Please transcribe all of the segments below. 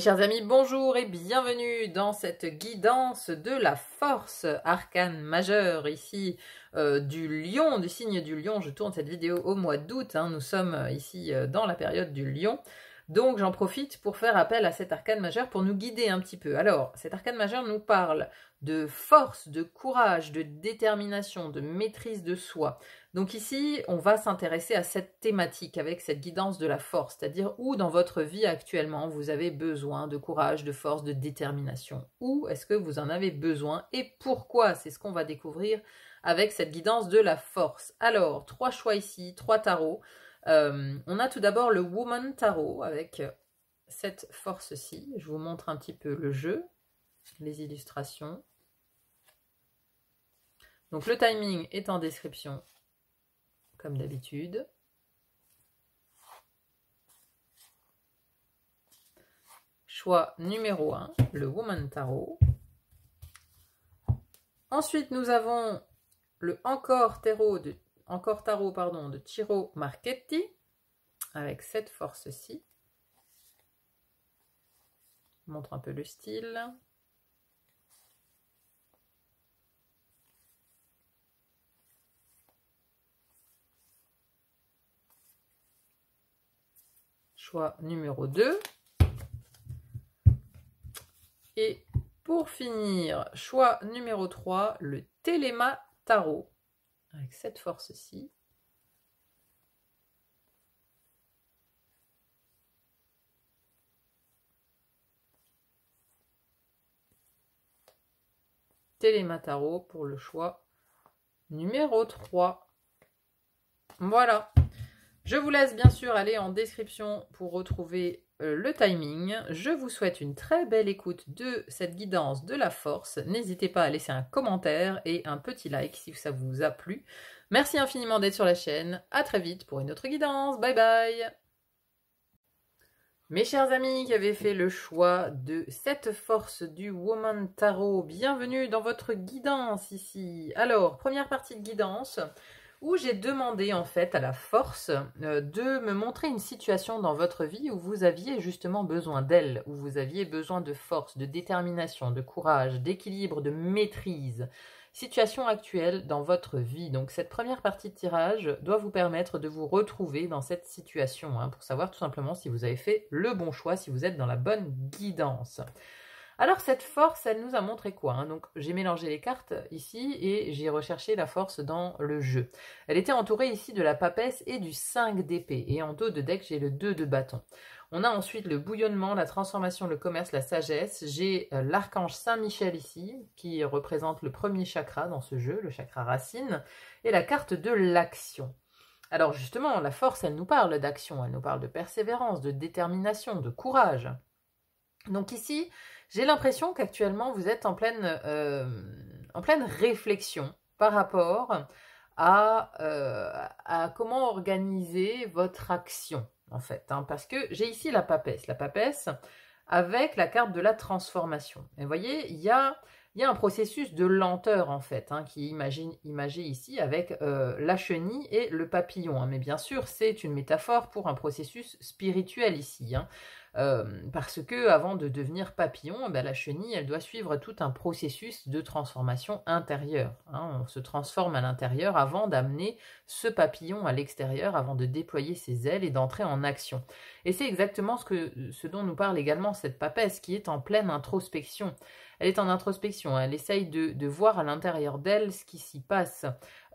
Mes chers amis, bonjour et bienvenue dans cette guidance de la force arcane majeure ici du lion, du signe du lion. Je tourne cette vidéo au mois d'août, nous sommes ici dans la période du lion. Donc j'en profite pour faire appel à cet arcane majeur pour nous guider un petit peu. Alors, cet arcane majeur nous parle de force, de courage, de détermination, de maîtrise de soi. Donc ici, on va s'intéresser à cette thématique avec cette guidance de la force, c'est-à-dire où dans votre vie actuellement vous avez besoin de courage, de force, de détermination. Où est-ce que vous en avez besoin et pourquoi? C'est ce qu'on va découvrir avec cette guidance de la force. Alors, 3 choix ici, 3 tarots. On a tout d'abord le Woman Tarot avec cette force-ci. Je vous montre un petit peu le jeu, les illustrations. Donc le timing est en description, comme d'habitude. Choix numéro 1, le Woman Tarot. Ensuite, nous avons le Encore Tarot de Ciro Marchetti, avec cette force-ci. Je montre un peu le style. Choix numéro 2. Et pour finir, choix numéro 3, le Téléma Tarot, avec cette force-ci. Téléma Tarot pour le choix numéro 3. Voilà. Je vous laisse bien sûr aller en description pour retrouver le timing. Je vous souhaite une très belle écoute de cette guidance de la force. N'hésitez pas à laisser un commentaire et un petit like si ça vous a plu. Merci infiniment d'être sur la chaîne. À très vite pour une autre guidance. Bye bye. Mes chers amis qui avez fait le choix de cette force du Woman Tarot, bienvenue dans votre guidance ici. Alors, première partie de guidance, où j'ai demandé en fait à la force de me montrer une situation dans votre vie où vous aviez justement besoin d'elle, où vous aviez besoin de force, de détermination, de courage, d'équilibre, de maîtrise. Situation actuelle dans votre vie. Donc cette première partie de tirage doit vous permettre de vous retrouver dans cette situation, pour savoir tout simplement si vous avez fait le bon choix, si vous êtes dans la bonne guidance. Alors cette force, elle nous a montré quoi? Donc j'ai mélangé les cartes ici et j'ai recherché la force dans le jeu. Elle était entourée ici de la papesse et du 5 d'épée. Et en dos de deck, j'ai le 2 de bâton. On a ensuite le bouillonnement, la transformation, le commerce, la sagesse. J'ai l'archange Saint-Michel ici, qui représente le premier chakra dans ce jeu, le chakra racine, et la carte de l'action. Alors justement, la force, elle nous parle d'action, elle nous parle de persévérance, de détermination, de courage. Donc ici, j'ai l'impression qu'actuellement, vous êtes en pleine réflexion par rapport à comment organiser votre action, en fait. Parce que j'ai ici la papesse avec la carte de la transformation. Et vous voyez, il y a un processus de lenteur, en fait, qui est imagé ici avec la chenille et le papillon. Mais bien sûr, c'est une métaphore pour un processus spirituel ici, parce que avant de devenir papillon, la chenille, elle doit suivre tout un processus de transformation intérieure. On se transforme à l'intérieur avant d'amener ce papillon à l'extérieur, avant de déployer ses ailes et d'entrer en action. Et c'est exactement ce dont nous parle également cette papesse, qui est en pleine introspection. Elle est en introspection, elle essaye de voir à l'intérieur d'elle ce qui s'y passe,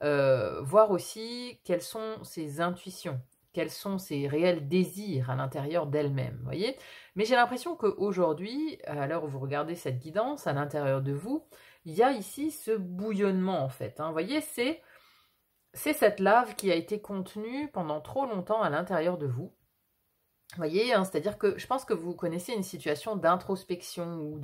voir aussi quelles sont ses intuitions, quels sont ses réels désirs à l'intérieur d'elle-même, voyez. Mais j'ai l'impression qu'aujourd'hui, à l'heure où vous regardez cette guidance, à l'intérieur de vous, il y a ici ce bouillonnement, en fait. Vous voyez, c'est cette lave qui a été contenue pendant trop longtemps à l'intérieur de vous. Vous voyez, c'est-à-dire que je pense que vous connaissez une situation d'introspection où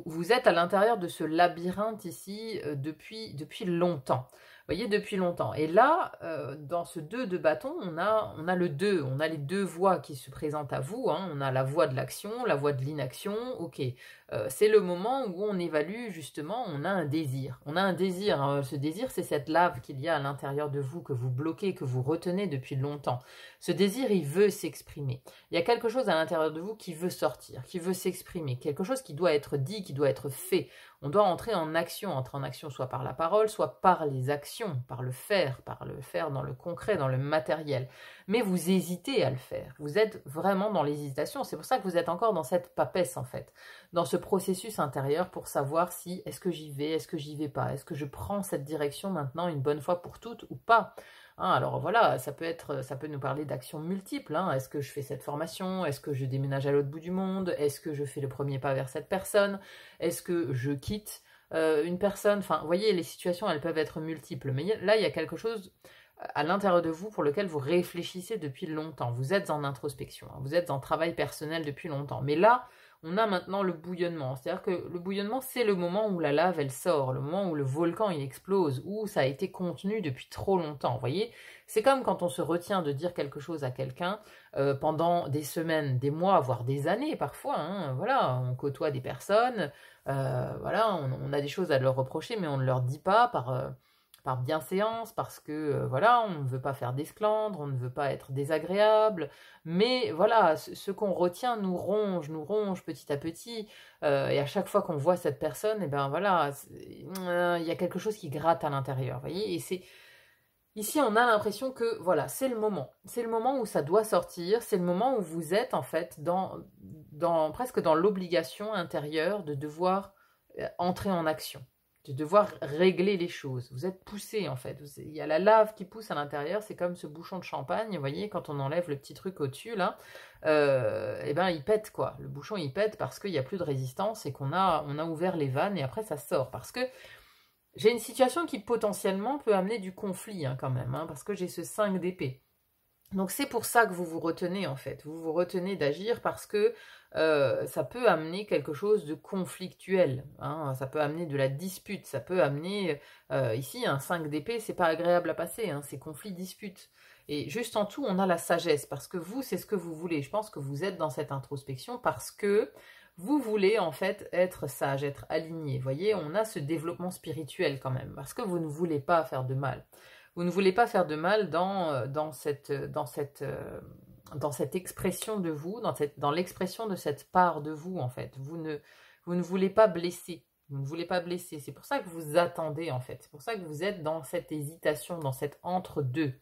vous êtes à l'intérieur de ce labyrinthe ici depuis longtemps. voyez, depuis longtemps. Et là, dans ce 2 de bâton, on a le 2, on a les deux voies qui se présentent à vous, hein. On a la voie de l'action, la voie de l'inaction, ok. C'est le moment où on évalue justement, on a un désir. On a un désir, hein. Ce désir, c'est cette lave qu'il y a à l'intérieur de vous, que vous bloquez, que vous retenez depuis longtemps. Ce désir, il veut s'exprimer. Il y a quelque chose à l'intérieur de vous qui veut sortir, qui veut s'exprimer, quelque chose qui doit être dit, qui doit être fait. On doit entrer en action soit par la parole, soit par les actions, par le faire dans le concret, dans le matériel. Mais vous hésitez à le faire, vous êtes vraiment dans l'hésitation, c'est pour ça que vous êtes encore dans cette papesse en fait, dans ce processus intérieur pour savoir si est-ce que j'y vais, est-ce que j'y vais pas, est-ce que je prends cette direction maintenant une bonne fois pour toutes ou pas. Hein, alors voilà, ça peut nous parler d'actions multiples. Hein. Est-ce que je fais cette formation? Est-ce que je déménage à l'autre bout du monde? Est-ce que je fais le premier pas vers cette personne? Est-ce que je quitte une personne? Enfin, vous voyez, les situations, elles peuvent être multiples. Mais là, il y a quelque chose à l'intérieur de vous pour lequel vous réfléchissez depuis longtemps. Vous êtes en introspection, hein. Vous êtes en travail personnel depuis longtemps. Mais là, on a maintenant le bouillonnement. C'est-à-dire que le bouillonnement, c'est le moment où la lave, elle sort, le moment où le volcan, il explose, où ça a été contenu depuis trop longtemps. Vous voyez, c'est comme quand on se retient de dire quelque chose à quelqu'un pendant des semaines, des mois, voire des années parfois. Hein. Voilà, on côtoie des personnes, voilà, on a des choses à leur reprocher, mais on ne leur dit pas par bienséance, parce que voilà, on ne veut pas faire d'esclandre, on ne veut pas être désagréable, mais voilà, ce qu'on retient nous ronge petit à petit, et à chaque fois qu'on voit cette personne, et ben voilà, il y a quelque chose qui gratte à l'intérieur, vous voyez, et c'est ici on a l'impression que voilà, c'est le moment où ça doit sortir, c'est le moment où vous êtes en fait presque dans l'obligation intérieure de devoir entrer en action, de devoir régler les choses. Vous êtes poussé en fait. Il y a la lave qui pousse à l'intérieur, c'est comme ce bouchon de champagne, vous voyez, quand on enlève le petit truc au-dessus là, et ben il pète quoi. Le bouchon il pète parce qu'il n'y a plus de résistance et on a ouvert les vannes et après ça sort. Parce que j'ai une situation qui potentiellement peut amener du conflit hein, quand même, hein, parce que j'ai ce 5 d'épée. Donc c'est pour ça que vous vous retenez en fait, vous vous retenez d'agir parce que ça peut amener quelque chose de conflictuel, hein, ça peut amener de la dispute, ça peut amener, ici un 5 d'épée, c'est pas agréable à passer, hein, c'est conflit-dispute. Et juste en tout, on a la sagesse, parce que vous, c'est ce que vous voulez. Je pense que vous êtes dans cette introspection parce que vous voulez en fait être sage, être aligné. Vous voyez, on a ce développement spirituel quand même, parce que vous ne voulez pas faire de mal. Vous ne voulez pas faire de mal dans cette expression de vous, dans l'expression de cette part de vous, en fait. Vous ne voulez pas blesser. Vous ne voulez pas blesser. C'est pour ça que vous attendez, en fait. C'est pour ça que vous êtes dans cette hésitation, dans cet entre-deux.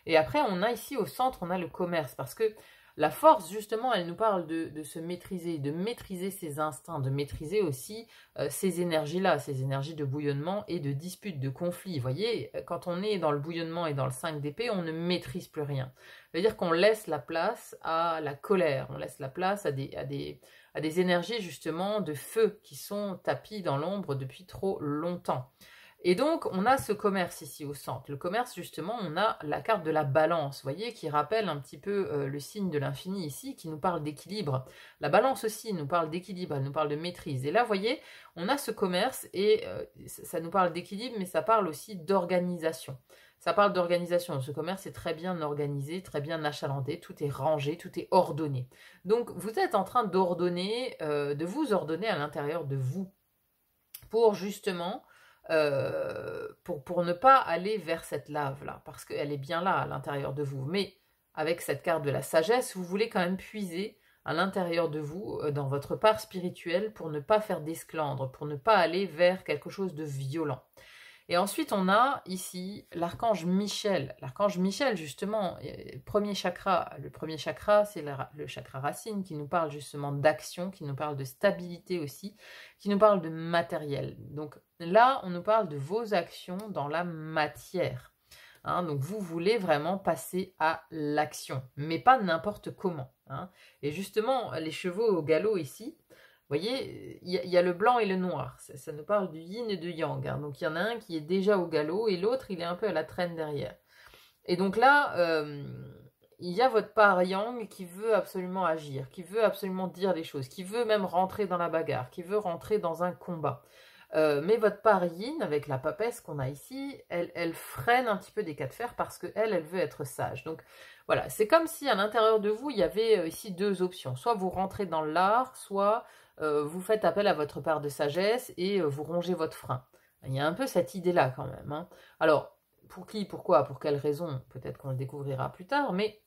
Et après, on a ici au centre, on a le commerce. Parce que la force, justement, elle nous parle de se maîtriser, de maîtriser ses instincts, de maîtriser aussi ces énergies-là, ces énergies de bouillonnement et de dispute, de conflit. Vous voyez, quand on est dans le bouillonnement et dans le 5 d'épée, on ne maîtrise plus rien. C'est-à-dire qu'on laisse la place à la colère, on laisse la place à des énergies, justement, de feu qui sont tapies dans l'ombre depuis trop longtemps. Et donc, on a ce commerce ici au centre. Le commerce, justement, on a la carte de la balance, vous voyez, qui rappelle un petit peu le signe de l'infini ici, qui nous parle d'équilibre. La balance aussi nous parle d'équilibre, elle nous parle de maîtrise. Et là, vous voyez, on a ce commerce et ça nous parle d'équilibre, mais ça parle aussi d'organisation. Ça parle d'organisation. Ce commerce est très bien organisé, très bien achalandé, tout est rangé, tout est ordonné. Donc, vous êtes en train d'ordonner, de vous ordonner à l'intérieur de vous pour justement... pour ne pas aller vers cette lave-là, parce qu'elle est bien là, à l'intérieur de vous. Mais avec cette carte de la sagesse, vous voulez quand même puiser à l'intérieur de vous, dans votre part spirituelle, pour ne pas faire d'esclandre, pour ne pas aller vers quelque chose de violent. Et ensuite, on a ici l'archange Michel. L'archange Michel, justement, premier chakra. Le premier chakra, c'est le chakra racine qui nous parle justement d'action, qui nous parle de stabilité aussi, qui nous parle de matériel. Donc là, on nous parle de vos actions dans la matière. Hein, donc vous voulez vraiment passer à l'action, mais pas n'importe comment. Hein. Et justement, les chevaux au galop ici, vous voyez, il y a le blanc et le noir. Ça nous parle du yin et du yang. Hein. Donc, il y en a un qui est déjà au galop et l'autre, il est un peu à la traîne derrière. Et donc là, il y a votre part yang qui veut absolument agir, qui veut absolument dire les choses, qui veut même rentrer dans la bagarre, qui veut rentrer dans un combat. mais votre part yin, avec la papesse qu'on a ici, elle freine un petit peu des cas de fer parce qu'elle, elle veut être sage. Donc voilà, c'est comme si à l'intérieur de vous, il y avait ici deux options. Soit vous rentrez dans l'art, soit vous faites appel à votre part de sagesse et vous rongez votre frein. Il y a un peu cette idée-là quand même, hein. Alors, pour qui, pourquoi, pour quelle raison, peut-être qu'on le découvrira plus tard, mais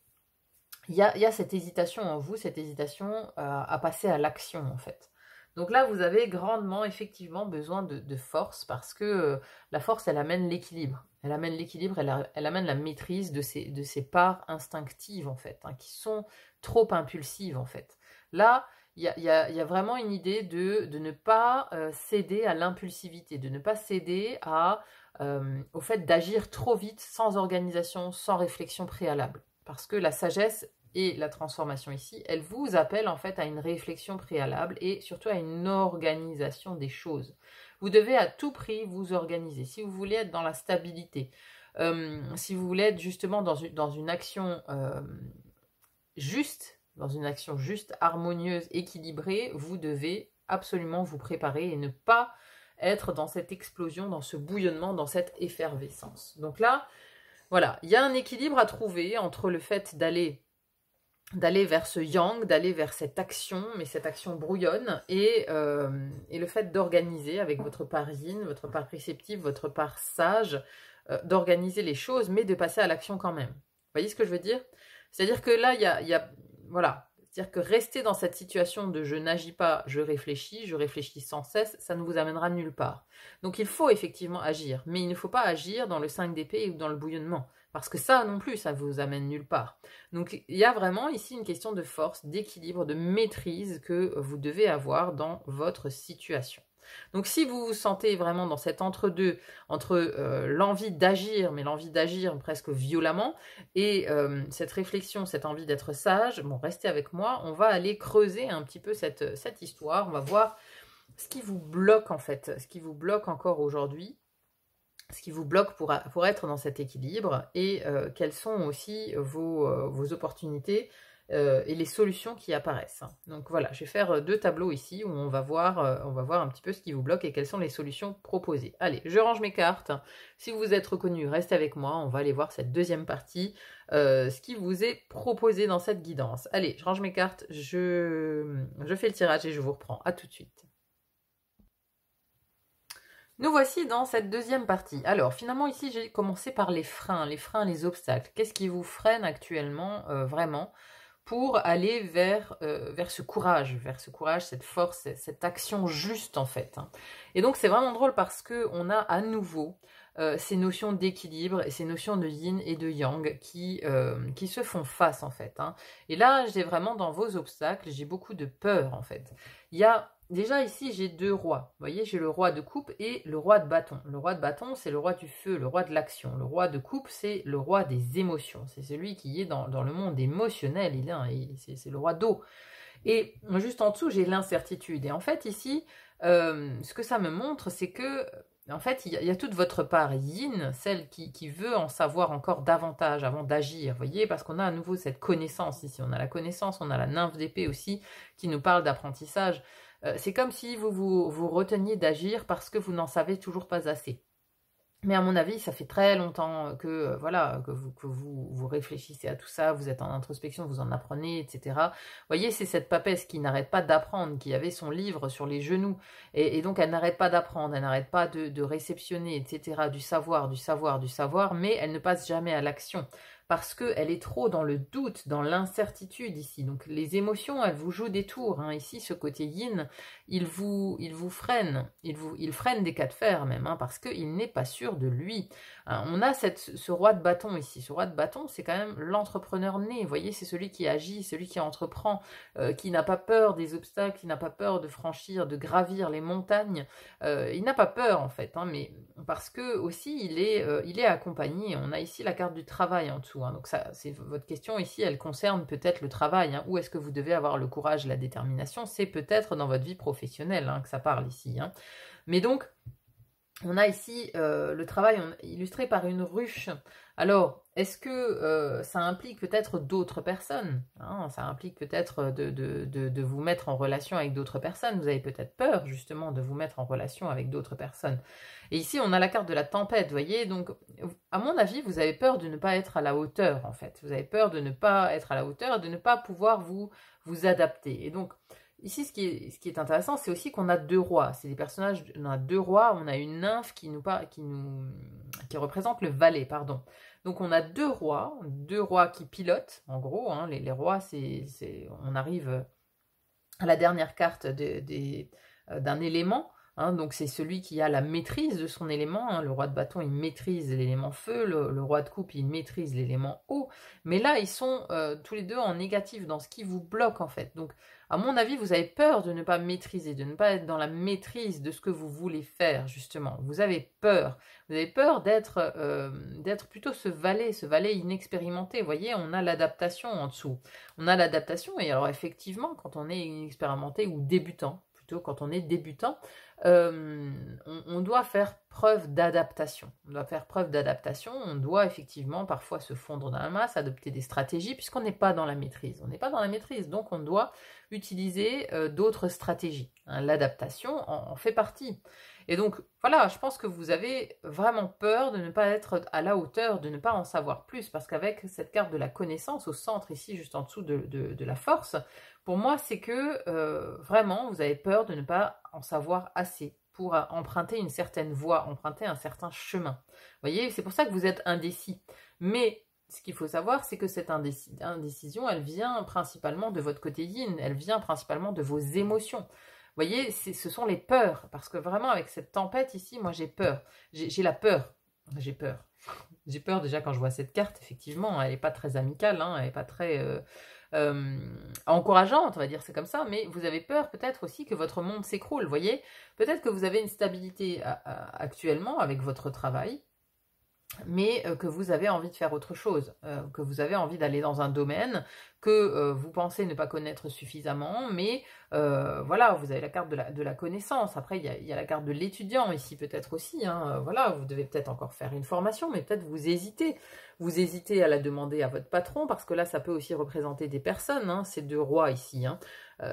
il y a cette hésitation en vous, cette hésitation à passer à l'action en fait. Donc là, vous avez grandement, effectivement, besoin de force parce que la force, elle amène l'équilibre. Elle amène l'équilibre, elle amène la maîtrise de ces parts instinctives, en fait, hein, qui sont trop impulsives, en fait. Là, il y a vraiment une idée de ne pas céder à l'impulsivité, de ne pas céder au fait d'agir trop vite, sans organisation, sans réflexion préalable. Parce que la sagesse et la transformation ici, elle vous appelle en fait à une réflexion préalable et surtout à une organisation des choses. Vous devez à tout prix vous organiser. Si vous voulez être dans la stabilité, si vous voulez être justement dans une action juste, harmonieuse, équilibrée, vous devez absolument vous préparer et ne pas être dans cette explosion, dans ce bouillonnement, dans cette effervescence. Donc là, voilà, il y a un équilibre à trouver entre le fait d'aller vers ce yang, d'aller vers cette action, mais cette action brouillonne, et le fait d'organiser avec votre part yin, votre part réceptive, votre part sage, d'organiser les choses, mais de passer à l'action quand même. Vous voyez ce que je veux dire? C'est-à-dire que là, voilà, c'est-à-dire que rester dans cette situation de je n'agis pas, je réfléchis sans cesse, ça ne vous amènera nulle part. Donc il faut effectivement agir, mais il ne faut pas agir dans le 5 d'épée ou dans le bouillonnement. Parce que ça non plus, ça vous amène nulle part. Donc il y a vraiment ici une question de force, d'équilibre, de maîtrise que vous devez avoir dans votre situation. Donc si vous vous sentez vraiment dans cet entre-deux, entre l'envie d'agir, mais l'envie d'agir presque violemment, et cette réflexion, cette envie d'être sage, bon, restez avec moi, on va aller creuser un petit peu cette histoire, on va voir ce qui vous bloque en fait, ce qui vous bloque encore aujourd'hui, ce qui vous bloque pour être dans cet équilibre et quelles sont aussi vos opportunités et les solutions qui apparaissent. Donc voilà, je vais faire deux tableaux ici où on va voir un petit peu ce qui vous bloque et quelles sont les solutions proposées. Allez, je range mes cartes. Si vous êtes reconnu, restez avec moi. On va aller voir cette deuxième partie, ce qui vous est proposé dans cette guidance. Allez, je range mes cartes, je fais le tirage et je vous reprends. À tout de suite. Nous voici dans cette deuxième partie. Alors, finalement, ici, j'ai commencé par les freins, les obstacles. Qu'est-ce qui vous freine actuellement, vraiment, pour aller vers ce courage, cette force, cette action juste, en fait, hein. Et donc, c'est vraiment drôle parce qu'on a à nouveau ces notions d'équilibre et ces notions de yin et de yang qui se font face, en fait, hein. Et là, j'ai vraiment, dans vos obstacles, j'ai beaucoup de peur, en fait. Il y a... Déjà ici, j'ai deux rois. Vous voyez, j'ai le roi de coupe et le roi de bâton. Le roi de bâton, c'est le roi du feu, le roi de l'action. Le roi de coupe, c'est le roi des émotions. C'est celui qui est dans le monde émotionnel. C'est le roi d'eau. Et juste en dessous, j'ai l'incertitude. Et en fait, ici, ce que ça me montre, c'est que, en fait, il y a toute votre part yin, celle qui veut en savoir encore davantage avant d'agir. Vous voyez, parce qu'on a à nouveau cette connaissance ici. On a la connaissance, on a la nymphe d'épée aussi qui nous parle d'apprentissage. C'est comme si vous reteniez d'agir parce que vous n'en savez toujours pas assez. Mais à mon avis, ça fait très longtemps que voilà que vous réfléchissez à tout ça, vous êtes en introspection, vous en apprenez, etc. Vous voyez, c'est cette papesse qui n'arrête pas d'apprendre, qui avait son livre sur les genoux, et donc elle n'arrête pas d'apprendre, elle n'arrête pas de réceptionner, etc. Du savoir, mais elle ne passe jamais à l'action. Parce qu'elle est trop dans le doute, dans l'incertitude ici. Donc les émotions, elles vous jouent des tours, hein. Ici, ce côté yin, il vous freine. Il freine des cas de fer même, hein, parce qu'il n'est pas sûr de lui. On a ce roi de bâton ici. Ce roi de bâton, c'est quand même l'entrepreneur né. Vous voyez, c'est celui qui agit, celui qui entreprend, qui n'a pas peur des obstacles, qui n'a pas peur de franchir, de gravir les montagnes. Il n'a pas peur en fait, hein, mais parce que aussi il est accompagné. On a ici la carte du travail en dessous. Hein, donc ça, c'est votre question ici, elle concerne peut-être le travail. Hein, où est-ce que vous devez avoir le courage, la détermination? C'est peut-être dans votre vie professionnelle, hein, que ça parle ici. Hein. Mais donc, On a ici le travail illustré par une ruche. Alors, est-ce que ça implique peut-être d'autres personnes, hein? Ça implique peut-être de vous mettre en relation avec d'autres personnes. Vous avez peut-être peur, justement, de vous mettre en relation avec d'autres personnes. Et ici, on a la carte de la tempête, vous voyez. Donc, à mon avis, vous avez peur de ne pas être à la hauteur, en fait. Vous avez peur de ne pas être à la hauteur et de ne pas pouvoir vous adapter. Et donc, ici, ce qui est intéressant, c'est aussi qu'on a deux rois. C'est des personnages, on a deux rois, on a une nymphe qui représente le valet, pardon. Donc on a deux rois qui pilotent, en gros. Hein, les rois, on arrive à la dernière carte d'un élément. Hein, donc c'est celui qui a la maîtrise de son élément. Hein, le roi de bâton, il maîtrise l'élément feu. Le roi de coupe, il maîtrise l'élément eau. Mais là, ils sont tous les deux en négatif dans ce qui vous bloque, en fait. Donc, à mon avis, vous avez peur de ne pas maîtriser, de ne pas être dans la maîtrise de ce que vous voulez faire, justement. Vous avez peur. Vous avez peur d'être plutôt ce valet inexpérimenté. Vous voyez, on a l'adaptation en dessous. On a l'adaptation, et alors effectivement, quand on est inexpérimenté ou débutant, plutôt quand on est débutant, on doit faire preuve d'adaptation. On doit faire preuve d'adaptation, on doit effectivement parfois se fondre dans la masse, adopter des stratégies, puisqu'on n'est pas dans la maîtrise. On n'est pas dans la maîtrise, donc on doit utiliser d'autres stratégies. Hein, l'adaptation en fait partie. Et donc, voilà, je pense que vous avez vraiment peur de ne pas être à la hauteur, de ne pas en savoir plus, parce qu'avec cette carte de la connaissance au centre, ici, juste en dessous de la force, pour moi, c'est que vraiment, vous avez peur de ne pas en savoir assez pour emprunter une certaine voie, emprunter un certain chemin. Vous voyez, c'est pour ça que vous êtes indécis. Mais ce qu'il faut savoir, c'est que cette indécision, elle vient principalement de votre côté yin, elle vient principalement de vos émotions. Vous voyez, ce sont les peurs, parce que vraiment, avec cette tempête ici, moi, j'ai peur. J'ai la peur. J'ai peur. J'ai peur déjà quand je vois cette carte, effectivement, elle n'est pas très amicale, hein, elle n'est pas très encourageante, on va dire c'est comme ça, mais vous avez peur peut-être aussi que votre monde s'écroule, vous voyez. Peut-être que vous avez une stabilité actuellement avec votre travail, mais que vous avez envie de faire autre chose, que vous avez envie d'aller dans un domaine que vous pensez ne pas connaître suffisamment, mais voilà, vous avez la carte de la connaissance. Après, il y a la carte de l'étudiant ici peut-être aussi, hein, voilà, vous devez peut-être encore faire une formation, mais peut-être vous hésitez à la demander à votre patron, parce que là, ça peut aussi représenter des personnes, hein, ces deux rois ici, hein.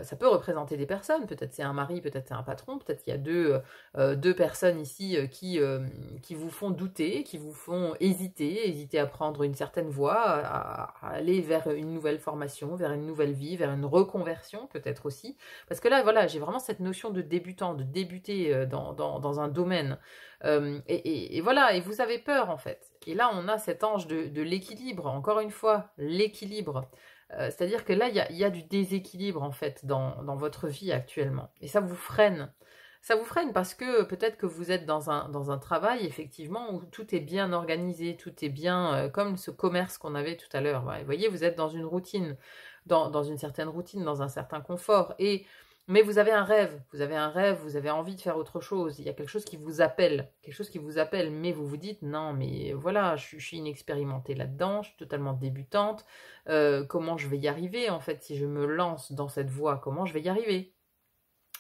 Ça peut représenter des personnes, peut-être c'est un mari, peut-être c'est un patron, peut-être qu'il y a deux personnes ici qui vous font douter, qui vous font hésiter à prendre une certaine voie, à aller vers une nouvelle formation, vers une nouvelle vie, vers une reconversion peut-être aussi. Parce que là, voilà, j'ai vraiment cette notion de débutant, de débuter dans un domaine. Et voilà, et vous avez peur en fait. Et là, on a cet ange de l'équilibre, encore une fois, l'équilibre. C'est-à-dire que là, il y a du déséquilibre, en fait, dans votre vie actuellement. Et ça vous freine. Ça vous freine parce que peut-être que vous êtes dans un travail, effectivement, où tout est bien organisé, tout est bien, comme ce commerce qu'on avait tout à l'heure. Ouais, vous voyez, vous êtes dans une routine, dans une certaine routine, dans un certain confort. Mais vous avez un rêve, vous avez envie de faire autre chose, il y a quelque chose qui vous appelle, mais vous vous dites, non, mais voilà, je suis inexpérimentée là-dedans, je suis totalement débutante, comment je vais y arriver, en fait, si je me lance dans cette voie, comment je vais y arriver ?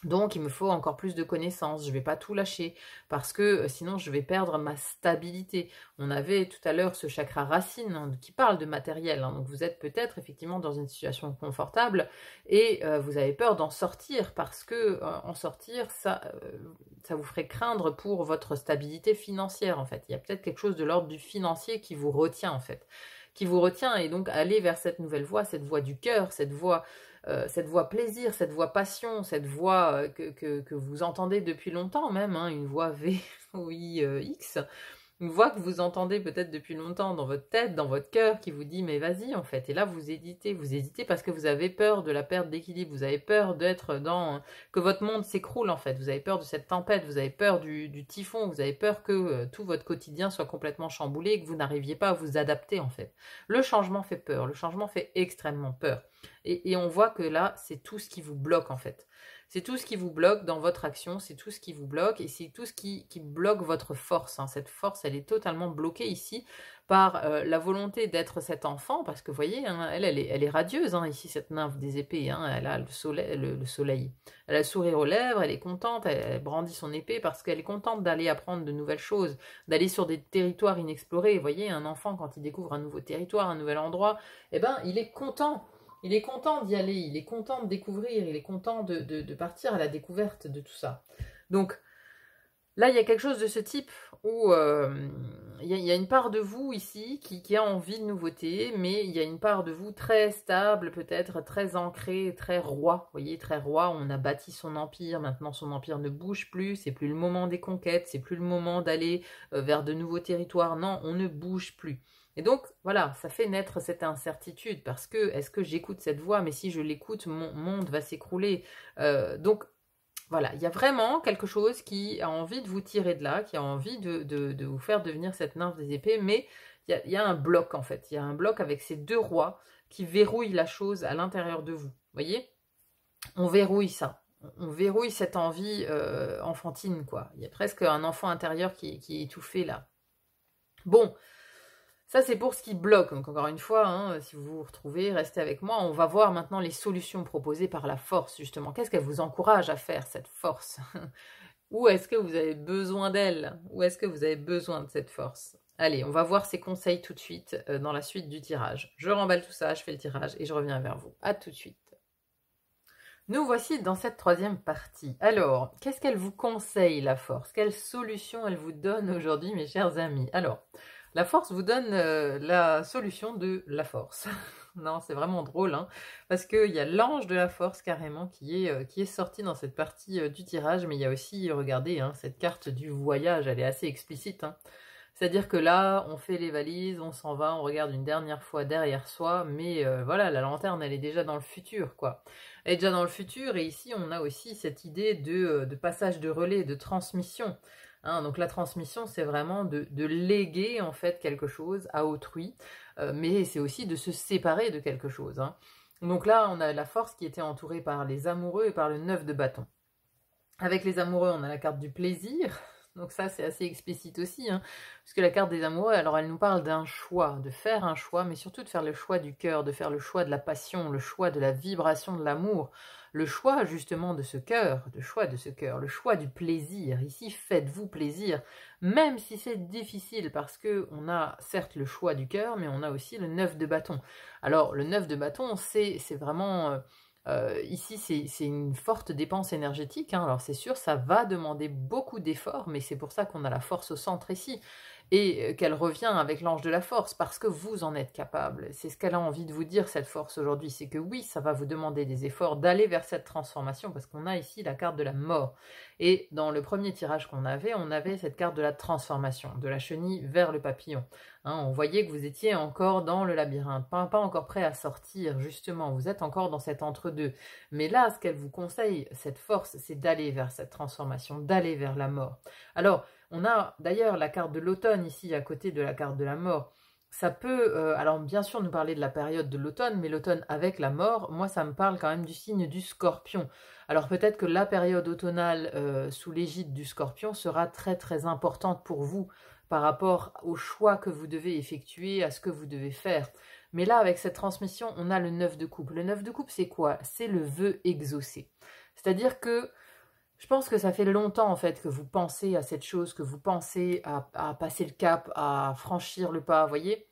Donc, il me faut encore plus de connaissances, je ne vais pas tout lâcher, parce que sinon, je vais perdre ma stabilité. On avait tout à l'heure ce chakra racine, hein, qui parle de matériel, hein, donc vous êtes peut-être effectivement dans une situation confortable, et vous avez peur d'en sortir, parce que en sortir, ça vous ferait craindre pour votre stabilité financière, en fait. Il y a peut-être quelque chose de l'ordre du financier qui vous retient, en fait. Qui vous retient, et donc aller vers cette nouvelle voie, cette voie du cœur, cette voie plaisir, cette voie passion, cette voie que vous entendez depuis longtemps même, hein, une voie VOIX, une voix que vous entendez peut-être depuis longtemps dans votre tête, dans votre cœur, qui vous dit mais vas-y en fait. Et là vous hésitez parce que vous avez peur de la perte d'équilibre, vous avez peur d'être que votre monde s'écroule en fait, vous avez peur de cette tempête, vous avez peur du typhon, vous avez peur que tout votre quotidien soit complètement chamboulé et que vous n'arriviez pas à vous adapter en fait. Le changement fait peur, le changement fait extrêmement peur. Et on voit que là, c'est tout ce qui vous bloque en fait. C'est tout ce qui vous bloque dans votre action, c'est tout ce qui vous bloque et c'est tout ce qui bloque votre force. Hein. Cette force, elle est totalement bloquée ici par la volonté d'être cet enfant, parce que vous voyez, hein, elle est radieuse, hein, ici, cette nymphe des épées, hein, elle a le soleil. Elle a le sourire aux lèvres, elle est contente, elle brandit son épée parce qu'elle est contente d'aller apprendre de nouvelles choses, d'aller sur des territoires inexplorés. Vous voyez, un enfant, quand il découvre un nouveau territoire, un nouvel endroit, eh ben, il est content. Il est content d'y aller, il est content de découvrir, il est content de partir à la découverte de tout ça. Donc, là, il y a quelque chose de ce type où il y a une part de vous ici qui a envie de nouveauté, mais il y a une part de vous très stable, peut-être très ancrée, très roi. Vous voyez, très roi, on a bâti son empire, maintenant son empire ne bouge plus, c'est plus le moment des conquêtes, c'est plus le moment d'aller vers de nouveaux territoires. Non, on ne bouge plus. Et donc, voilà, ça fait naître cette incertitude, parce que, est-ce que j'écoute cette voix, mais si je l'écoute, mon monde va s'écrouler. Donc, voilà, il y a vraiment quelque chose qui a envie de vous tirer de là, qui a envie de vous faire devenir cette nymphe des épées, mais il y a un bloc en fait, il y a un bloc avec ces deux rois qui verrouillent la chose à l'intérieur de vous, voyez? On verrouille ça, on verrouille cette envie enfantine, quoi. Il y a presque un enfant intérieur qui est étouffé là. Bon, ça, c'est pour ce qui bloque. Donc, encore une fois, hein, si vous vous retrouvez, restez avec moi. On va voir maintenant les solutions proposées par la force, justement. Qu'est-ce qu'elle vous encourage à faire, cette force? Où est-ce que vous avez besoin d'elle? Où est-ce que vous avez besoin de cette force? Allez, on va voir ces conseils tout de suite dans la suite du tirage. Je remballe tout ça, je fais le tirage et je reviens vers vous. À tout de suite. Nous voici dans cette troisième partie. Alors, qu'est-ce qu'elle vous conseille, la force? Quelle solution elle vous donne aujourd'hui, mes chers amis? Alors, la force vous donne la solution de la force. Non, c'est vraiment drôle, hein, parce qu'il y a l'ange de la force carrément qui est sorti dans cette partie du tirage, mais il y a aussi, regardez, hein, cette carte du voyage, elle est assez explicite. Hein. C'est-à-dire que là, on fait les valises, on s'en va, on regarde une dernière fois derrière soi, mais voilà, la lanterne, elle est déjà dans le futur, quoi. Elle est déjà dans le futur, et ici, on a aussi cette idée de passage de relais, de transmission. Hein, donc la transmission, c'est vraiment de léguer en fait quelque chose à autrui, mais c'est aussi de se séparer de quelque chose. Hein. Donc là, on a la force qui était entourée par les amoureux et par le 9 de bâton. Avec les amoureux, on a la carte du plaisir. Donc ça, c'est assez explicite aussi, hein, puisque la carte des amoureux, alors elle nous parle d'un choix, de faire un choix, mais surtout de faire le choix du cœur, de faire le choix de la passion, le choix de la vibration de l'amour, le choix justement de ce cœur, le choix du plaisir. Ici, faites-vous plaisir, même si c'est difficile, parce que on a certes le choix du cœur, mais on a aussi le 9 de bâton. Alors, le 9 de bâton, c'est vraiment... ici, c'est une forte dépense énergétique. Hein. Alors, c'est sûr, ça va demander beaucoup d'efforts, mais c'est pour ça qu'on a la force au centre ici. Et qu'elle revient avec l'ange de la force, parce que vous en êtes capable. C'est ce qu'elle a envie de vous dire, cette force aujourd'hui. C'est que oui, ça va vous demander des efforts d'aller vers cette transformation, parce qu'on a ici la carte de la mort. Et dans le premier tirage qu'on avait, on avait cette carte de la transformation, de la chenille vers le papillon. Hein, on voyait que vous étiez encore dans le labyrinthe, pas encore prêt à sortir, justement. Vous êtes encore dans cet entre-deux. Mais là, ce qu'elle vous conseille, cette force, c'est d'aller vers cette transformation, d'aller vers la mort. Alors, on a d'ailleurs la carte de l'automne ici, à côté de la carte de la mort. Ça peut, alors bien sûr, nous parler de la période de l'automne, mais l'automne avec la mort, moi, ça me parle quand même du signe du scorpion. Alors peut-être que la période automnale sous l'égide du scorpion sera très très importante pour vous par rapport au choix que vous devez effectuer, à ce que vous devez faire. Mais là, avec cette transmission, on a le 9 de coupe. Le 9 de coupe, c'est quoi? C'est le vœu exaucé. C'est-à-dire que je pense que ça fait longtemps en fait que vous pensez à cette chose, que vous pensez à passer le cap, à franchir le pas, vous voyez.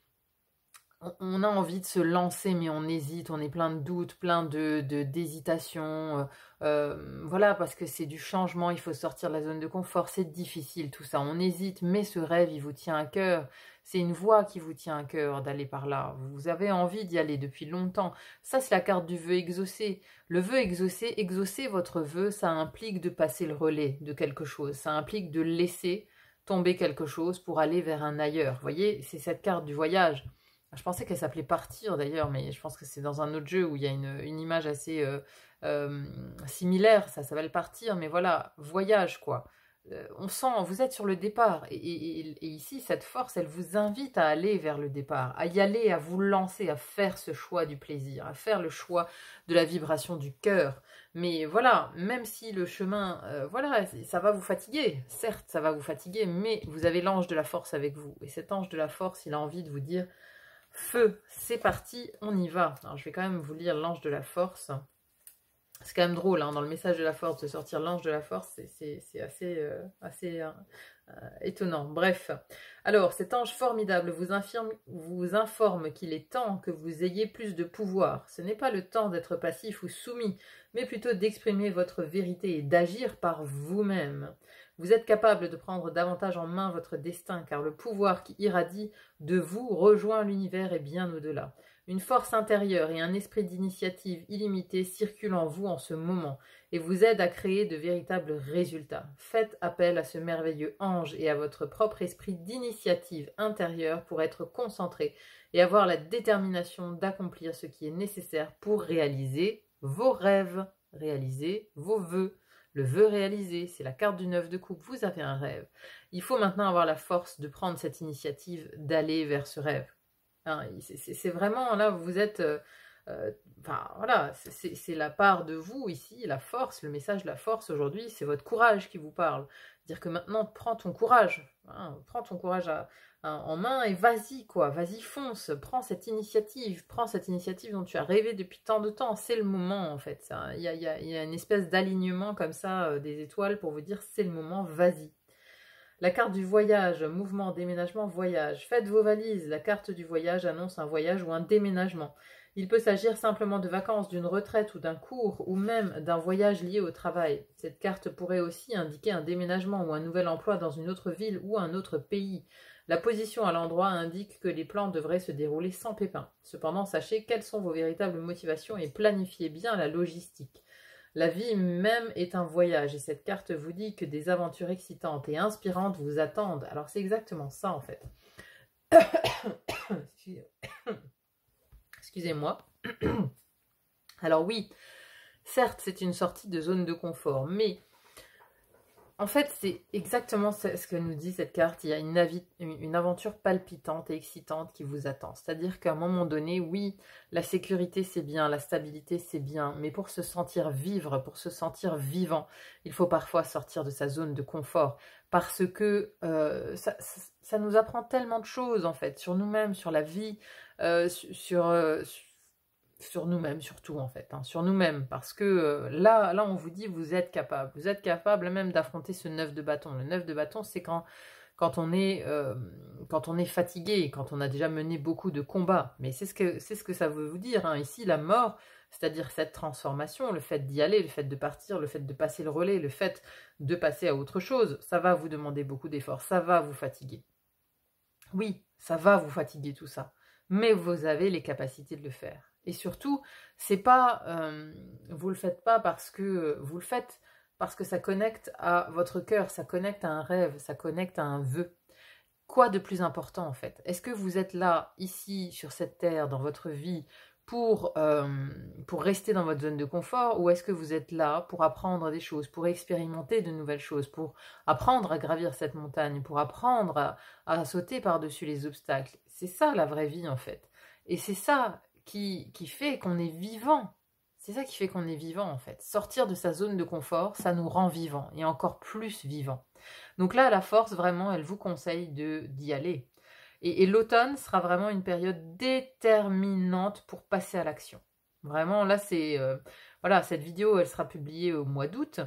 On a envie de se lancer, mais on hésite, on est plein de doutes, plein d'hésitations. Voilà, parce que c'est du changement, il faut sortir de la zone de confort, c'est difficile tout ça. On hésite, mais ce rêve, il vous tient à cœur. C'est une voie qui vous tient à cœur d'aller par là. Vous avez envie d'y aller depuis longtemps. Ça, c'est la carte du vœu exaucé. Le vœu exaucé, exaucer votre vœu, ça implique de passer le relais de quelque chose. Ça implique de laisser tomber quelque chose pour aller vers un ailleurs. Vous voyez, c'est cette carte du voyage. Je pensais qu'elle s'appelait Partir d'ailleurs, mais je pense que c'est dans un autre jeu où il y a une image assez similaire, ça s'appelle Partir, mais voilà, voyage quoi. on sent, vous êtes sur le départ. Et ici, cette force, elle vous invite à aller vers le départ, à y aller, à vous lancer, à faire ce choix du plaisir, à faire le choix de la vibration du cœur. Mais voilà, même si le chemin, voilà, ça va vous fatiguer. Certes, ça va vous fatiguer, mais vous avez l'ange de la force avec vous. Et cet ange de la force, il a envie de vous dire, feu, c'est parti, on y va. Alors, je vais quand même vous lire l'ange de la force. C'est quand même drôle, hein, dans le message de la force, de sortir l'ange de la force, c'est assez étonnant. Bref, alors cet ange formidable vous informe qu'il est temps que vous ayez plus de pouvoir. Ce n'est pas le temps d'être passif ou soumis, mais plutôt d'exprimer votre vérité et d'agir par vous-même. Vous êtes capable de prendre davantage en main votre destin, car le pouvoir qui irradie de vous rejoint l'univers et bien au-delà. Une force intérieure et un esprit d'initiative illimité circulent en vous en ce moment et vous aident à créer de véritables résultats. Faites appel à ce merveilleux ange et à votre propre esprit d'initiative intérieure pour être concentré et avoir la détermination d'accomplir ce qui est nécessaire pour réaliser vos rêves, réaliser vos vœux. Le vœu réalisé, c'est la carte du 9 de coupe, vous avez un rêve. Il faut maintenant avoir la force de prendre cette initiative, d'aller vers ce rêve. Hein, c'est vraiment, là, vous êtes... enfin, voilà, c'est la part de vous ici, la force, le message de la force aujourd'hui, c'est votre courage qui vous parle. Dire que maintenant, prends ton courage, hein, prends ton courage en main et vas-y, quoi, vas-y, fonce, prends cette initiative dont tu as rêvé depuis tant de temps, c'est le moment, en fait. Il y a une espèce d'alignement comme ça des étoiles pour vous dire, c'est le moment, vas-y. La carte du voyage, mouvement, déménagement, voyage. Faites vos valises. La carte du voyage annonce un voyage ou un déménagement. Il peut s'agir simplement de vacances, d'une retraite ou d'un cours, ou même d'un voyage lié au travail. Cette carte pourrait aussi indiquer un déménagement ou un nouvel emploi dans une autre ville ou un autre pays. La position à l'endroit indique que les plans devraient se dérouler sans pépin. Cependant, sachez quelles sont vos véritables motivations et planifiez bien la logistique. La vie même est un voyage et cette carte vous dit que des aventures excitantes et inspirantes vous attendent. Alors c'est exactement ça en fait. Excusez-moi. Alors oui, certes c'est une sortie de zone de confort, mais en fait c'est exactement ce que nous dit cette carte. Il y a une aventure palpitante et excitante qui vous attend. C'est-à-dire qu'à un moment donné, oui, la sécurité c'est bien, la stabilité c'est bien, mais pour se sentir vivre, pour se sentir vivant, il faut parfois sortir de sa zone de confort parce que ça nous apprend tellement de choses en fait, sur nous-mêmes, sur la vie, sur nous-mêmes surtout en fait, hein, sur nous-mêmes, parce que là on vous dit vous êtes capable même d'affronter ce 9 de bâton. Le 9 de bâton c'est quand on est fatigué, quand on a déjà mené beaucoup de combats, mais c'est ce que ça veut vous dire, hein. Ici la mort, c'est-à-dire cette transformation, le fait d'y aller, le fait de partir, le fait de passer le relais, le fait de passer à autre chose, ça va vous demander beaucoup d'efforts, ça va vous fatiguer. Oui, ça va vous fatiguer tout ça, mais vous avez les capacités de le faire. Et surtout, c'est pas, vous le faites pas parce que vous le faites parce que ça connecte à votre cœur, ça connecte à un rêve, ça connecte à un vœu. Quoi de plus important en fait? Est-ce que vous êtes là, ici, sur cette terre, dans votre vie, pour rester dans votre zone de confort, ou est-ce que vous êtes là pour apprendre des choses, pour expérimenter de nouvelles choses, pour apprendre à gravir cette montagne, pour apprendre à sauter par-dessus les obstacles? C'est ça la vraie vie en fait. Et c'est ça qui fait qu'on est vivant. C'est ça qui fait qu'on est vivant en fait. Sortir de sa zone de confort, ça nous rend vivants et encore plus vivants. Donc là, la force, vraiment, elle vous conseille d'y aller. Et l'automne sera vraiment une période déterminante pour passer à l'action. Vraiment, là, c'est... voilà, cette vidéo, elle sera publiée au mois d'août.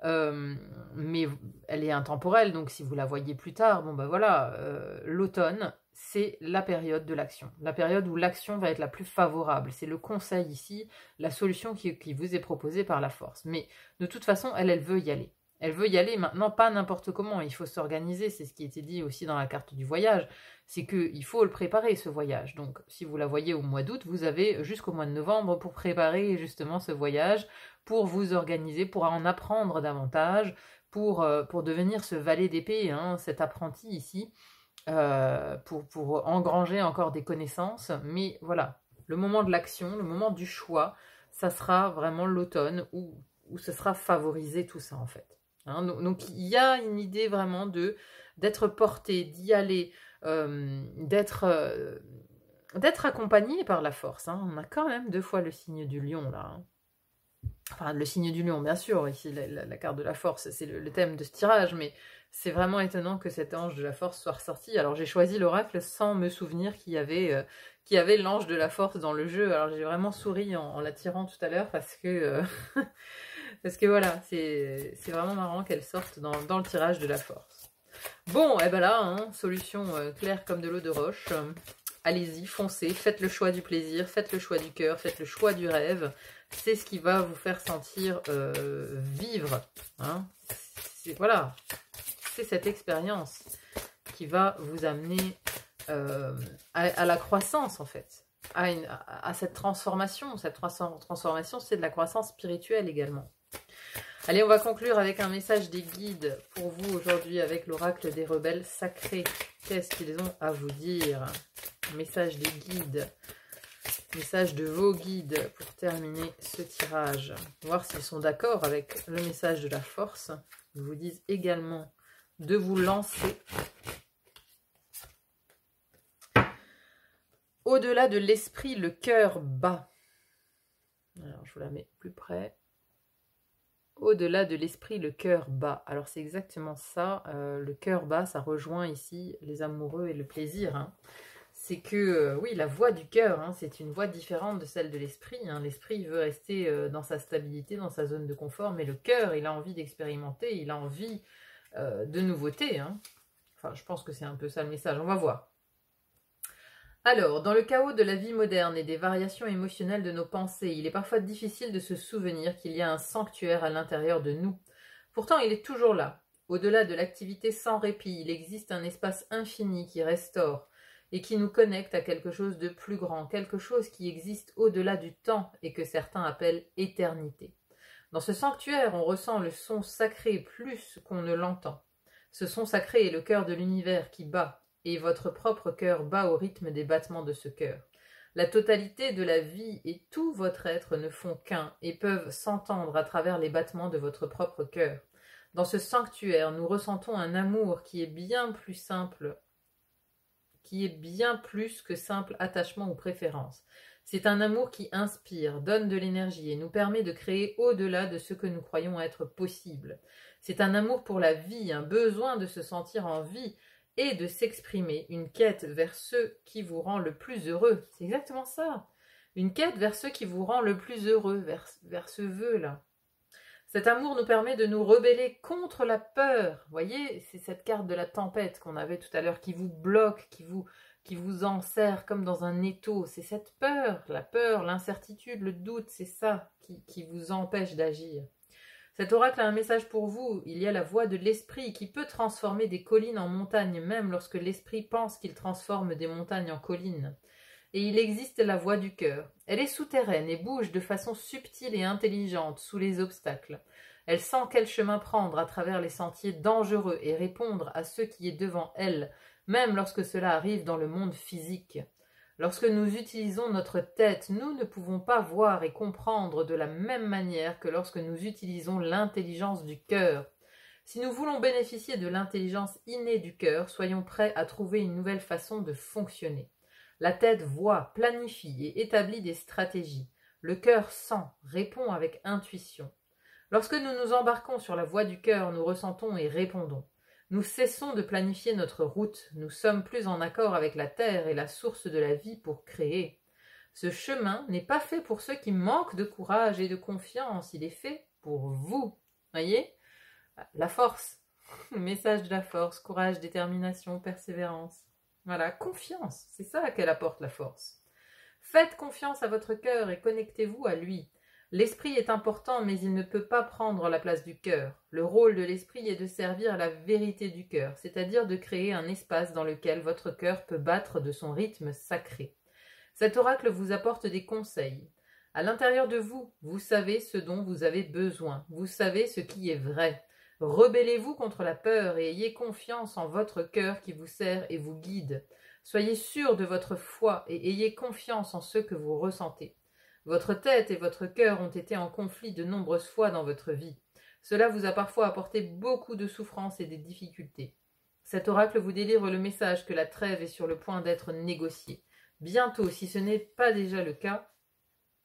Mais elle est intemporelle, donc si vous la voyez plus tard, bon ben voilà, l'automne, c'est la période de l'action. La période où l'action va être la plus favorable. C'est le conseil ici, la solution qui vous est proposée par la force. Mais de toute façon, elle veut y aller. Elle veut y aller maintenant, pas n'importe comment, il faut s'organiser, c'est ce qui était dit aussi dans la carte du voyage, c'est qu'il faut le préparer ce voyage. Donc si vous la voyez au mois d'août, vous avez jusqu'au mois de novembre pour préparer justement ce voyage, pour vous organiser, pour en apprendre davantage, pour devenir ce valet d'épée, hein, cet apprenti ici, pour engranger encore des connaissances. Mais voilà, le moment de l'action, le moment du choix, ça sera vraiment l'automne où ce sera favorisé tout ça en fait. Hein. Donc, il y a une idée vraiment d'être porté, d'y aller, d'être accompagné par la force. Hein. On a quand même 2 fois le signe du lion, là. Hein. Enfin, le signe du lion, bien sûr, ici, la carte de la force, c'est le thème de ce tirage, mais c'est vraiment étonnant que cet ange de la force soit ressorti. Alors, j'ai choisi l'oracle sans me souvenir qu'il y avait l'ange de la force dans le jeu. Alors, j'ai vraiment souri en l'attirant tout à l'heure, parce que, parce que voilà, c'est vraiment marrant qu'elle sorte dans le tirage de la force. Bon, et ben là, hein, solution claire comme de l'eau de roche. Allez-y, foncez, faites le choix du plaisir, faites le choix du cœur, faites le choix du rêve. C'est ce qui va vous faire sentir vivre. Hein. Voilà, c'est cette expérience qui va vous amener à la croissance, en fait. À cette transformation. Cette transformation, c'est de la croissance spirituelle également. Allez, on va conclure avec un message des guides pour vous aujourd'hui avec l'oracle des rebelles sacrés. Qu'est-ce qu'ils ont à vous dire? Message des guides, message de vos guides pour terminer ce tirage. Voir s'ils sont d'accord avec le message de la force. Ils vous disent également de vous lancer. Au-delà de l'esprit, le cœur bat. Alors, je vous la mets plus près. Au-delà de l'esprit, le cœur bat. Alors, c'est exactement ça. Le cœur bat, ça rejoint ici les amoureux et le plaisir. Hein. C'est que, oui, la voix du cœur, hein, c'est une voix différente de celle de l'esprit. Hein. L'esprit veut rester dans sa stabilité, dans sa zone de confort, mais le cœur, il a envie d'expérimenter, il a envie de nouveautés. Hein. Enfin, je pense que c'est un peu ça le message. On va voir. Alors, dans le chaos de la vie moderne et des variations émotionnelles de nos pensées, il est parfois difficile de se souvenir qu'il y a un sanctuaire à l'intérieur de nous. Pourtant, il est toujours là. Au-delà de l'activité sans répit, il existe un espace infini qui restaure et qui nous connecte à quelque chose de plus grand, quelque chose qui existe au-delà du temps et que certains appellent éternité. Dans ce sanctuaire, on ressent le son sacré plus qu'on ne l'entend. Ce son sacré est le cœur de l'univers qui bat, et votre propre cœur bat au rythme des battements de ce cœur. La totalité de la vie et tout votre être ne font qu'un et peuvent s'entendre à travers les battements de votre propre cœur. Dans ce sanctuaire, nous ressentons un amour qui est bien plus simple, qui est bien plus que simple attachement ou préférence. C'est un amour qui inspire, donne de l'énergie et nous permet de créer au-delà de ce que nous croyons être possible. C'est un amour pour la vie, un besoin de se sentir en vie, et de s'exprimer, une quête vers ce qui vous rend le plus heureux. C'est exactement ça. Une quête vers ce qui vous rend le plus heureux, vers ce vœu-là. Cet amour nous permet de nous rebeller contre la peur. Vous voyez, c'est cette carte de la tempête qu'on avait tout à l'heure qui vous bloque, qui vous enserre comme dans un étau. C'est cette peur, la peur, l'incertitude, le doute, c'est ça qui vous empêche d'agir. Cet oracle a un message pour vous. Il y a la voix de l'esprit qui peut transformer des collines en montagnes, même lorsque l'esprit pense qu'il transforme des montagnes en collines. Et il existe la voix du cœur. Elle est souterraine et bouge de façon subtile et intelligente sous les obstacles. Elle sent quel chemin prendre à travers les sentiers dangereux et répondre à ce qui est devant elle, même lorsque cela arrive dans le monde physique. Lorsque nous utilisons notre tête, nous ne pouvons pas voir et comprendre de la même manière que lorsque nous utilisons l'intelligence du cœur. Si nous voulons bénéficier de l'intelligence innée du cœur, soyons prêts à trouver une nouvelle façon de fonctionner. La tête voit, planifie et établit des stratégies. Le cœur sent, répond avec intuition. Lorsque nous nous embarquons sur la voie du cœur, nous ressentons et répondons. Nous cessons de planifier notre route, nous sommes plus en accord avec la terre et la source de la vie pour créer. Ce chemin n'est pas fait pour ceux qui manquent de courage et de confiance, il est fait pour vous. Voyez ? La force, le message de la force, courage, détermination, persévérance. Voilà, confiance, c'est ça qu'elle apporte la force. Faites confiance à votre cœur et connectez-vous à lui. L'esprit est important, mais il ne peut pas prendre la place du cœur. Le rôle de l'esprit est de servir la vérité du cœur, c'est-à-dire de créer un espace dans lequel votre cœur peut battre de son rythme sacré. Cet oracle vous apporte des conseils. À l'intérieur de vous, vous savez ce dont vous avez besoin, vous savez ce qui est vrai. Rebellez-vous contre la peur et ayez confiance en votre cœur qui vous sert et vous guide. Soyez sûr de votre foi et ayez confiance en ce que vous ressentez. Votre tête et votre cœur ont été en conflit de nombreuses fois dans votre vie. Cela vous a parfois apporté beaucoup de souffrance et des difficultés. Cet oracle vous délivre le message que la trêve est sur le point d'être négociée. Bientôt, si ce n'est pas déjà le cas,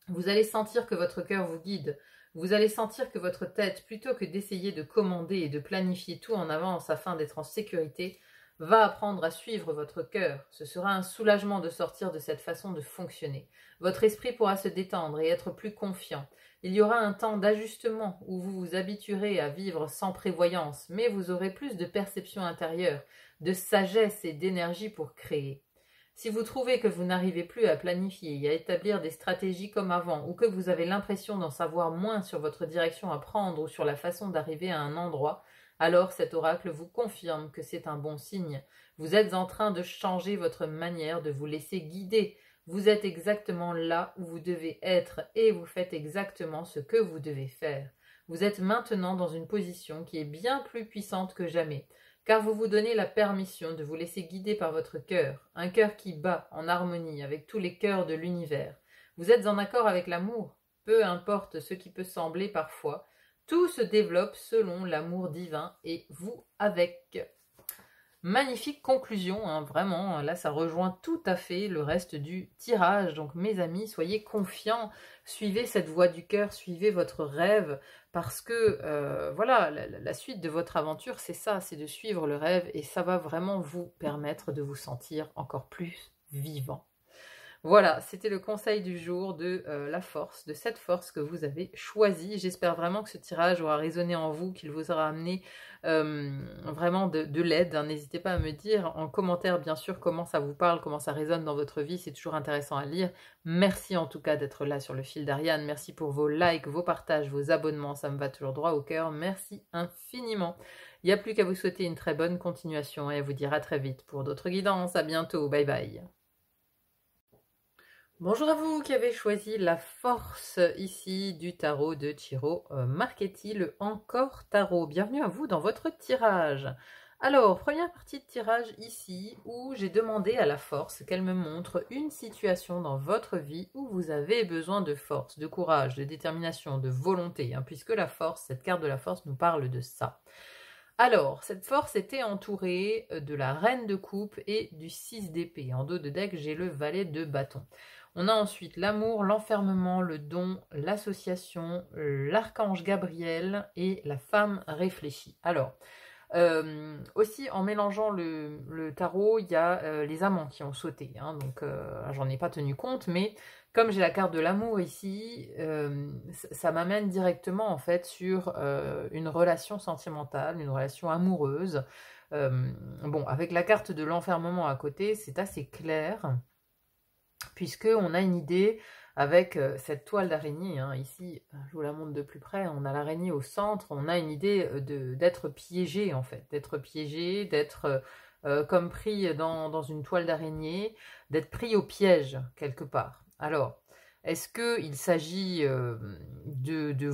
vous allez sentir que votre cœur vous guide. Vous allez sentir que votre tête, plutôt que d'essayer de commander et de planifier tout en avance afin d'être en sécurité, va apprendre à suivre votre cœur. Ce sera un soulagement de sortir de cette façon de fonctionner. Votre esprit pourra se détendre et être plus confiant. Il y aura un temps d'ajustement où vous vous habituerez à vivre sans prévoyance, mais vous aurez plus de perception intérieure, de sagesse et d'énergie pour créer. Si vous trouvez que vous n'arrivez plus à planifier et à établir des stratégies comme avant, ou que vous avez l'impression d'en savoir moins sur votre direction à prendre ou sur la façon d'arriver à un endroit, alors cet oracle vous confirme que c'est un bon signe. Vous êtes en train de changer votre manière de vous laisser guider. Vous êtes exactement là où vous devez être et vous faites exactement ce que vous devez faire. Vous êtes maintenant dans une position qui est bien plus puissante que jamais, car vous vous donnez la permission de vous laisser guider par votre cœur, un cœur qui bat en harmonie avec tous les cœurs de l'univers. Vous êtes en accord avec l'amour, peu importe ce qui peut sembler parfois, tout se développe selon l'amour divin et vous avec. Magnifique conclusion, hein, vraiment, là ça rejoint tout à fait le reste du tirage. Donc mes amis, soyez confiants, suivez cette voie du cœur, suivez votre rêve, parce que voilà, la suite de votre aventure, c'est ça, c'est de suivre le rêve, et ça va vraiment vous permettre de vous sentir encore plus vivant. Voilà, c'était le conseil du jour de la force, de cette force que vous avez choisie. J'espère vraiment que ce tirage aura résonné en vous, qu'il vous aura amené vraiment de l'aide. N'hésitez pas à me dire en commentaire, bien sûr, comment ça vous parle, comment ça résonne dans votre vie. C'est toujours intéressant à lire. Merci en tout cas d'être là sur le fil d'Ariane. Merci pour vos likes, vos partages, vos abonnements. Ça me va toujours droit au cœur. Merci infiniment. Il n'y a plus qu'à vous souhaiter une très bonne continuation et à vous dire à très vite pour d'autres guidances. À bientôt. Bye bye. Bonjour à vous qui avez choisi la force ici du tarot de Ciro Marchetti, le Encore Tarot. Bienvenue à vous dans votre tirage. Alors, première partie de tirage ici où j'ai demandé à la force qu'elle me montre une situation dans votre vie où vous avez besoin de force, de courage, de détermination, de volonté, hein, puisque la force, cette carte de la force nous parle de ça. Alors, cette force était entourée de la reine de coupe et du 6 d'épée. En dos de deck, j'ai le valet de bâton. On a ensuite l'amour, l'enfermement, le don, l'association, l'archange Gabriel et la femme réfléchie. Alors, aussi en mélangeant le tarot, il y a les amants qui ont sauté. Hein, donc, j'en ai pas tenu compte, mais comme j'ai la carte de l'amour ici, ça m'amène directement en fait sur une relation sentimentale, une relation amoureuse. Bon, avec la carte de l'enfermement à côté, c'est assez clair, puisqu'on a une idée avec cette toile d'araignée, hein, ici, je vous la montre de plus près, on a l'araignée au centre, on a une idée d'être piégé en fait, d'être comme pris dans une toile d'araignée, d'être pris au piège quelque part. Alors, est-ce qu'il s'agit de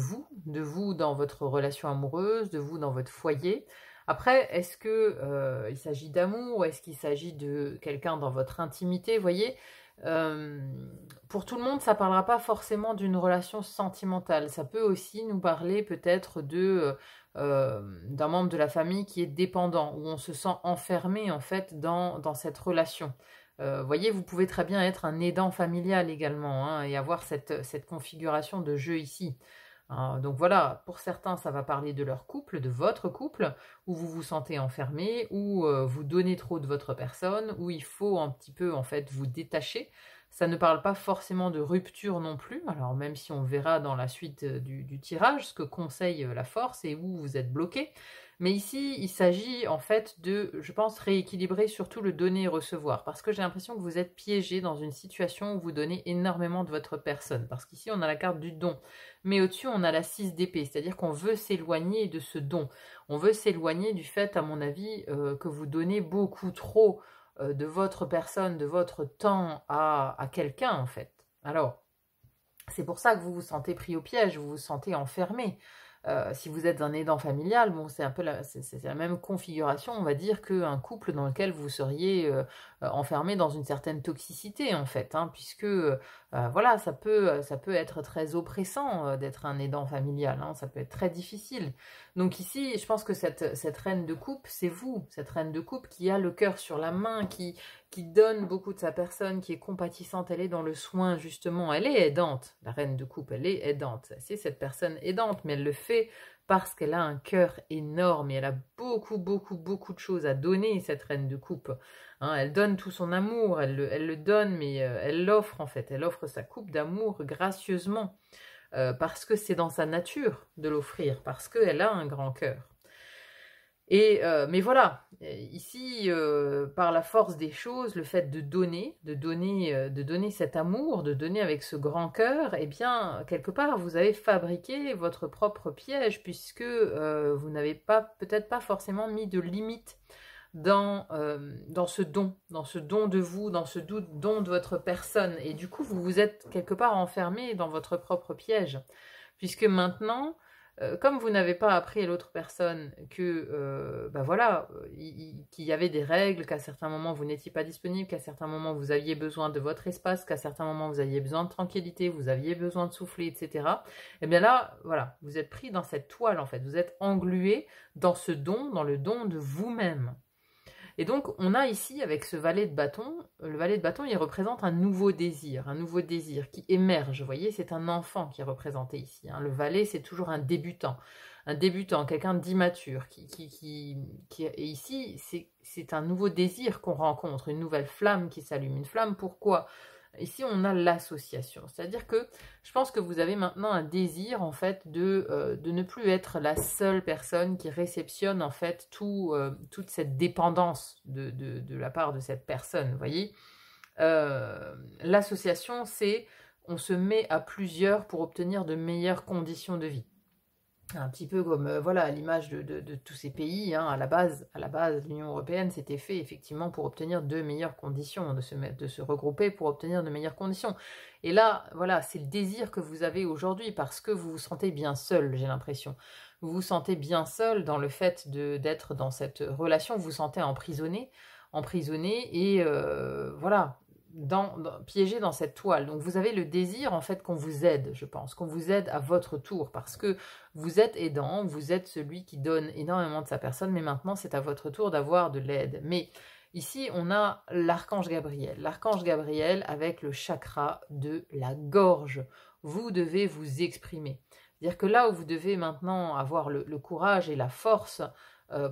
vous dans votre relation amoureuse, de vous dans votre foyer? Après, est-ce que il s'agit d'amour, ou est-ce qu'il s'agit de quelqu'un dans votre intimité, vous voyez? Pour tout le monde, ça ne parlera pas forcément d'une relation sentimentale. Ça peut aussi nous parler peut-être d'un membre de la famille qui est dépendant, où on se sent enfermé en fait dans cette relation. Voyez, vous pouvez très bien être un aidant familial également, hein, et avoir cette configuration de jeu ici. Donc voilà, pour certains, ça va parler de leur couple, de votre couple, où vous vous sentez enfermé, où vous donnez trop de votre personne, où il faut un petit peu en fait vous détacher. Ça ne parle pas forcément de rupture non plus, alors même si on verra dans la suite du tirage ce que conseille la force et où vous êtes bloqué. Mais ici, il s'agit en fait de, je pense, rééquilibrer surtout le donner et recevoir, parce que j'ai l'impression que vous êtes piégé dans une situation où vous donnez énormément de votre personne, parce qu'ici on a la carte du don, mais au-dessus on a la 6 d'épée, c'est-à-dire qu'on veut s'éloigner de ce don, on veut s'éloigner du fait, à mon avis, que vous donnez beaucoup trop de votre personne, de votre temps à quelqu'un en fait. Alors, c'est pour ça que vous vous sentez pris au piège, vous vous sentez enfermé. Si vous êtes un aidant familial, bon, c'est un peu c'est la même configuration, on va dire, qu'un couple dans lequel vous seriez enfermé dans une certaine toxicité, en fait, hein, puisque, voilà, ça peut être très oppressant d'être un aidant familial, hein, ça peut être très difficile. Donc ici, je pense que cette reine de coupe, c'est vous, cette reine de coupe qui a le cœur sur la main, qui donne beaucoup de sa personne, qui est compatissante, elle est dans le soin, justement, elle est aidante, la reine de coupe, elle est aidante, c'est cette personne aidante, mais elle le fait parce qu'elle a un cœur énorme et elle a beaucoup, beaucoup, beaucoup de choses à donner, cette reine de coupe. Hein, elle donne tout son amour, elle le donne, mais elle l'offre en fait, elle offre sa coupe d'amour gracieusement, parce que c'est dans sa nature de l'offrir, parce qu'elle a un grand cœur. Mais voilà, ici, par la force des choses, le fait de donner cet amour, de donner avec ce grand cœur, eh bien, quelque part, vous avez fabriqué votre propre piège, puisque vous n'avez peut-être pas forcément mis de limite dans ce don de vous, dans ce don de votre personne. Et du coup, vous vous êtes quelque part enfermé dans votre propre piège, puisque maintenant, comme vous n'avez pas appris à l'autre personne que, voilà, qu'il y avait des règles, qu'à certains moments vous n'étiez pas disponible, qu'à certains moments vous aviez besoin de votre espace, qu'à certains moments vous aviez besoin de tranquillité, vous aviez besoin de souffler, etc. Et bien là, voilà, vous êtes pris dans cette toile en fait, vous êtes englué dans ce don, dans le don de vous-même. Et donc, on a ici, avec ce valet de bâton, le valet de bâton, il représente un nouveau désir qui émerge. Vous voyez, c'est un enfant qui est représenté ici. Hein. Le valet, c'est toujours un débutant, quelqu'un d'immature. Et ici, c'est un nouveau désir qu'on rencontre, une nouvelle flamme qui s'allume. Une flamme, pourquoi ? Ici, on a l'association. C'est-à-dire que je pense que vous avez maintenant un désir, en fait, de ne plus être la seule personne qui réceptionne, en fait, toute cette dépendance de la part de cette personne, vous voyez. L'association, c'est on se met à plusieurs pour obtenir de meilleures conditions de vie. Un petit peu comme voilà l'image de tous ces pays, hein, à la base, l'Union européenne s'était fait effectivement pour obtenir de meilleures conditions, de se regrouper pour obtenir de meilleures conditions. Et là, voilà, c'est le désir que vous avez aujourd'hui parce que vous vous sentez bien seul, j'ai l'impression. Vous vous sentez bien seul dans le fait d'être dans cette relation, vous vous sentez emprisonné et voilà. Piégé dans cette toile. Donc vous avez le désir en fait qu'on vous aide, je pense, qu'on vous aide à votre tour parce que vous êtes aidant, vous êtes celui qui donne énormément de sa personne, mais maintenant c'est à votre tour d'avoir de l'aide. Mais ici on a l'archange Gabriel avec le chakra de la gorge. Vous devez vous exprimer. C'est-à-dire que là où vous devez maintenant avoir le courage et la force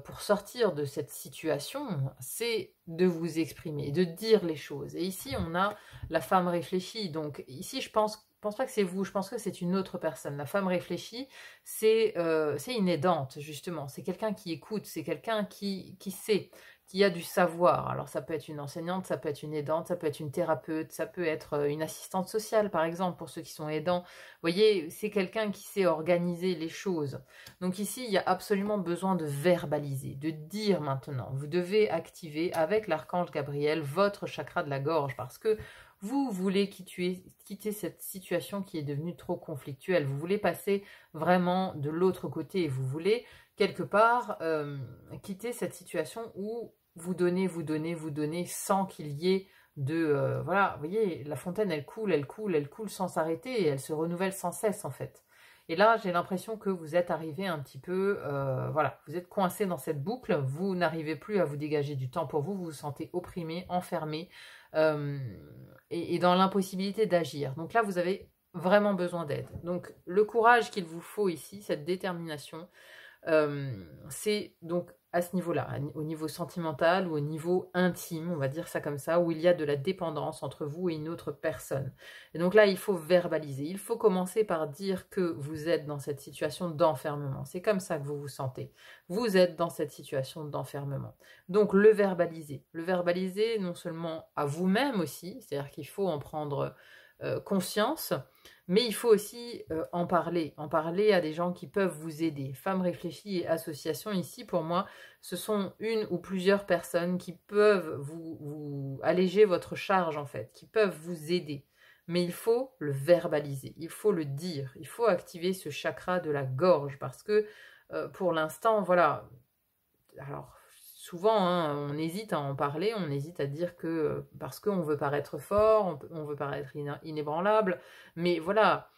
pour sortir de cette situation, c'est de vous exprimer, de dire les choses. Et ici, on a la femme réfléchie. Donc ici, je pense pas que c'est vous, je pense que c'est une autre personne. La femme réfléchie, c'est une aidante, justement. C'est quelqu'un qui écoute, c'est quelqu'un qui sait, qui a du savoir. Alors ça peut être une enseignante, ça peut être une aidante, ça peut être une thérapeute, ça peut être une assistante sociale, par exemple, pour ceux qui sont aidants. Vous voyez, c'est quelqu'un qui sait organiser les choses. Donc ici, il y a absolument besoin de verbaliser, de dire maintenant. Vous devez activer avec l'archange Gabriel votre chakra de la gorge parce que vous voulez quitter cette situation qui est devenue trop conflictuelle. Vous voulez passer vraiment de l'autre côté. Vous voulez quelque part quitter cette situation où vous donnez sans qu'il y ait de... voilà, vous voyez, la fontaine, elle coule sans s'arrêter et elle se renouvelle sans cesse en fait. Et là, j'ai l'impression que vous êtes arrivé un petit peu... voilà, vous êtes coincé dans cette boucle, vous n'arrivez plus à vous dégager du temps pour vous, vous vous sentez opprimé, enfermé et dans l'impossibilité d'agir. Donc là, vous avez vraiment besoin d'aide. Donc le courage qu'il vous faut ici, cette détermination, c'est donc à ce niveau-là, au niveau sentimental ou au niveau intime, on va dire ça comme ça, où il y a de la dépendance entre vous et une autre personne. Et donc là, il faut verbaliser. Il faut commencer par dire que vous êtes dans cette situation d'enfermement. C'est comme ça que vous vous sentez. Vous êtes dans cette situation d'enfermement. Donc le verbaliser. Le verbaliser non seulement à vous-même aussi, c'est-à-dire qu'il faut en prendre conscience, mais il faut aussi en parler à des gens qui peuvent vous aider. Femmes réfléchies et associations, ici, pour moi, ce sont une ou plusieurs personnes qui peuvent vous alléger votre charge, en fait, qui peuvent vous aider. mais il faut le verbaliser, il faut le dire, il faut activer ce chakra de la gorge parce que pour l'instant, voilà, alors souvent hein, on hésite à en parler, on hésite à dire que parce qu'on veut paraître fort, on veut paraître inébranlable, mais voilà,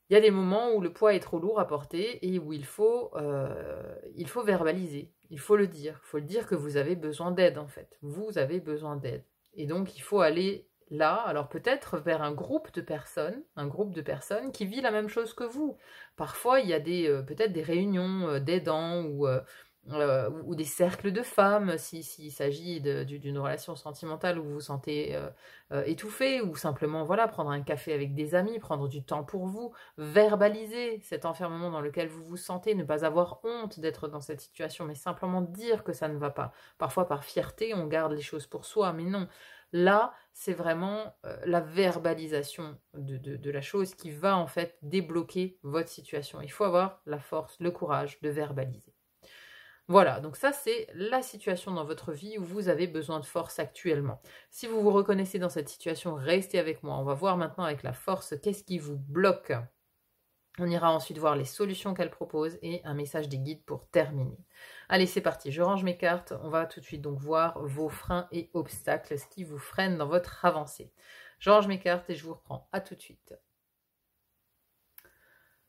il y a des moments où le poids est trop lourd à porter et où il faut verbaliser, il faut le dire que vous avez besoin d'aide en fait, vous avez besoin d'aide. Et donc il faut aller là, alors peut-être vers un groupe de personnes qui vit la même chose que vous. Parfois il y a peut-être des réunions d'aidants ou des cercles de femmes, s'il s'agit d'une relation sentimentale où vous vous sentez étouffé, ou simplement voilà, prendre un café avec des amis, prendre du temps pour vous, verbaliser cet enfermement dans lequel vous vous sentez, ne pas avoir honte d'être dans cette situation, mais simplement dire que ça ne va pas. Parfois par fierté, on garde les choses pour soi, mais non. Là, c'est vraiment la verbalisation de la chose qui va en fait débloquer votre situation. Il faut avoir la force, le courage de verbaliser. Voilà, donc ça c'est la situation dans votre vie où vous avez besoin de force actuellement. Si vous vous reconnaissez dans cette situation, restez avec moi. On va voir maintenant avec la force qu'est-ce qui vous bloque. On ira ensuite voir les solutions qu'elle propose et un message des guides pour terminer. Allez, c'est parti, je range mes cartes. On va tout de suite donc voir vos freins et obstacles, ce qui vous freine dans votre avancée. Je range mes cartes et je vous reprends. À tout de suite.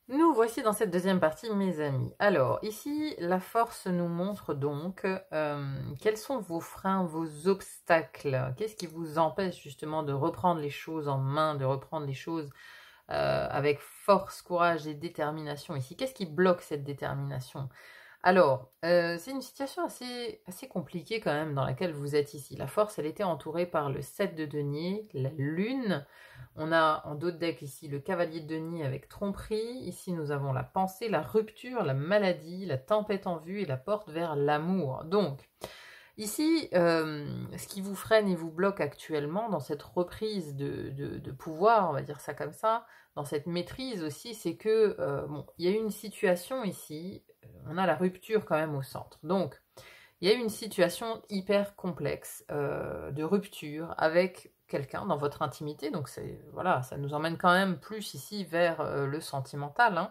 Nous voici dans cette deuxième partie, mes amis. Alors, ici, la force nous montre donc quels sont vos freins, vos obstacles. Qu'est-ce qui vous empêche justement de reprendre les choses en main, de reprendre les choses avec force, courage et détermination ici. Qu'est-ce qui bloque cette détermination? Alors, c'est une situation assez compliquée quand même dans laquelle vous êtes ici. La force, elle était entourée par le 7 de denier, la lune. On a en dos de deck ici le cavalier de denier avec tromperie. Ici, nous avons la pensée, la rupture, la maladie, la tempête en vue et la porte vers l'amour. Donc, ici, ce qui vous freine et vous bloque actuellement dans cette reprise de pouvoir, on va dire ça comme ça, dans cette maîtrise aussi, c'est que, bon, il y a eu une situation ici, on a la rupture quand même au centre. Donc, il y a eu une situation hyper complexe de rupture avec quelqu'un dans votre intimité. Donc, voilà, ça nous emmène quand même plus ici vers le sentimental, hein.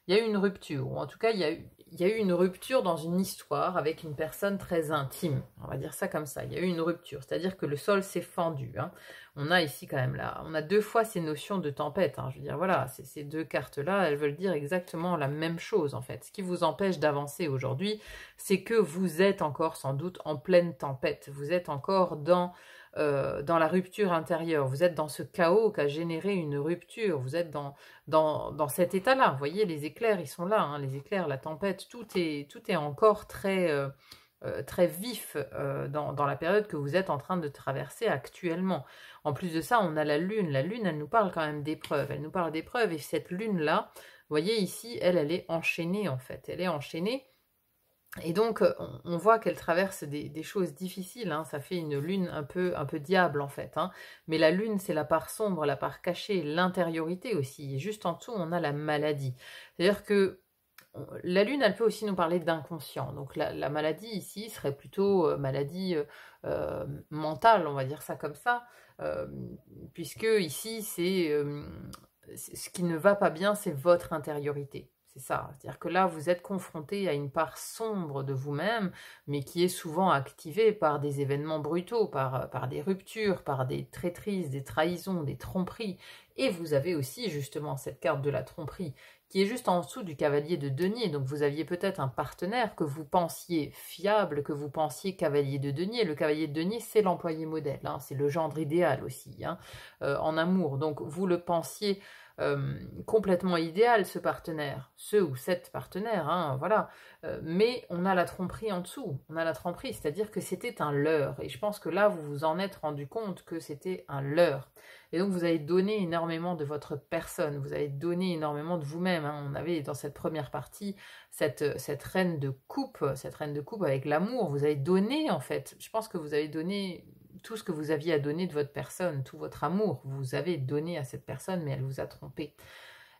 Il y a eu une rupture, ou en tout cas, il y a eu une rupture dans une histoire avec une personne très intime. On va dire ça comme ça. Il y a eu une rupture, c'est-à-dire que le sol s'est fendu, hein. On a ici quand même là, on a deux fois ces notions de tempête, hein. Je veux dire, voilà, ces deux cartes-là, elles veulent dire exactement la même chose en fait. Ce qui vous empêche d'avancer aujourd'hui, c'est que vous êtes encore sans doute en pleine tempête. Vous êtes encore dans la rupture intérieure. Vous êtes dans ce chaos qu'a généré une rupture. Vous êtes dans cet état-là. Vous voyez, les éclairs, ils sont là, hein, les éclairs, la tempête, tout est encore très vif dans la période que vous êtes en train de traverser actuellement. En plus de ça, on a la lune. La lune, elle nous parle quand même d'épreuves. Elle nous parle d'épreuves et cette lune-là, vous voyez ici, elle est enchaînée en fait. Elle est enchaînée. Et donc, on voit qu'elle traverse des choses difficiles, hein. Ça fait une lune un peu diable, en fait, hein. Mais la lune, c'est la part sombre, la part cachée, l'intériorité aussi. Et juste en dessous, on a la maladie. C'est-à-dire que la lune, elle peut aussi nous parler d'inconscient. Donc, la maladie, ici, serait plutôt maladie mentale, on va dire ça comme ça. Puisque, ici, ce qui ne va pas bien, c'est votre intériorité. C'est ça, c'est-à-dire que là, vous êtes confronté à une part sombre de vous-même, mais qui est souvent activée par des événements brutaux, par des ruptures, par des traîtrises, des trahisons, des tromperies. Et vous avez aussi justement cette carte de la tromperie, qui est juste en dessous du cavalier de denier. Donc vous aviez peut-être un partenaire que vous pensiez fiable, que vous pensiez cavalier de denier. Le cavalier de denier, c'est l'employé modèle, hein, c'est le gendre idéal aussi, hein, en amour. Donc vous le pensiez complètement idéal, ce partenaire, ce ou cette partenaire, hein, voilà. Mais on a la tromperie en dessous, on a la tromperie, c'est-à-dire que c'était un leurre. Et je pense que là, vous vous en êtes rendu compte que c'était un leurre. Et donc, vous avez donné énormément de votre personne, vous avez donné énormément de vous-même, hein. On avait dans cette première partie cette reine de coupe avec l'amour. Vous avez donné, en fait, je pense que vous avez donné tout ce que vous aviez à donner de votre personne, tout votre amour, vous avez donné à cette personne, mais elle vous a trompé.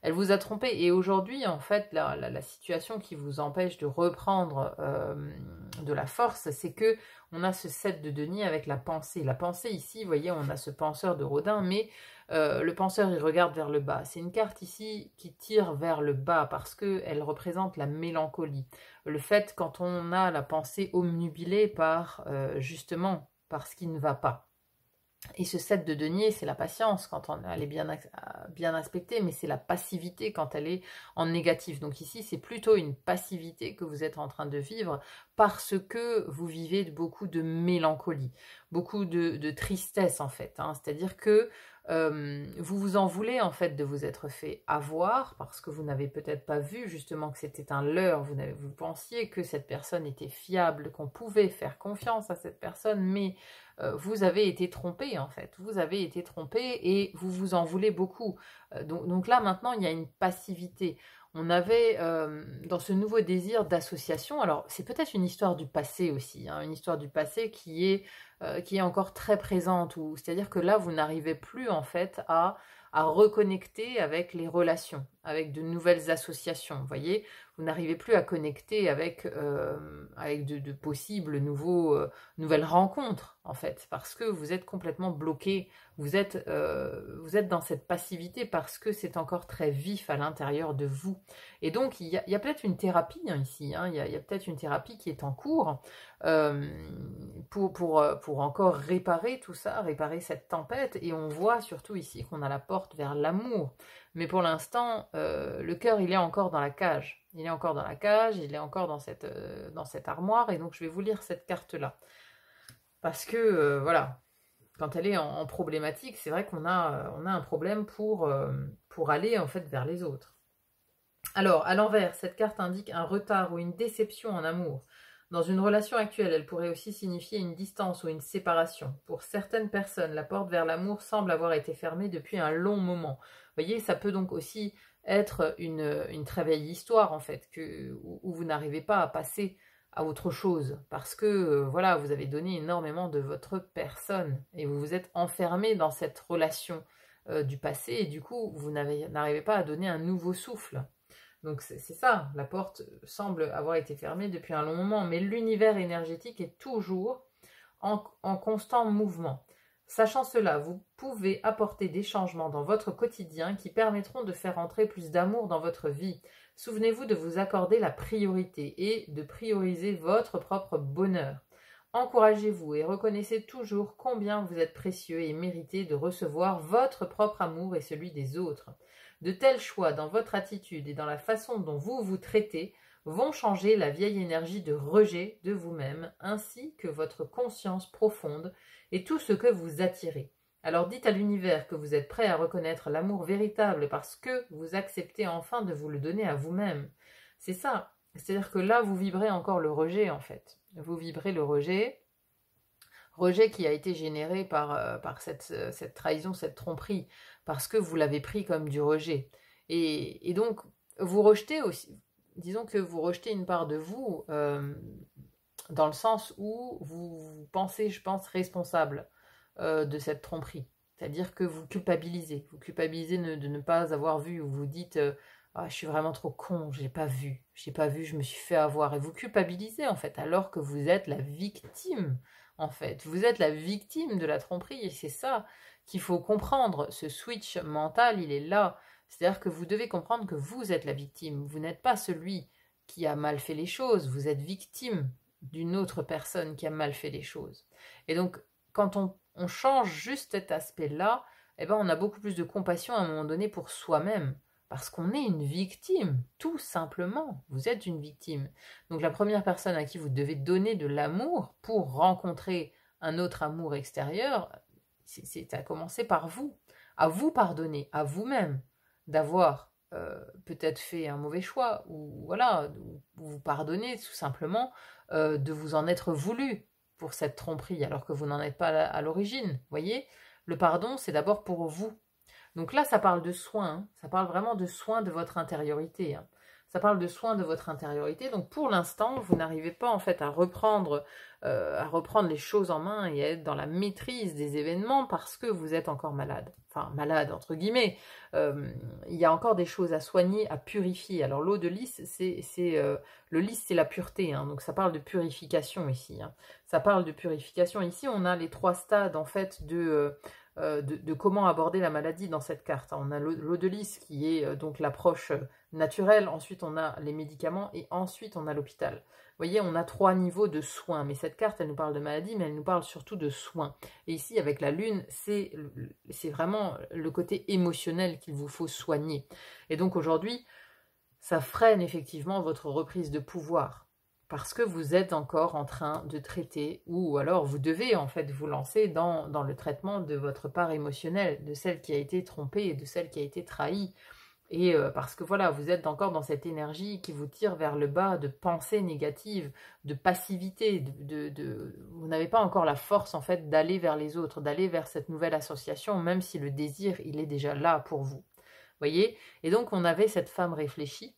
Elle vous a trompé. Et aujourd'hui, en fait, la situation qui vous empêche de reprendre de la force, c'est que on a ce 7 de denier avec la pensée. La pensée ici, vous voyez, on a ce penseur de Rodin, mais le penseur, il regarde vers le bas. C'est une carte ici qui tire vers le bas parce qu'elle représente la mélancolie. Le fait quand on a la pensée omnubilée par, justement, par ce qui ne va pas. Et ce 7 de denier, c'est la patience quand elle est bien aspectée, mais c'est la passivité quand elle est en négatif. Donc ici, c'est plutôt une passivité que vous êtes en train de vivre parce que vous vivez beaucoup de mélancolie, beaucoup de tristesse en fait. Hein. C'est-à-dire que vous vous en voulez en fait de vous être fait avoir parce que vous n'avez peut-être pas vu justement que c'était un leurre, vous pensiez que cette personne était fiable, qu'on pouvait faire confiance à cette personne, mais vous avez été trompé en fait, vous avez été trompé et vous vous en voulez beaucoup. Donc là maintenant il y a une passivité. On avait dans ce nouveau désir d'association, alors c'est peut-être une histoire du passé aussi, hein, une histoire du passé qui est encore très présente, c'est-à-dire que là vous n'arrivez plus en fait à reconnecter avec les relations, avec de nouvelles associations, vous voyez, vous n'arrivez plus à connecter avec de possibles nouvelles rencontres en fait, parce que vous êtes complètement bloqué, vous êtes dans cette passivité parce que c'est encore très vif à l'intérieur de vous. Et donc il y a peut-être une thérapie hein, ici, hein, il y a peut-être une thérapie qui est en cours pour encore réparer tout ça, réparer cette tempête. Et on voit surtout ici qu'on a la porte vers l'amour. Mais pour l'instant, le cœur, il est encore dans la cage. Il est encore dans la cage, il est encore dans cette armoire. Et donc, je vais vous lire cette carte-là. Parce que, voilà, quand elle est en problématique, c'est vrai qu'on a un problème pour aller, en fait, vers les autres. Alors, à l'envers, cette carte indique un retard ou une déception en amour. Dans une relation actuelle, elle pourrait aussi signifier une distance ou une séparation. Pour certaines personnes, la porte vers l'amour semble avoir été fermée depuis un long moment. Vous voyez, ça peut donc aussi être une très vieille histoire, en fait, où vous n'arrivez pas à passer à autre chose. Parce que, voilà, vous avez donné énormément de votre personne et vous vous êtes enfermé dans cette relation du passé et du coup, vous n'arrivez pas à donner un nouveau souffle. Donc c'est ça, la porte semble avoir été fermée depuis un long moment, mais l'univers énergétique est toujours en constant mouvement. Sachant cela, vous pouvez apporter des changements dans votre quotidien qui permettront de faire entrer plus d'amour dans votre vie. Souvenez-vous de vous accorder la priorité et de prioriser votre propre bonheur. Encouragez-vous et reconnaissez toujours combien vous êtes précieux et méritez de recevoir votre propre amour et celui des autres. De tels choix dans votre attitude et dans la façon dont vous vous traitez vont changer la vieille énergie de rejet de vous-même ainsi que votre conscience profonde et tout ce que vous attirez. Alors dites à l'univers que vous êtes prêt à reconnaître l'amour véritable parce que vous acceptez enfin de vous le donner à vous-même. C'est ça. C'est-à-dire que là, vous vibrez encore le rejet en fait. Vous vibrez le rejet qui a été généré par cette trahison, cette tromperie, parce que vous l'avez pris comme du rejet. Et donc, vous rejetez aussi, disons que vous rejetez une part de vous, dans le sens où vous pensez, je pense, responsable de cette tromperie. C'est-à-dire que vous culpabilisez de ne pas avoir vu, ou vous dites ah, je suis vraiment trop con, j'ai pas vu, je me suis fait avoir. Et vous culpabilisez en fait, alors que vous êtes la victime. En fait, vous êtes la victime de la tromperie et c'est ça qu'il faut comprendre. Ce switch mental, il est là. C'est-à-dire que vous devez comprendre que vous êtes la victime. Vous n'êtes pas celui qui a mal fait les choses. Vous êtes victime d'une autre personne qui a mal fait les choses. Et donc, quand on change juste cet aspect-là, eh ben, on a beaucoup plus de compassion à un moment donné pour soi-même. Parce qu'on est une victime, tout simplement. Vous êtes une victime. Donc la première personne à qui vous devez donner de l'amour pour rencontrer un autre amour extérieur, c'est à commencer par vous. À vous pardonner, à vous-même, d'avoir peut-être fait un mauvais choix, ou voilà, vous pardonner tout simplement de vous en être voulu pour cette tromperie, alors que vous n'en êtes pas à l'origine. Voyez, le pardon, c'est d'abord pour vous. Donc là, ça parle de soin, hein. Ça parle vraiment de soin de votre intériorité. Hein. ça parle de soin de votre intériorité. Donc pour l'instant, vous n'arrivez pas en fait à reprendre les choses en main et à être dans la maîtrise des événements parce que vous êtes encore malade. Enfin, malade entre guillemets. Il y a encore des choses à soigner, à purifier. Alors l'eau de lys, le lys, c'est la pureté. Hein, donc ça parle de purification ici. Hein. Ça parle de purification. Ici, on a les 3 stades en fait de comment aborder la maladie dans cette carte. On a l'eau de lys qui est donc l'approche naturelle, ensuite on a les médicaments et ensuite on a l'hôpital. Vous voyez, on a 3 niveaux de soins, mais cette carte, elle nous parle de maladie, mais elle nous parle surtout de soins. Et ici, avec la lune, c'est vraiment le côté émotionnel qu'il vous faut soigner. Et donc aujourd'hui, ça freine effectivement votre reprise de pouvoir. Parce que vous êtes encore en train de traiter, ou alors vous devez en fait vous lancer dans le traitement de votre part émotionnelle, de celle qui a été trompée et de celle qui a été trahie. Et parce que voilà, vous êtes encore dans cette énergie qui vous tire vers le bas, de pensées négatives, de passivité, vous n'avez pas encore la force en fait d'aller vers les autres, d'aller vers cette nouvelle association, même si le désir, il est déjà là pour vous. Voyez? Et donc on avait cette femme réfléchie,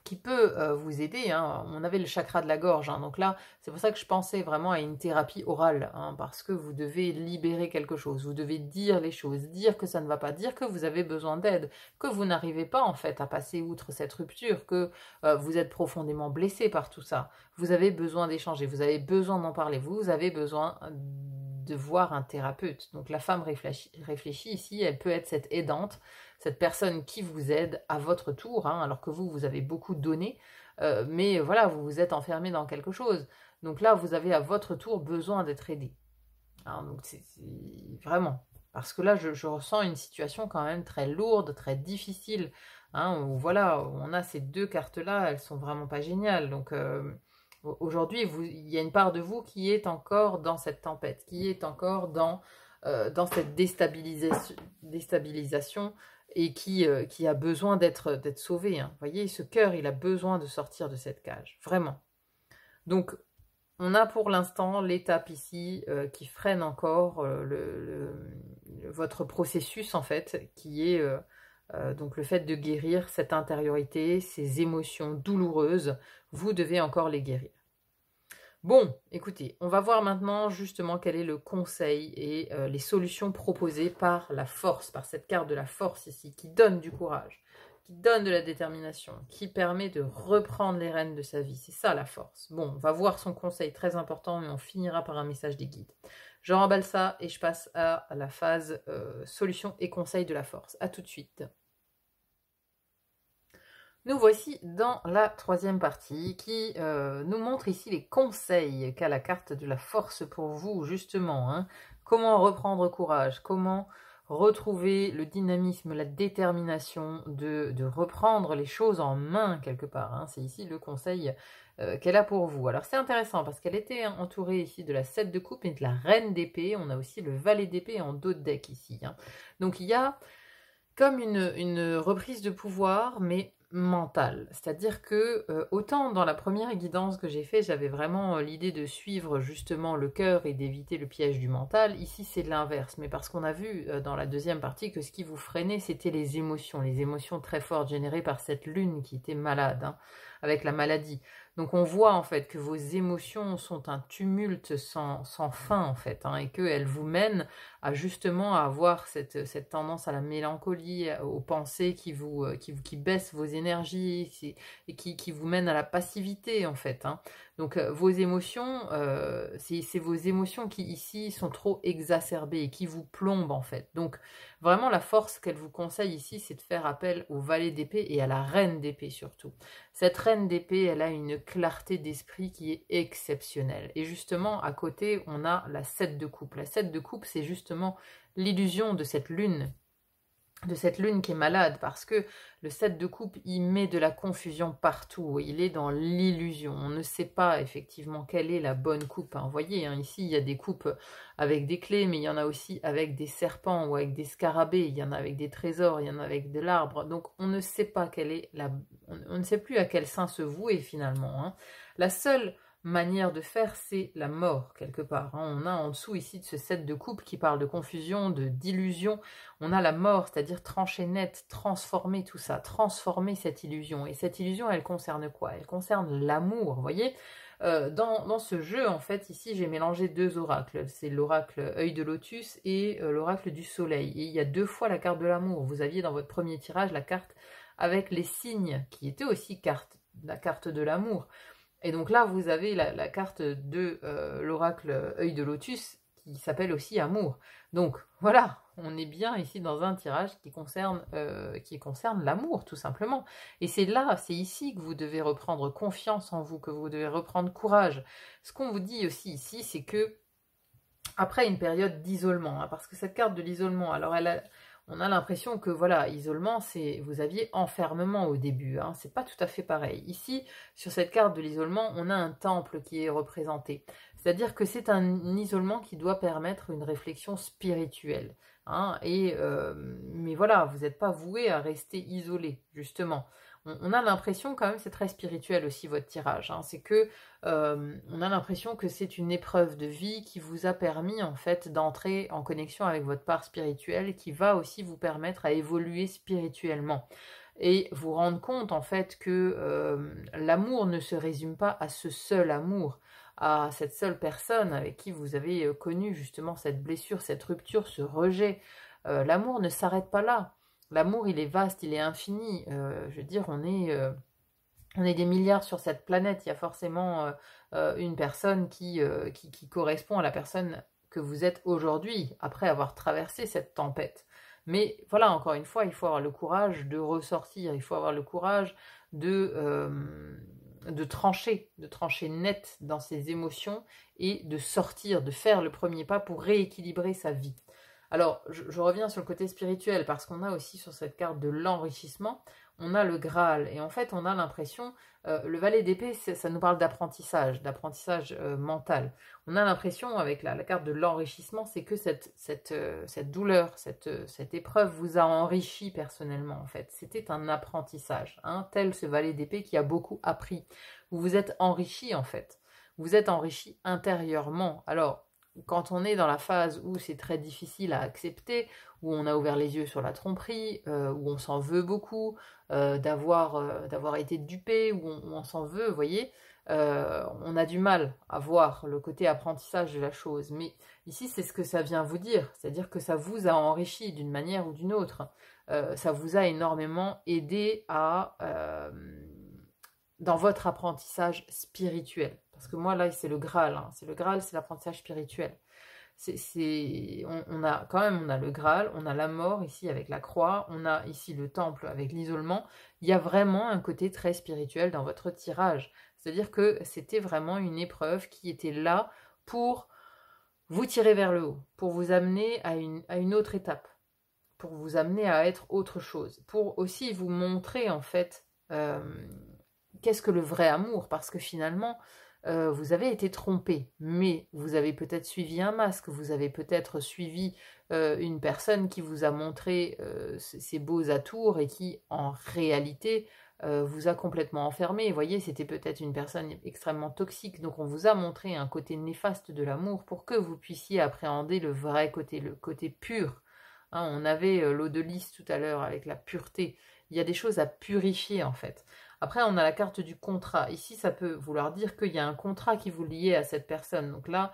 qui peut vous aider. Hein. On avait le chakra de la gorge, hein. Donc là, c'est pour ça que je pensais vraiment à une thérapie orale, hein, parce que vous devez libérer quelque chose, vous devez dire les choses, dire que ça ne va pas, dire que vous avez besoin d'aide, que vous n'arrivez pas en fait à passer outre cette rupture, que vous êtes profondément blessé par tout ça. Vous avez besoin d'échanger, vous avez besoin d'en parler, vous avez besoin de voir un thérapeute. Donc la femme réfléchie ici, elle peut être cette aidante, cette personne qui vous aide à votre tour, hein, alors que vous avez beaucoup donné, mais voilà, vous vous êtes enfermé dans quelque chose. Donc là, vous avez à votre tour besoin d'être aidé. Hein, donc c'est vraiment, parce que là, je ressens une situation quand même très lourde, très difficile, hein, où voilà, on a ces 2 cartes-là, elles sont vraiment pas géniales. Donc aujourd'hui, il y a une part de vous qui est encore dans cette tempête, qui est encore dans cette déstabilisation et qui a besoin d'être sauvé. Hein. Vous voyez, ce cœur, il a besoin de sortir de cette cage, vraiment. Donc, on a pour l'instant l'étape ici qui freine encore votre processus, en fait, qui est donc le fait de guérir cette intériorité, ces émotions douloureuses. Vous devez encore les guérir. Bon, écoutez, on va voir maintenant justement quel est le conseil et les solutions proposées par la force, par cette carte de la force ici, qui donne du courage, qui donne de la détermination, qui permet de reprendre les rênes de sa vie. C'est ça la force. Bon, on va voir son conseil très important, mais on finira par un message des guides. Je remballe ça et je passe à la phase solution et conseil de la force. À tout de suite. Nous voici dans la 3e partie qui nous montre ici les conseils qu'a la carte de la force pour vous, justement. Hein. Comment reprendre courage, comment retrouver le dynamisme, la détermination de reprendre les choses en main quelque part. Hein. C'est ici le conseil qu'elle a pour vous. Alors c'est intéressant parce qu'elle était entourée ici de la 7 de coupe et de la reine d'épée. On a aussi le valet d'épée en dos de deck ici. Hein. Donc il y a comme une reprise de pouvoir, mais mentale. C'est-à-dire que autant dans la première guidance que j'ai fait, j'avais vraiment l'idée de suivre justement le cœur et d'éviter le piège du mental. Ici, c'est l'inverse. Mais parce qu'on a vu dans la 2e partie que ce qui vous freinait, c'était les émotions très fortes générées par cette lune qui était malade, hein, avec la maladie. Donc on voit en fait que vos émotions sont un tumulte sans fin en fait, hein, et qu'elles vous mènent à justement avoir cette tendance à la mélancolie, aux pensées qui baissent vos énergies et qui vous mènent à la passivité en fait. Hein. Donc vos émotions, c'est vos émotions qui ici sont trop exacerbées et qui vous plombent en fait. Donc vraiment la force qu'elle vous conseille ici, c'est de faire appel au valet d'épée et à la reine d'épée surtout. Cette reine d'épée, elle a une clarté d'esprit qui est exceptionnelle. Et justement, à côté, on a la 7 de coupe. La 7 de coupe, c'est justement l'illusion de cette lune qui est malade, parce que le 7 de coupe, il met de la confusion partout, il est dans l'illusion, on ne sait pas effectivement quelle est la bonne coupe. Hein. Vous voyez, hein, ici, il y a des coupes avec des clés, mais il y en a aussi avec des serpents ou avec des scarabées, il y en a avec des trésors, il y en a avec de l'arbre, donc on ne sait pas quelle est on ne sait plus à quel sein se vouer finalement. Hein. La seule manière de faire, c'est la mort, quelque part. Hein. On a en dessous ici de ce 7 de coupe qui parle de confusion, d'illusion. On a la mort, c'est-à-dire trancher net, transformer tout ça, transformer cette illusion. Et cette illusion, elle concerne quoi? Elle concerne l'amour, vous voyez. Dans ce jeu, en fait, ici, j'ai mélangé deux oracles. C'est l'oracle œil de lotus et l'oracle du soleil. Et il y a deux fois la carte de l'amour. Vous aviez dans votre premier tirage la carte avec les signes, qui était aussi la carte de l'amour. Et donc là, vous avez la carte de l'oracle œil de lotus, qui s'appelle aussi amour. Donc voilà, on est bien ici dans un tirage qui concerne l'amour, tout simplement. Et c'est là, c'est ici que vous devez reprendre confiance en vous, que vous devez reprendre courage. Ce qu'on vous dit aussi ici, c'est que après une période d'isolement, hein, parce que cette carte de l'isolement, alors on a l'impression que voilà, isolement, vous aviez enfermement au début, hein, c'est pas tout à fait pareil. Ici, sur cette carte de l'isolement, on a un temple qui est représenté. C'est-à-dire que c'est un isolement qui doit permettre une réflexion spirituelle. Hein, mais voilà, vous n'êtes pas voué à rester isolé, justement. On a l'impression quand même, c'est très spirituel aussi votre tirage, hein, c'est que on a l'impression que c'est une épreuve de vie qui vous a permis en fait d'entrer en connexion avec votre part spirituelle, qui va aussi vous permettre à évoluer spirituellement et vous rendre compte en fait que l'amour ne se résume pas à ce seul amour, à cette seule personne avec qui vous avez connu justement cette blessure, cette rupture, ce rejet. L'amour ne s'arrête pas là. L'amour, il est vaste, il est infini. Je veux dire, on est des milliards sur cette planète. Il y a forcément une personne qui correspond à la personne que vous êtes aujourd'hui, après avoir traversé cette tempête. Mais voilà, encore une fois, il faut avoir le courage de ressortir. Il faut avoir le courage de trancher net dans ses émotions et de sortir, de faire le premier pas pour rééquilibrer sa vie. Alors, je reviens sur le côté spirituel, parce qu'on a aussi sur cette carte de l'enrichissement, on a le Graal, et en fait, on a l'impression, le valet d'épée, ça nous parle d'apprentissage mental. On a l'impression, avec la carte de l'enrichissement, c'est que cette douleur, cette épreuve vous a enrichi personnellement, en fait. C'était un apprentissage, hein, tel ce valet d'épée qui a beaucoup appris. Vous vous êtes enrichi, en fait. Vous êtes enrichi intérieurement. Alors, quand on est dans la phase où c'est très difficile à accepter, où on a ouvert les yeux sur la tromperie, où on s'en veut beaucoup, d'avoir été dupé, où on s'en veut, vous voyez, on a du mal à voir le côté apprentissage de la chose. Mais ici, c'est ce que ça vient vous dire, c'est-à-dire que ça vous a enrichi d'une manière ou d'une autre. Ça vous a énormément aidé dans votre apprentissage spirituel. Parce que moi, là, c'est le Graal. Hein. C'est le Graal, c'est l'apprentissage spirituel. On a le Graal, on a la mort ici avec la croix, on a ici le temple avec l'isolement. Il y a vraiment un côté très spirituel dans votre tirage. C'est-à-dire que c'était vraiment une épreuve qui était là pour vous tirer vers le haut, pour vous amener à une autre étape, pour vous amener à être autre chose, pour aussi vous montrer en fait qu'est-ce que le vrai amour, parce que finalement, vous avez été trompé, mais vous avez peut-être suivi un masque, vous avez peut-être suivi une personne qui vous a montré ses beaux atours et qui, en réalité, vous a complètement enfermé. Vous voyez, c'était peut-être une personne extrêmement toxique, donc on vous a montré un côté néfaste de l'amour pour que vous puissiez appréhender le vrai côté, le côté pur. Hein, on avait l'eau de lys tout à l'heure avec la pureté. Il y a des choses à purifier, en fait. Après, on a la carte du contrat. Ici, ça peut vouloir dire qu'il y a un contrat qui vous liait à cette personne. Donc là,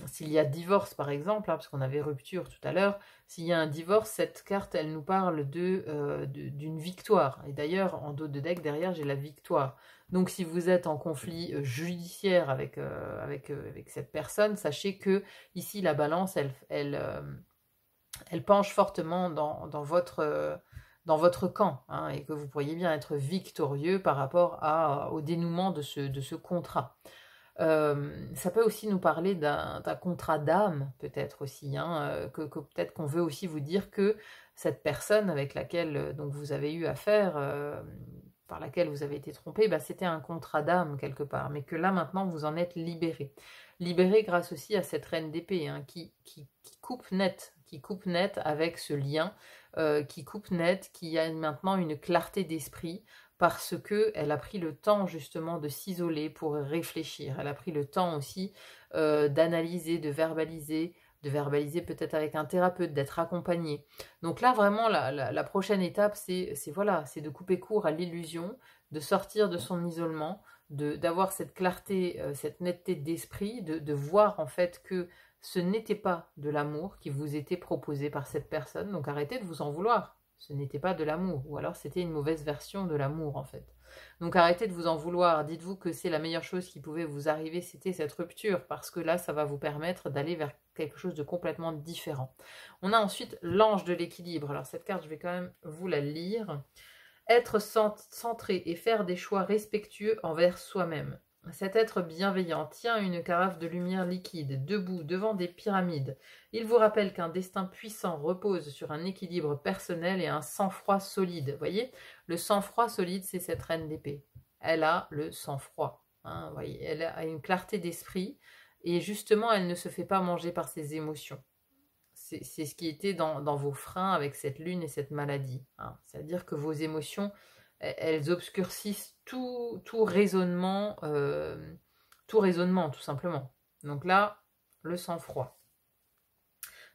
s'il y a divorce, par exemple, hein, parce qu'on avait rupture tout à l'heure, s'il y a un divorce, cette carte, elle nous parle d'une victoire. Et d'ailleurs, en dos de deck, derrière, j'ai la victoire. Donc, si vous êtes en conflit judiciaire avec cette personne, sachez que ici, la balance, elle penche fortement dans votre camp, hein, et que vous pourriez bien être victorieux par rapport au dénouement de ce contrat. Ça peut aussi nous parler d'un contrat d'âme, peut-être aussi, hein, que peut-être qu'on veut aussi vous dire que cette personne avec laquelle donc vous avez eu affaire, par laquelle vous avez été trompé, bah, c'était un contrat d'âme quelque part, mais que là maintenant vous en êtes libéré. Libéré grâce aussi à cette reine d'épée, hein, qui coupe net avec ce lien, qui coupe net, qui a maintenant une clarté d'esprit parce qu'elle a pris le temps justement de s'isoler pour réfléchir. Elle a pris le temps aussi d'analyser, de verbaliser peut-être avec un thérapeute, d'être accompagnée. Donc là, vraiment, la prochaine étape, c'est voilà, c'est de couper court à l'illusion, de sortir de son isolement, d'avoir cette clarté, cette netteté d'esprit, de voir en fait que ce n'était pas de l'amour qui vous était proposé par cette personne. Donc arrêtez de vous en vouloir. Ce n'était pas de l'amour, ou alors c'était une mauvaise version de l'amour en fait. Donc arrêtez de vous en vouloir, dites-vous que c'est la meilleure chose qui pouvait vous arriver, c'était cette rupture, parce que là, ça va vous permettre d'aller vers quelque chose de complètement différent. On a ensuite l'ange de l'équilibre. Alors cette carte, je vais quand même vous la lire. Être centré et faire des choix respectueux envers soi-même. Cet être bienveillant tient une carafe de lumière liquide, debout, devant des pyramides. Il vous rappelle qu'un destin puissant repose sur un équilibre personnel et un sang-froid solide. Vous voyez, le sang-froid solide, c'est cette reine d'épée. Elle a le sang-froid. Hein, vous voyez, elle a une clarté d'esprit et justement, elle ne se fait pas manger par ses émotions. C'est ce qui était dans vos freins avec cette lune et cette maladie. Hein. C'est-à-dire que vos émotions, elles obscurcissent tout raisonnement, tout simplement. Donc là, le sang-froid.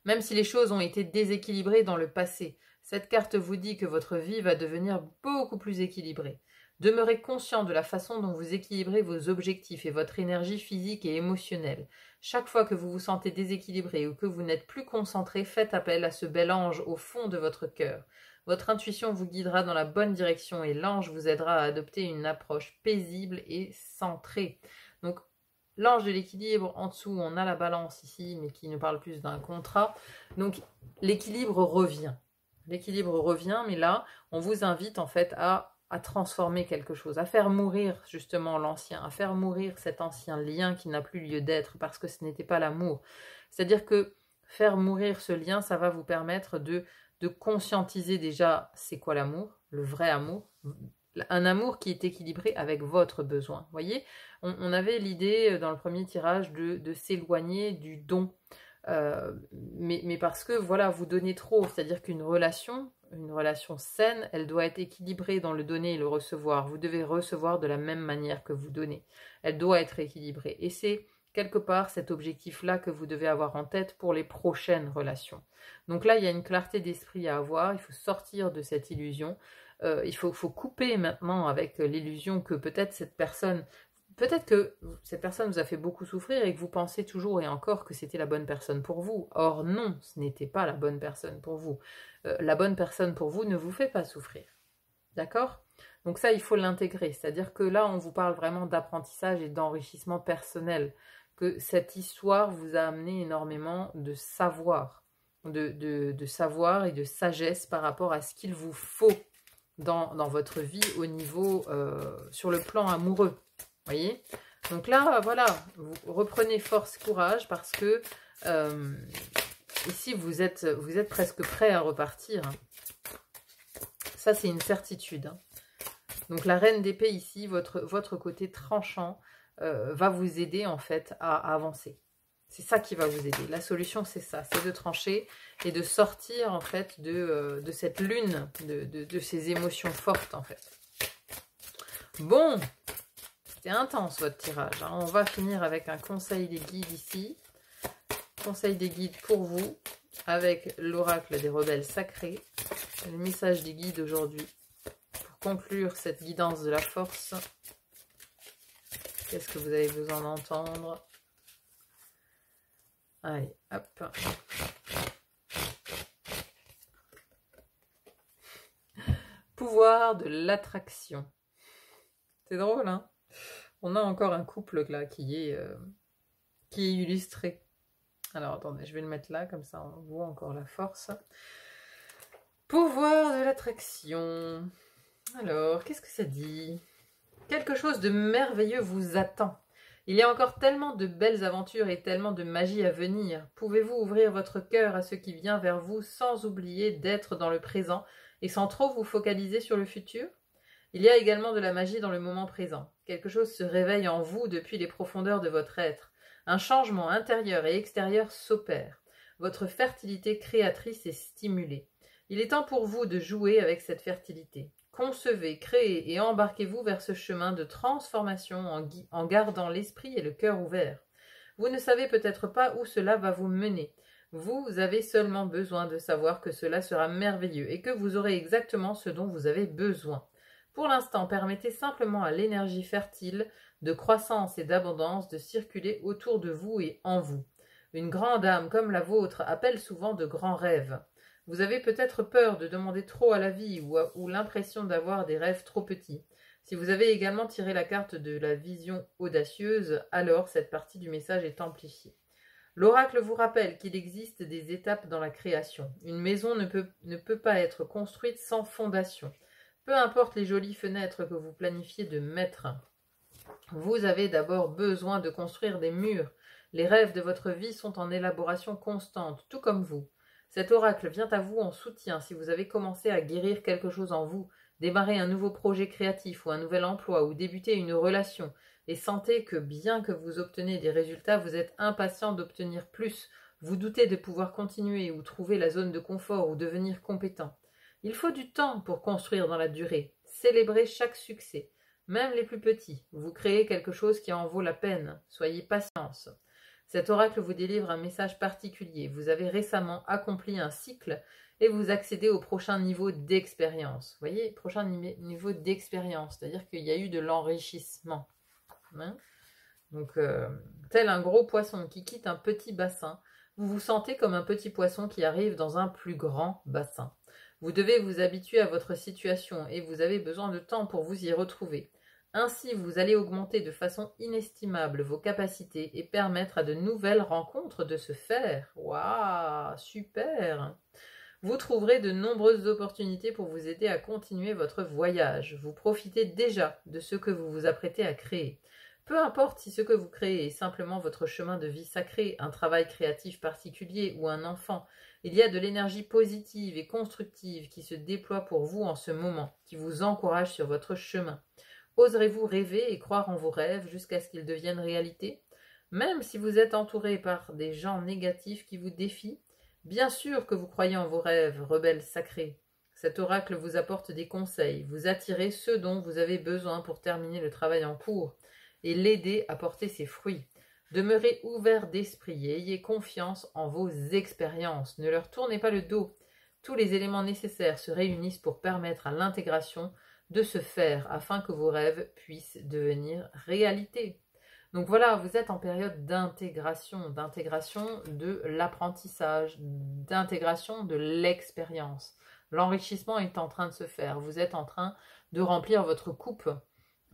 Même si les choses ont été déséquilibrées dans le passé, cette carte vous dit que votre vie va devenir beaucoup plus équilibrée. Demeurez conscient de la façon dont vous équilibrez vos objectifs et votre énergie physique et émotionnelle. Chaque fois que vous vous sentez déséquilibré ou que vous n'êtes plus concentré, faites appel à ce bel ange au fond de votre cœur. Votre intuition vous guidera dans la bonne direction et l'ange vous aidera à adopter une approche paisible et centrée. Donc, l'ange de l'équilibre, en dessous, on a la balance ici, mais qui nous parle plus d'un contrat. Donc, l'équilibre revient. L'équilibre revient, mais là, on vous invite en fait à transformer quelque chose, à faire mourir justement l'ancien, à faire mourir cet ancien lien qui n'a plus lieu d'être parce que ce n'était pas l'amour. C'est-à-dire que faire mourir ce lien, ça va vous permettre de conscientiser déjà c'est quoi l'amour, le vrai amour, un amour qui est équilibré avec votre besoin. Vous voyez, on avait l'idée dans le premier tirage de s'éloigner du don, mais parce que voilà, vous donnez trop, c'est-à-dire qu'une relation saine, elle doit être équilibrée dans le donner et le recevoir. Vous devez recevoir de la même manière que vous donnez. Elle doit être équilibrée. Et c'est quelque part cet objectif-là que vous devez avoir en tête pour les prochaines relations. Donc là, il y a une clarté d'esprit à avoir. Il faut sortir de cette illusion. Il faut couper maintenant avec l'illusion que peut-être que cette personne vous a fait beaucoup souffrir et que vous pensez toujours et encore que c'était la bonne personne pour vous. Or non, ce n'était pas la bonne personne pour vous. La bonne personne pour vous ne vous fait pas souffrir. D'accord ? Donc ça, il faut l'intégrer. C'est-à-dire que là, on vous parle vraiment d'apprentissage et d'enrichissement personnel. Que cette histoire vous a amené énormément de savoir. De savoir et de sagesse par rapport à ce qu'il vous faut dans votre vie au niveau, sur le plan amoureux. Voyez, donc là, voilà, vous reprenez force, courage, parce que ici, vous êtes presque prêt à repartir. Ça, c'est une certitude. Hein. Donc, la reine d'épée ici, votre côté tranchant, va vous aider, en fait, à avancer. C'est ça qui va vous aider. La solution, c'est ça, c'est de trancher et de sortir, en fait, de cette lune, de ces émotions fortes, en fait. Bon, c'était intense votre tirage. Hein. On va finir avec un conseil des guides ici. Conseil des guides pour vous, avec l'oracle des rebelles sacrés. Le message des guides aujourd'hui. Pour conclure cette guidance de la force. Qu'est-ce que vous avez besoin d'entendre? Allez, hop. Pouvoir de l'attraction. C'est drôle, hein? On a encore un couple là qui est illustré. Alors, attendez, je vais le mettre là, comme ça on voit encore la force. Pouvoir de l'attraction. Alors, qu'est-ce que ça dit? Quelque chose de merveilleux vous attend. Il y a encore tellement de belles aventures et tellement de magie à venir. Pouvez-vous ouvrir votre cœur à ce qui vient vers vous sans oublier d'être dans le présent et sans trop vous focaliser sur le futur? Il y a également de la magie dans le moment présent. Quelque chose se réveille en vous depuis les profondeurs de votre être. Un changement intérieur et extérieur s'opère. Votre fertilité créatrice est stimulée. Il est temps pour vous de jouer avec cette fertilité. concevez, créez et embarquez-vous vers ce chemin de transformation en gardant l'esprit et le cœur ouverts. Vous ne savez peut-être pas où cela va vous mener. Vous avez seulement besoin de savoir que cela sera merveilleux et que vous aurez exactement ce dont vous avez besoin. Pour l'instant, permettez simplement à l'énergie fertile de croissance et d'abondance de circuler autour de vous et en vous. Une grande âme comme la vôtre appelle souvent de grands rêves. Vous avez peut-être peur de demander trop à la vie ou l'impression d'avoir des rêves trop petits. Si vous avez également tiré la carte de la vision audacieuse, alors cette partie du message est amplifiée. L'oracle vous rappelle qu'il existe des étapes dans la création. Une maison ne peut pas être construite sans fondation. Peu importe les jolies fenêtres que vous planifiez de mettre, vous avez d'abord besoin de construire des murs. Les rêves de votre vie sont en élaboration constante, tout comme vous. Cet oracle vient à vous en soutien si vous avez commencé à guérir quelque chose en vous, démarrer un nouveau projet créatif ou un nouvel emploi ou débuter une relation et sentez que bien que vous obtenez des résultats, vous êtes impatient d'obtenir plus, vous doutez de pouvoir continuer ou trouver la zone de confort ou devenir compétent. Il faut du temps pour construire dans la durée, célébrez chaque succès, même les plus petits. Vous créez quelque chose qui en vaut la peine, soyez patience. Cet oracle vous délivre un message particulier. Vous avez récemment accompli un cycle et vous accédez au prochain niveau d'expérience. Vous voyez, prochain niveau d'expérience, c'est-à-dire qu'il y a eu de l'enrichissement. Hein? Donc, tel un gros poisson qui quitte un petit bassin, vous vous sentez comme un petit poisson qui arrive dans un plus grand bassin. Vous devez vous habituer à votre situation et vous avez besoin de temps pour vous y retrouver. Ainsi, vous allez augmenter de façon inestimable vos capacités et permettre à de nouvelles rencontres de se faire. Waouh, super! Vous trouverez de nombreuses opportunités pour vous aider à continuer votre voyage. Vous profitez déjà de ce que vous vous apprêtez à créer. Peu importe si ce que vous créez est simplement votre chemin de vie sacré, un travail créatif particulier ou un enfant, il y a de l'énergie positive et constructive qui se déploie pour vous en ce moment, qui vous encourage sur votre chemin. Oserez-vous rêver et croire en vos rêves jusqu'à ce qu'ils deviennent réalité? Même si vous êtes entouré par des gens négatifs qui vous défient, bien sûr que vous croyez en vos rêves, rebelles sacrés. Cet oracle vous apporte des conseils, vous attirez ceux dont vous avez besoin pour terminer le travail en cours et l'aider à porter ses fruits. Demeurez ouvert d'esprit et ayez confiance en vos expériences. Ne leur tournez pas le dos. Tous les éléments nécessaires se réunissent pour permettre à l'intégration de se faire afin que vos rêves puissent devenir réalité. Donc voilà, vous êtes en période d'intégration de l'apprentissage, d'intégration de l'expérience. L'enrichissement est en train de se faire. Vous êtes en train de remplir votre coupe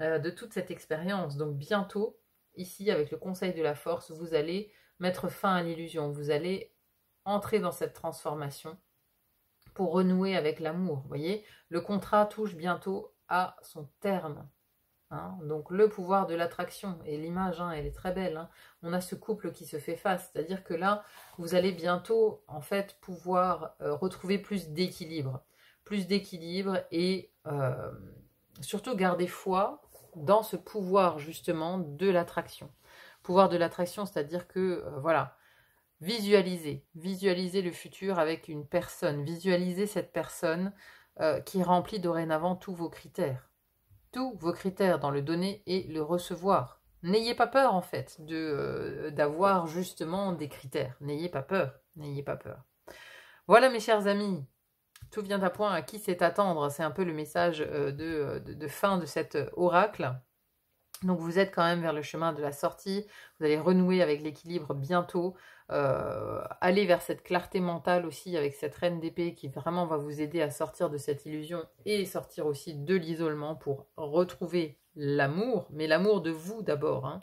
de toute cette expérience. Donc bientôt, ici, avec le conseil de la force, vous allez mettre fin à l'illusion. Vous allez entrer dans cette transformation pour renouer avec l'amour. Vous voyez, le contrat touche bientôt à son terme. Hein, donc le pouvoir de l'attraction, et l'image, hein, elle est très belle. Hein. On a ce couple qui se fait face, c'est-à-dire que là, vous allez bientôt, en fait, pouvoir retrouver plus d'équilibre et surtout garder foi dans ce pouvoir, justement, de l'attraction. Pouvoir de l'attraction, c'est-à-dire que, voilà, visualisez le futur avec une personne, visualisez cette personne qui remplit dorénavant tous vos critères dans le donner et le recevoir. N'ayez pas peur en fait d'avoir justement des critères, n'ayez pas peur. Voilà mes chers amis, tout vient à point, à qui c'est attendre, c'est un peu le message de fin de cet oracle. Donc vous êtes quand même vers le chemin de la sortie, vous allez renouer avec l'équilibre bientôt, aller vers cette clarté mentale aussi avec cette reine d'épée qui vraiment va vous aider à sortir de cette illusion et sortir aussi de l'isolement pour retrouver l'amour, mais l'amour de vous d'abord. Hein.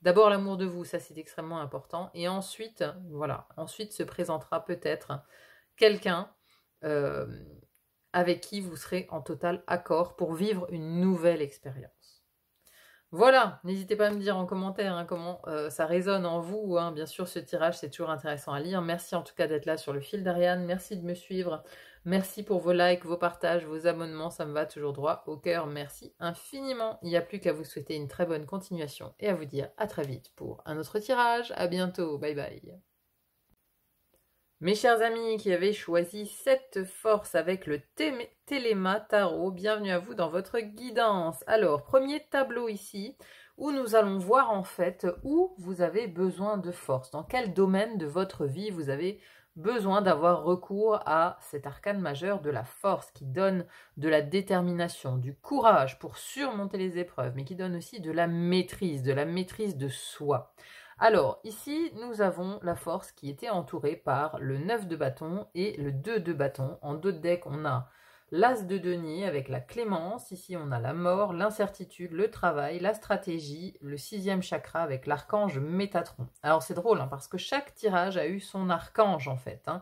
D'abord l'amour de vous, ça c'est extrêmement important. Et ensuite, voilà, ensuite se présentera peut-être quelqu'un avec qui vous serez en total accord pour vivre une nouvelle expérience. Voilà, n'hésitez pas à me dire en commentaire hein, comment ça résonne en vous. Hein. Bien sûr, ce tirage, c'est toujours intéressant à lire. Merci en tout cas d'être là sur le fil d'Ariane. Merci de me suivre. Merci pour vos likes, vos partages, vos abonnements. Ça me va toujours droit au cœur. Merci infiniment. Il n'y a plus qu'à vous souhaiter une très bonne continuation et à vous dire à très vite pour un autre tirage. À bientôt. Bye bye. Mes chers amis qui avez choisi cette force avec le Téléma Tarot, bienvenue à vous dans votre guidance. Alors, premier tableau ici, où nous allons voir en fait où vous avez besoin de force, dans quel domaine de votre vie vous avez besoin d'avoir recours à cet arcane majeur de la force qui donne de la détermination, du courage pour surmonter les épreuves, mais qui donne aussi de la maîtrise de soi. Alors, ici, nous avons la force qui était entourée par le 9 de bâton et le 2 de bâton. En dos de deck, on a l'as de denier avec la clémence. Ici, on a la mort, l'incertitude, le travail, la stratégie, le 6e chakra avec l'archange Métatron. Alors, c'est drôle, hein, parce que chaque tirage a eu son archange, en fait. Hein.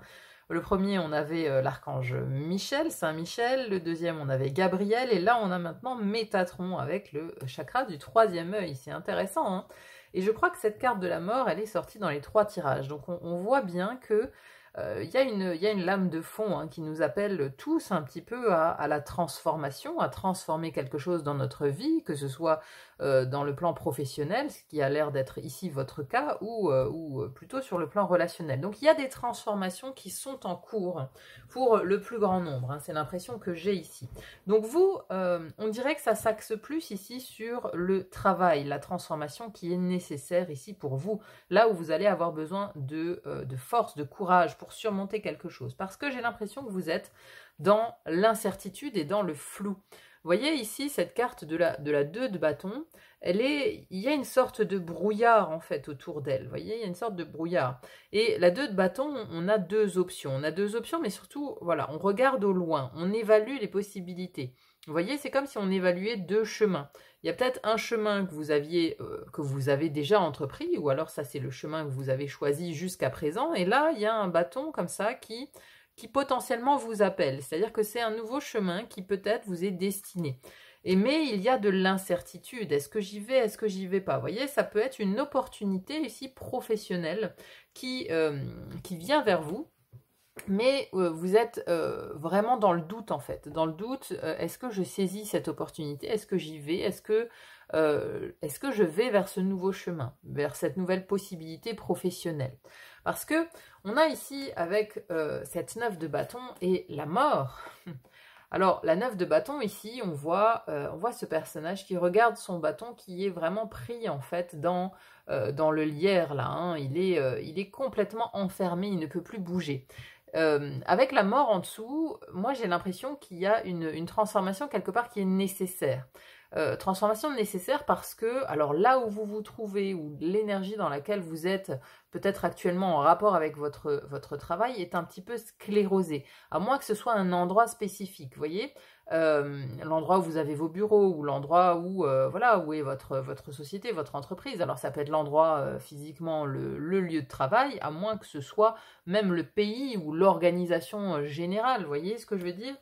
Le premier, on avait l'archange Michel, Saint-Michel. Le deuxième, on avait Gabriel. Et là, on a maintenant Métatron avec le chakra du 3e œil. C'est intéressant, hein. Et je crois que cette carte de la mort, elle est sortie dans les 3 tirages. Donc on voit bien que il y a une lame de fond hein, qui nous appelle tous un petit peu à la transformation, à transformer quelque chose dans notre vie, que ce soit dans le plan professionnel, ce qui a l'air d'être ici votre cas, ou plutôt sur le plan relationnel. Donc il y a des transformations qui sont en cours pour le plus grand nombre, hein, c'est l'impression que j'ai ici. Donc vous, on dirait que ça s'axe plus ici sur le travail, la transformation qui est nécessaire ici pour vous, là où vous allez avoir besoin de force, de courage, pour surmonter quelque chose. Parce que j'ai l'impression que vous êtes dans l'incertitude et dans le flou. Vous voyez ici, cette carte de la 2 de bâton, il y a une sorte de brouillard en fait autour d'elle. Vous voyez, il y a une sorte de brouillard. Et la 2 de bâton, on a 2 options. On a 2 options, mais surtout, voilà, on regarde au loin, on évalue les possibilités. Vous voyez, c'est comme si on évaluait 2 chemins. Il y a peut-être un chemin que vous avez déjà entrepris, ou alors ça c'est le chemin que vous avez choisi jusqu'à présent, et là il y a un bâton comme ça qui potentiellement vous appelle, c'est-à-dire que c'est un nouveau chemin qui peut-être vous est destiné. Mais il y a de l'incertitude, est-ce que j'y vais, est-ce que j'y vais pas? Vous voyez, ça peut être une opportunité ici professionnelle qui vient vers vous, mais vous êtes vraiment dans le doute en fait. Dans le doute, est-ce que je saisis cette opportunité? Est-ce que j'y vais? Est-ce que je vais vers ce nouveau chemin? Vers cette nouvelle possibilité professionnelle? Parce que on a ici avec cette 9 de bâton et la mort. Alors la 9 de bâton ici, on voit ce personnage qui regarde son bâton qui est vraiment pris en fait dans le lierre là. Hein. Il est complètement enfermé, il ne peut plus bouger. Avec la mort en dessous, moi j'ai l'impression qu'il y a une transformation quelque part qui est nécessaire. Transformation nécessaire parce que, alors là où vous vous trouvez, ou l'énergie dans laquelle vous êtes peut-être actuellement en rapport avec votre travail est un petit peu sclérosée, à moins que ce soit un endroit spécifique, vous voyez, l'endroit où vous avez vos bureaux, ou l'endroit où, voilà, où est votre société, votre entreprise. Alors ça peut être l'endroit physiquement, le lieu de travail, à moins que ce soit même le pays ou l'organisation générale, vous voyez ce que je veux dire?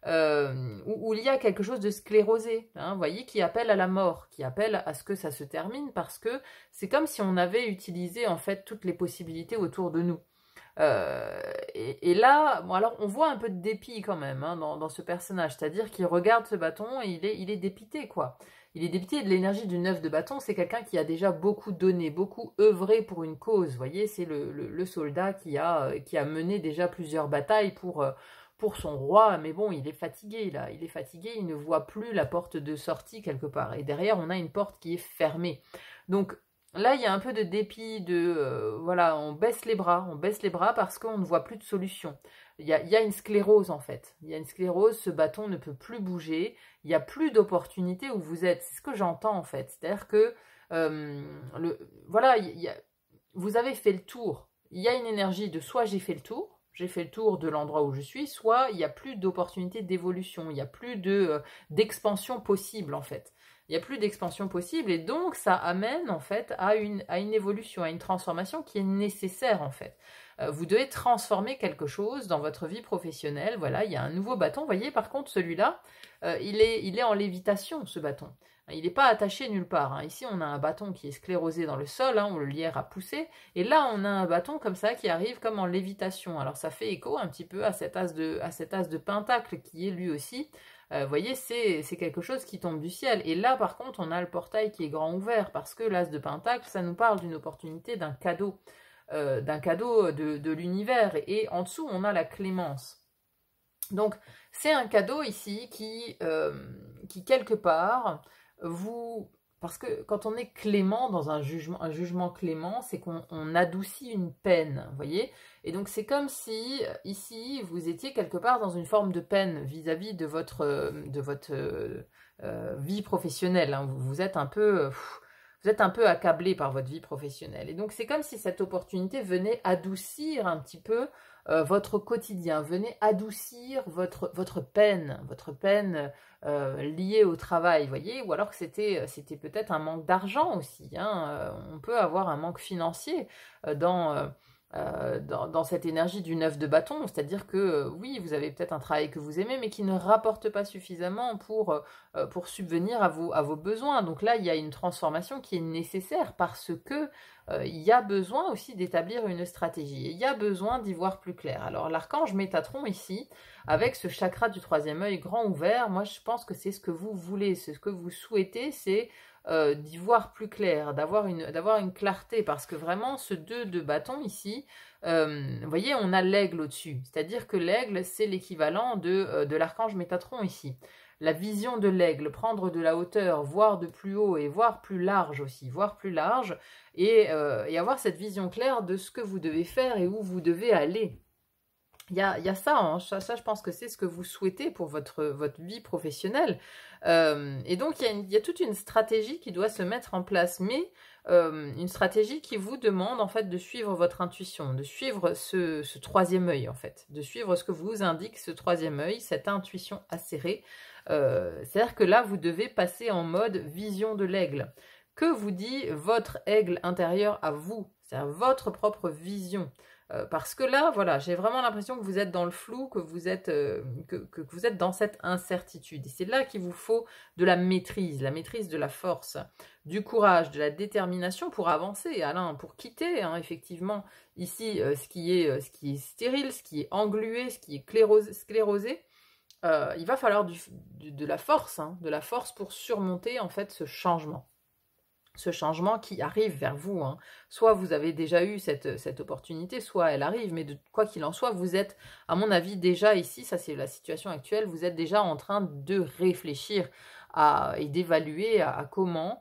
Où il y a quelque chose de sclérosé, hein, vous voyez, qui appelle à la mort, qui appelle à ce que ça se termine, parce que c'est comme si on avait utilisé en fait toutes les possibilités autour de nous. Et là, bon, alors on voit un peu de dépit quand même hein, dans ce personnage, c'est-à-dire qu'il regarde ce bâton et il est dépité quoi. Il est dépité de l'énergie du 9 de bâton, c'est quelqu'un qui a déjà beaucoup donné, beaucoup œuvré pour une cause, vous voyez, c'est le soldat qui a mené déjà plusieurs batailles pour son roi, mais bon, il est fatigué là, il est fatigué, il ne voit plus la porte de sortie quelque part, et derrière on a une porte qui est fermée. Donc là il y a un peu de dépit, voilà, on baisse les bras parce qu'on ne voit plus de solution. Il y a une sclérose en fait, il y a une sclérose, ce bâton ne peut plus bouger, il n'y a plus d'opportunité où vous êtes, c'est ce que j'entends en fait, c'est-à-dire que voilà, vous avez fait le tour, il y a une énergie de soit j'ai fait le tour de l'endroit où je suis, soit il n'y a plus d'opportunité d'évolution, il n'y a plus d'expansion possible en fait. Il n'y a plus d'expansion possible et donc ça amène en fait à une évolution, à une transformation qui est nécessaire en fait. Vous devez transformer quelque chose dans votre vie professionnelle, voilà, il y a un nouveau bâton, vous voyez par contre celui-là, il est en lévitation ce bâton. Il n'est pas attaché nulle part. Hein. Ici, on a un bâton qui est sclérosé dans le sol, hein, où le lierre a poussé. Et là, on a un bâton comme ça qui arrive comme en lévitation. Alors, ça fait écho un petit peu à cet as de pentacle qui est lui aussi. Vous voyez, c'est quelque chose qui tombe du ciel. Et là, par contre, on a le portail qui est grand ouvert parce que l'as de pentacle, ça nous parle d'une opportunité, d'un cadeau. d'un cadeau de l'univers. Et en dessous, on a la clémence. Donc, c'est un cadeau ici qui quelque part, vous... Parce que quand on est clément dans un jugement clément, c'est qu'on adoucit une peine, vous voyez? Et donc, c'est comme si, ici, vous étiez quelque part dans une forme de peine vis-à-vis de votre vie professionnelle. Hein. Vous êtes un peu... vous êtes un peu accablé par votre vie professionnelle. Et donc, c'est comme si cette opportunité venait adoucir un petit peu votre quotidien, venez adoucir votre peine liée au travail, vous voyez, ou alors que c'était peut-être un manque d'argent aussi, hein, on peut avoir un manque financier dans cette énergie du 9 de bâton, c'est-à-dire que oui, vous avez peut-être un travail que vous aimez, mais qui ne rapporte pas suffisamment pour subvenir à vos besoins. Donc là, il y a une transformation qui est nécessaire parce que il y a besoin aussi d'établir une stratégie, et il y a besoin d'y voir plus clair. Alors l'archange Métatron ici, avec ce chakra du troisième œil grand ouvert, moi je pense que c'est ce que vous voulez, c'est ce que vous souhaitez, c'est d'y voir plus clair, d'avoir une clarté, parce que vraiment ce 2 de bâton ici, vous voyez, on a l'aigle au-dessus, c'est-à-dire que l'aigle c'est l'équivalent de l'archange Métatron ici. La vision de l'aigle, prendre de la hauteur, voir de plus haut et voir plus large aussi, voir plus large et avoir cette vision claire de ce que vous devez faire et où vous devez aller. Il y a ça, hein, ça, je pense que c'est ce que vous souhaitez pour votre vie professionnelle. Et donc, il y a toute une stratégie qui doit se mettre en place, mais une stratégie qui vous demande en fait de suivre votre intuition, de suivre ce troisième œil en fait, de suivre ce que vous indique ce troisième œil, cette intuition acérée. C'est-à-dire que là, vous devez passer en mode vision de l'aigle. Que vous dit votre aigle intérieur à vous? C'est-à-dire votre propre vision. Parce que là, voilà, j'ai vraiment l'impression que vous êtes dans le flou, que vous êtes dans cette incertitude. Et c'est là qu'il vous faut de la maîtrise de la force, du courage, de la détermination pour avancer, Alain, pour quitter, hein, effectivement, ici, ce qui est stérile, ce qui est englué, ce qui est sclérosé. Il va falloir de la force, hein, de la force pour surmonter en fait ce changement. Ce changement qui arrive vers vous. Hein. Soit vous avez déjà eu cette opportunité, soit elle arrive, mais de quoi qu'il en soit, vous êtes, à mon avis, déjà ici, ça c'est la situation actuelle, vous êtes déjà en train de réfléchir et d'évaluer à comment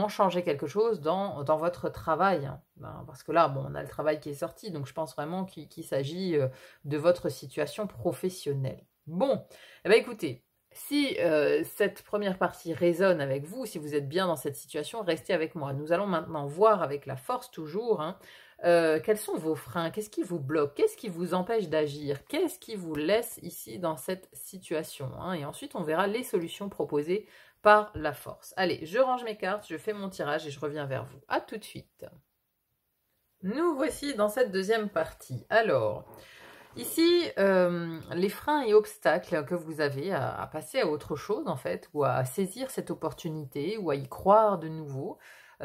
changer quelque chose dans votre travail. Hein. Ben, parce que là, bon, on a le travail qui est sorti, donc je pense vraiment qu'il s'agit de votre situation professionnelle. Bon, eh bien, écoutez, si cette première partie résonne avec vous, si vous êtes bien dans cette situation, restez avec moi. Nous allons maintenant voir avec la force toujours, hein, quels sont vos freins, qu'est-ce qui vous bloque, qu'est-ce qui vous empêche d'agir, qu'est-ce qui vous laisse ici dans cette situation. Hein, et ensuite, on verra les solutions proposées par la force. Allez, je range mes cartes, je fais mon tirage et je reviens vers vous. À tout de suite. Nous voici dans cette deuxième partie. Alors... ici, les freins et obstacles que vous avez à passer à autre chose, en fait, ou à saisir cette opportunité, ou à y croire de nouveau,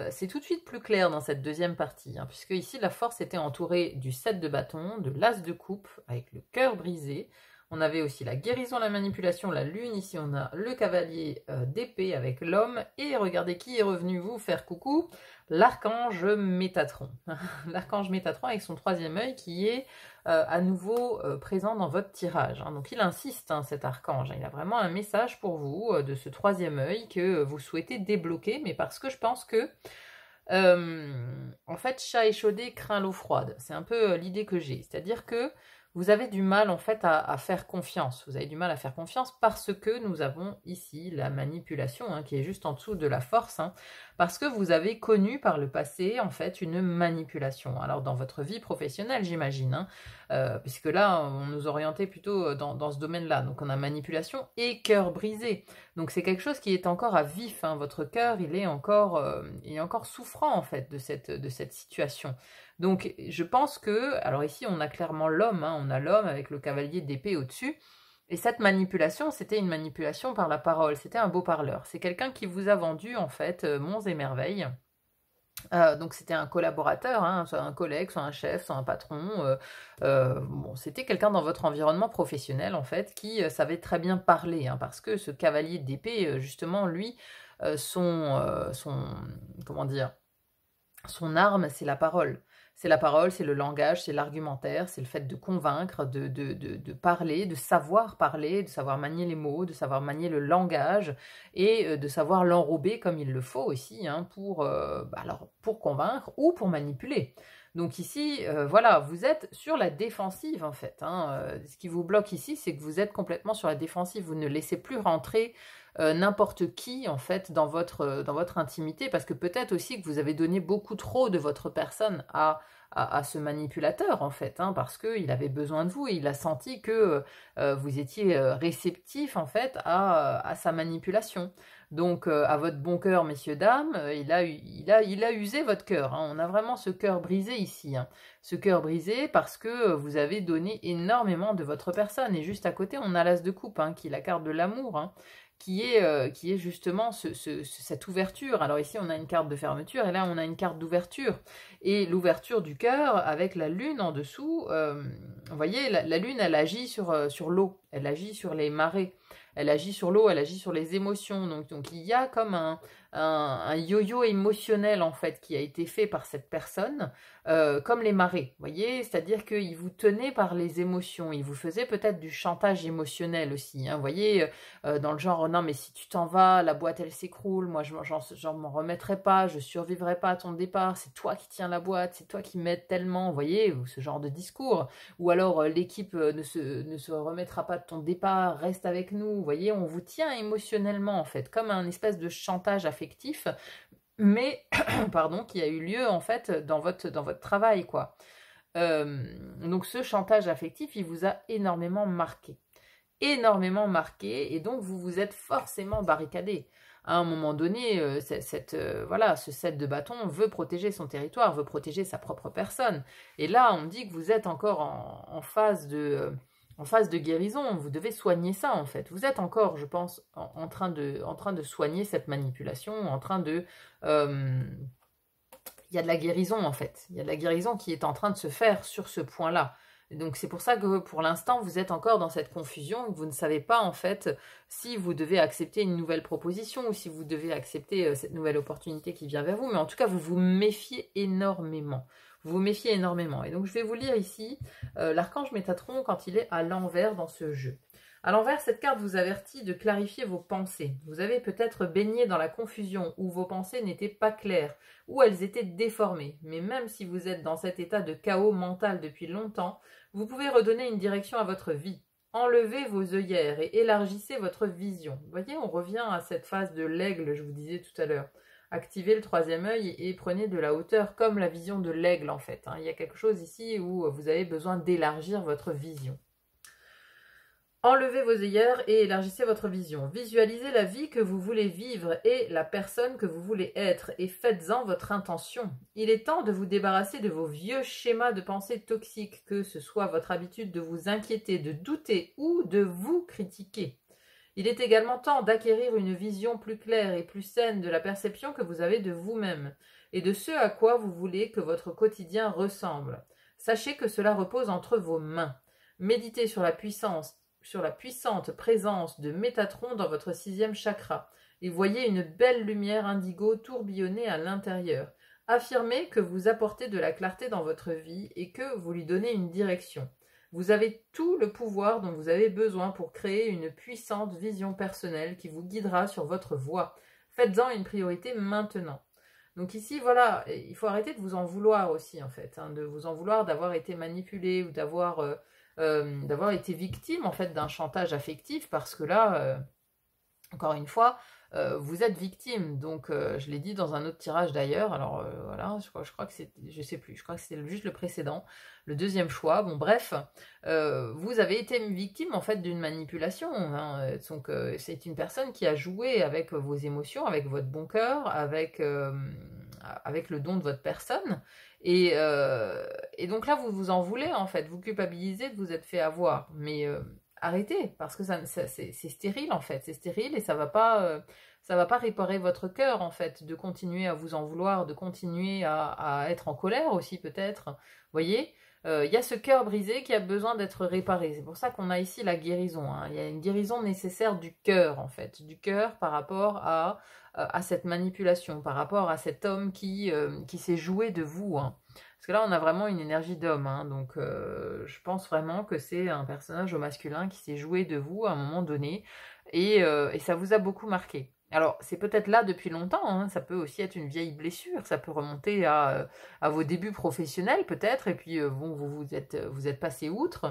c'est tout de suite plus clair dans cette deuxième partie, hein, puisque ici, la force était entourée du 7 de bâton, de l'as de coupe, avec le cœur brisé. On avait aussi la guérison, la manipulation, la lune. Ici, on a le cavalier d'épée avec l'homme. Et regardez qui est revenu vous faire coucou, l'archange Métatron. L'archange Métatron avec son troisième œil qui est à nouveau présent dans votre tirage. Hein. Donc il insiste, hein, cet archange. Il a vraiment un message pour vous de ce troisième œil que vous souhaitez débloquer, mais parce que je pense que en fait, chat échaudé craint l'eau froide. C'est un peu l'idée que j'ai. C'est-à-dire que vous avez du mal en fait à faire confiance. Vous avez du mal à faire confiance parce que nous avons ici la manipulation, hein, qui est juste en dessous de la force, hein, parce que vous avez connu par le passé en fait une manipulation. Alors dans votre vie professionnelle, j'imagine, hein, puisque là on nous orientait plutôt dans ce domaine-là. Donc on a manipulation et cœur brisé. Donc c'est quelque chose qui est encore à vif. Hein. Votre cœur il est encore souffrant en fait de cette situation. Donc, je pense que, alors ici, on a clairement l'homme, hein, on a l'homme avec le cavalier d'épée au-dessus, et cette manipulation, c'était une manipulation par la parole, c'était un beau parleur. C'est quelqu'un qui vous a vendu, en fait, monts et merveilles. Donc, c'était un collaborateur, hein, soit un collègue, soit un chef, soit un patron. Bon, c'était quelqu'un dans votre environnement professionnel, en fait, qui savait très bien parler, hein, parce que ce cavalier d'épée, justement, lui, comment dire, son arme, c'est la parole. C'est la parole, c'est le langage, c'est l'argumentaire, c'est le fait de convaincre, de parler, de savoir parler, de savoir manier les mots, de savoir manier le langage et de savoir l'enrober comme il le faut aussi hein, alors, pour convaincre ou pour manipuler. Donc ici, voilà, vous êtes sur la défensive en fait. Hein. Ce qui vous bloque ici, c'est que vous êtes complètement sur la défensive. Vous ne laissez plus rentrer n'importe qui en fait dans votre intimité parce que peut-être aussi que vous avez donné beaucoup trop de votre personne à ce manipulateur en fait hein, parce qu'il avait besoin de vous et il a senti que vous étiez réceptif en fait à sa manipulation. Donc à votre bon cœur messieurs dames, il a usé votre cœur. Hein. On a vraiment ce cœur brisé ici. Hein. Ce cœur brisé parce que vous avez donné énormément de votre personne. Et juste à côté, on a l'as de coupe, hein, qui est la carte de l'amour, hein, qui est justement cette ouverture. Alors ici, on a une carte de fermeture et là, on a une carte d'ouverture. Et l'ouverture du cœur avec la lune en dessous, vous voyez, la lune, elle agit sur l'eau, elle agit sur les marées. Elle agit sur l'eau, elle agit sur les émotions. Donc il y a comme un yo-yo émotionnel en fait qui a été fait par cette personne, comme les marées, vous voyez, c'est-à-dire qu'il vous tenait par les émotions, il vous faisait peut-être du chantage émotionnel aussi, hein, vous voyez, dans le genre non mais si tu t'en vas, la boîte elle s'écroule, moi j'en m'en remettrai pas, je survivrai pas à ton départ, c'est toi qui tiens la boîte, c'est toi qui m'aides tellement, vous voyez, ce genre de discours, ou alors l'équipe ne se remettra pas de ton départ, reste avec nous, vous voyez, on vous tient émotionnellement en fait, comme un espèce de chantage affectif, mais pardon, qui a eu lieu en fait dans votre travail quoi. Donc ce chantage affectif, il vous a énormément marqué, et donc vous vous êtes forcément barricadé. À un moment donné, voilà, ce 7 de bâton veut protéger son territoire, veut protéger sa propre personne. Et là, on me dit que vous êtes encore en phase de guérison, vous devez soigner ça en fait. Vous êtes encore, je pense, en train de soigner cette manipulation, il y a de la guérison en fait. Il y a de la guérison qui est en train de se faire sur ce point-là. Donc c'est pour ça que pour l'instant, vous êtes encore dans cette confusion, vous ne savez pas en fait si vous devez accepter une nouvelle proposition ou si vous devez accepter cette nouvelle opportunité qui vient vers vous. Mais en tout cas, vous vous méfiez énormément. Vous vous méfiez énormément. Et donc je vais vous lire ici l'archange Métatron quand il est à l'envers dans ce jeu. À l'envers, cette carte vous avertit de clarifier vos pensées. Vous avez peut-être baigné dans la confusion où vos pensées n'étaient pas claires, où elles étaient déformées. Mais même si vous êtes dans cet état de chaos mental depuis longtemps, vous pouvez redonner une direction à votre vie. Enlevez vos œillères et élargissez votre vision. Vous voyez, on revient à cette phase de l'aigle, je vous disais tout à l'heure. Activez le troisième œil et prenez de la hauteur comme la vision de l'aigle en fait. Il y a quelque chose ici où vous avez besoin d'élargir votre vision. Enlevez vos œillères et élargissez votre vision. Visualisez la vie que vous voulez vivre et la personne que vous voulez être et faites-en votre intention. Il est temps de vous débarrasser de vos vieux schémas de pensée toxiques, que ce soit votre habitude de vous inquiéter, de douter ou de vous critiquer. Il est également temps d'acquérir une vision plus claire et plus saine de la perception que vous avez de vous-même et de ce à quoi vous voulez que votre quotidien ressemble. Sachez que cela repose entre vos mains. Méditez sur la puissante présence de Métatron dans votre 6e chakra et voyez une belle lumière indigo tourbillonner à l'intérieur. Affirmez que vous apportez de la clarté dans votre vie et que vous lui donnez une direction. Vous avez tout le pouvoir dont vous avez besoin pour créer une puissante vision personnelle qui vous guidera sur votre voie. Faites-en une priorité maintenant. Donc ici, voilà, il faut arrêter de vous en vouloir aussi, en fait, hein, de vous en vouloir d'avoir été manipulé ou d'avoir été victime, en fait, d'un chantage affectif, parce que là, encore une fois, vous êtes victime. Donc, je l'ai dit dans un autre tirage d'ailleurs, alors voilà, je crois que c'est, je sais plus, je crois que c'est juste le précédent, le deuxième choix, bon bref, vous avez été victime en fait d'une manipulation, hein. Donc c'est une personne qui a joué avec vos émotions, avec votre bon cœur, avec le don de votre personne, et donc là vous vous en voulez en fait, vous culpabilisez de vous être fait avoir, mais arrêtez, parce que c'est stérile en fait, c'est stérile et ça va pas réparer votre cœur en fait, de continuer à vous en vouloir, de continuer à être en colère aussi peut-être, vous voyez. Il y a ce cœur brisé qui a besoin d'être réparé. C'est pour ça qu'on a ici la guérison, hein. Il y a une guérison nécessaire du cœur, en fait. Du cœur par rapport à cette manipulation, par rapport à cet homme qui s'est joué de vous, hein. Parce que là, on a vraiment une énergie d'homme, hein, donc je pense vraiment que c'est un personnage au masculin qui s'est joué de vous à un moment donné, et ça vous a beaucoup marqué. Alors, c'est peut-être là depuis longtemps, hein, ça peut aussi être une vieille blessure, ça peut remonter à vos débuts professionnels peut-être, et puis bon, vous êtes passé outre.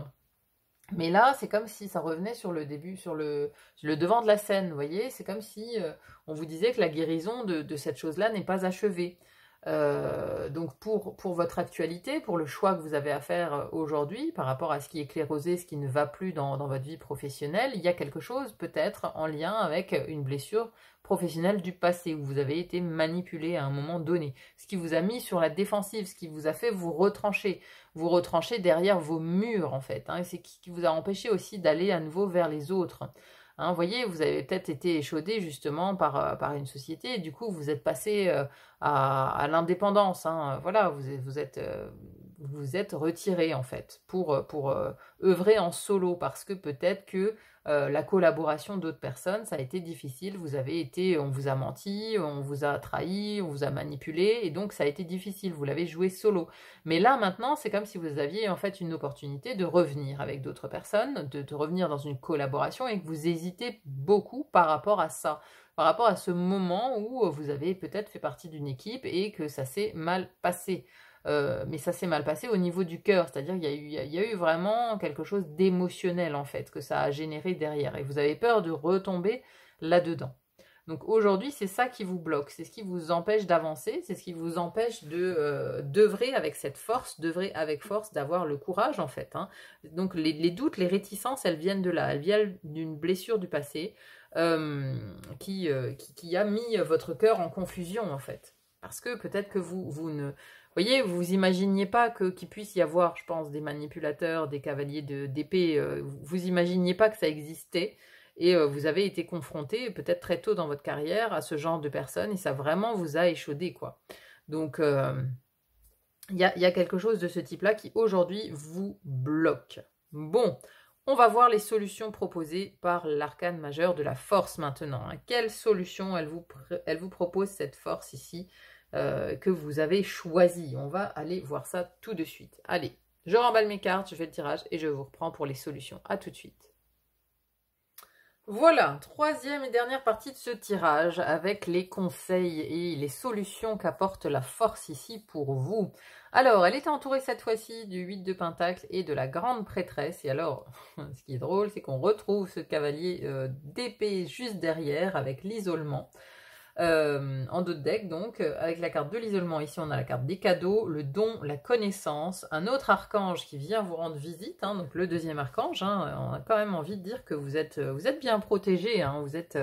Mais là, c'est comme si ça revenait sur le début, sur le devant de la scène, vous voyez? C'est comme si on vous disait que la guérison de cette chose-là n'est pas achevée. Donc pour votre actualité, pour le choix que vous avez à faire aujourd'hui par rapport à ce qui est clérosé, ce qui ne va plus dans votre vie professionnelle, il y a quelque chose peut-être en lien avec une blessure professionnelle du passé où vous avez été manipulé à un moment donné, ce qui vous a mis sur la défensive, ce qui vous a fait vous retrancher derrière vos murs en fait, hein, et c'est qui vous a empêché aussi d'aller à nouveau vers les autres. Hein, vous voyez, vous avez peut-être été échaudé justement par une société et du coup vous êtes passé à l'indépendance. Hein, voilà, vous êtes retiré en fait pour œuvrer en solo parce que peut-être que la collaboration d'autres personnes, ça a été difficile. On vous a menti, on vous a trahi, on vous a manipulé et donc ça a été difficile. Vous l'avez joué solo. Mais là maintenant, c'est comme si vous aviez en fait une opportunité de revenir avec d'autres personnes, de revenir dans une collaboration et que vous hésitez beaucoup par rapport à ça. Par rapport à ce moment où vous avez peut-être fait partie d'une équipe et que ça s'est mal passé. Mais ça s'est mal passé au niveau du cœur, c'est-à-dire qu'il y a eu vraiment quelque chose d'émotionnel en fait, que ça a généré derrière. Et vous avez peur de retomber là-dedans. Donc aujourd'hui, c'est ça qui vous bloque, c'est ce qui vous empêche d'avancer, c'est ce qui vous empêche d'œuvrer avec cette force, d'œuvrer avec force, d'avoir le courage en fait. Hein. Donc les doutes, les réticences, elles viennent de là, elles viennent d'une blessure du passé qui a mis votre cœur en confusion en fait. Parce que peut-être que vous ne... Vous voyez, vous imaginiez pas qu'il puisse y avoir, je pense, des manipulateurs, des cavaliers d'épée, vous imaginiez pas que ça existait. Et vous avez été confronté, peut-être très tôt dans votre carrière, à ce genre de personnes, et ça vraiment vous a échaudé, quoi. Donc, il y a quelque chose de ce type-là qui, aujourd'hui, vous bloque. Bon, on va voir les solutions proposées par l'arcane majeur de la force maintenant. Hein. Quelle solution elle vous propose, cette force ici, que vous avez choisie? On va aller voir ça tout de suite. Allez, je remballe mes cartes, je fais le tirage, et je vous reprends pour les solutions. À tout de suite. Voilà, troisième et dernière partie de ce tirage avec les conseils et les solutions qu'apporte la force ici pour vous. Alors, elle est entourée cette fois-ci du 8 de Pentacle et de la Grande Prêtresse. Et alors, ce qui est drôle, c'est qu'on retrouve ce cavalier d'épée juste derrière avec l'isolement. En dos de deck, donc, avec la carte de l'isolement, ici on a la carte des cadeaux, le don, la connaissance, un autre archange qui vient vous rendre visite, hein, donc le deuxième archange, hein, on a quand même envie de dire que vous êtes bien protégé, hein, vous êtes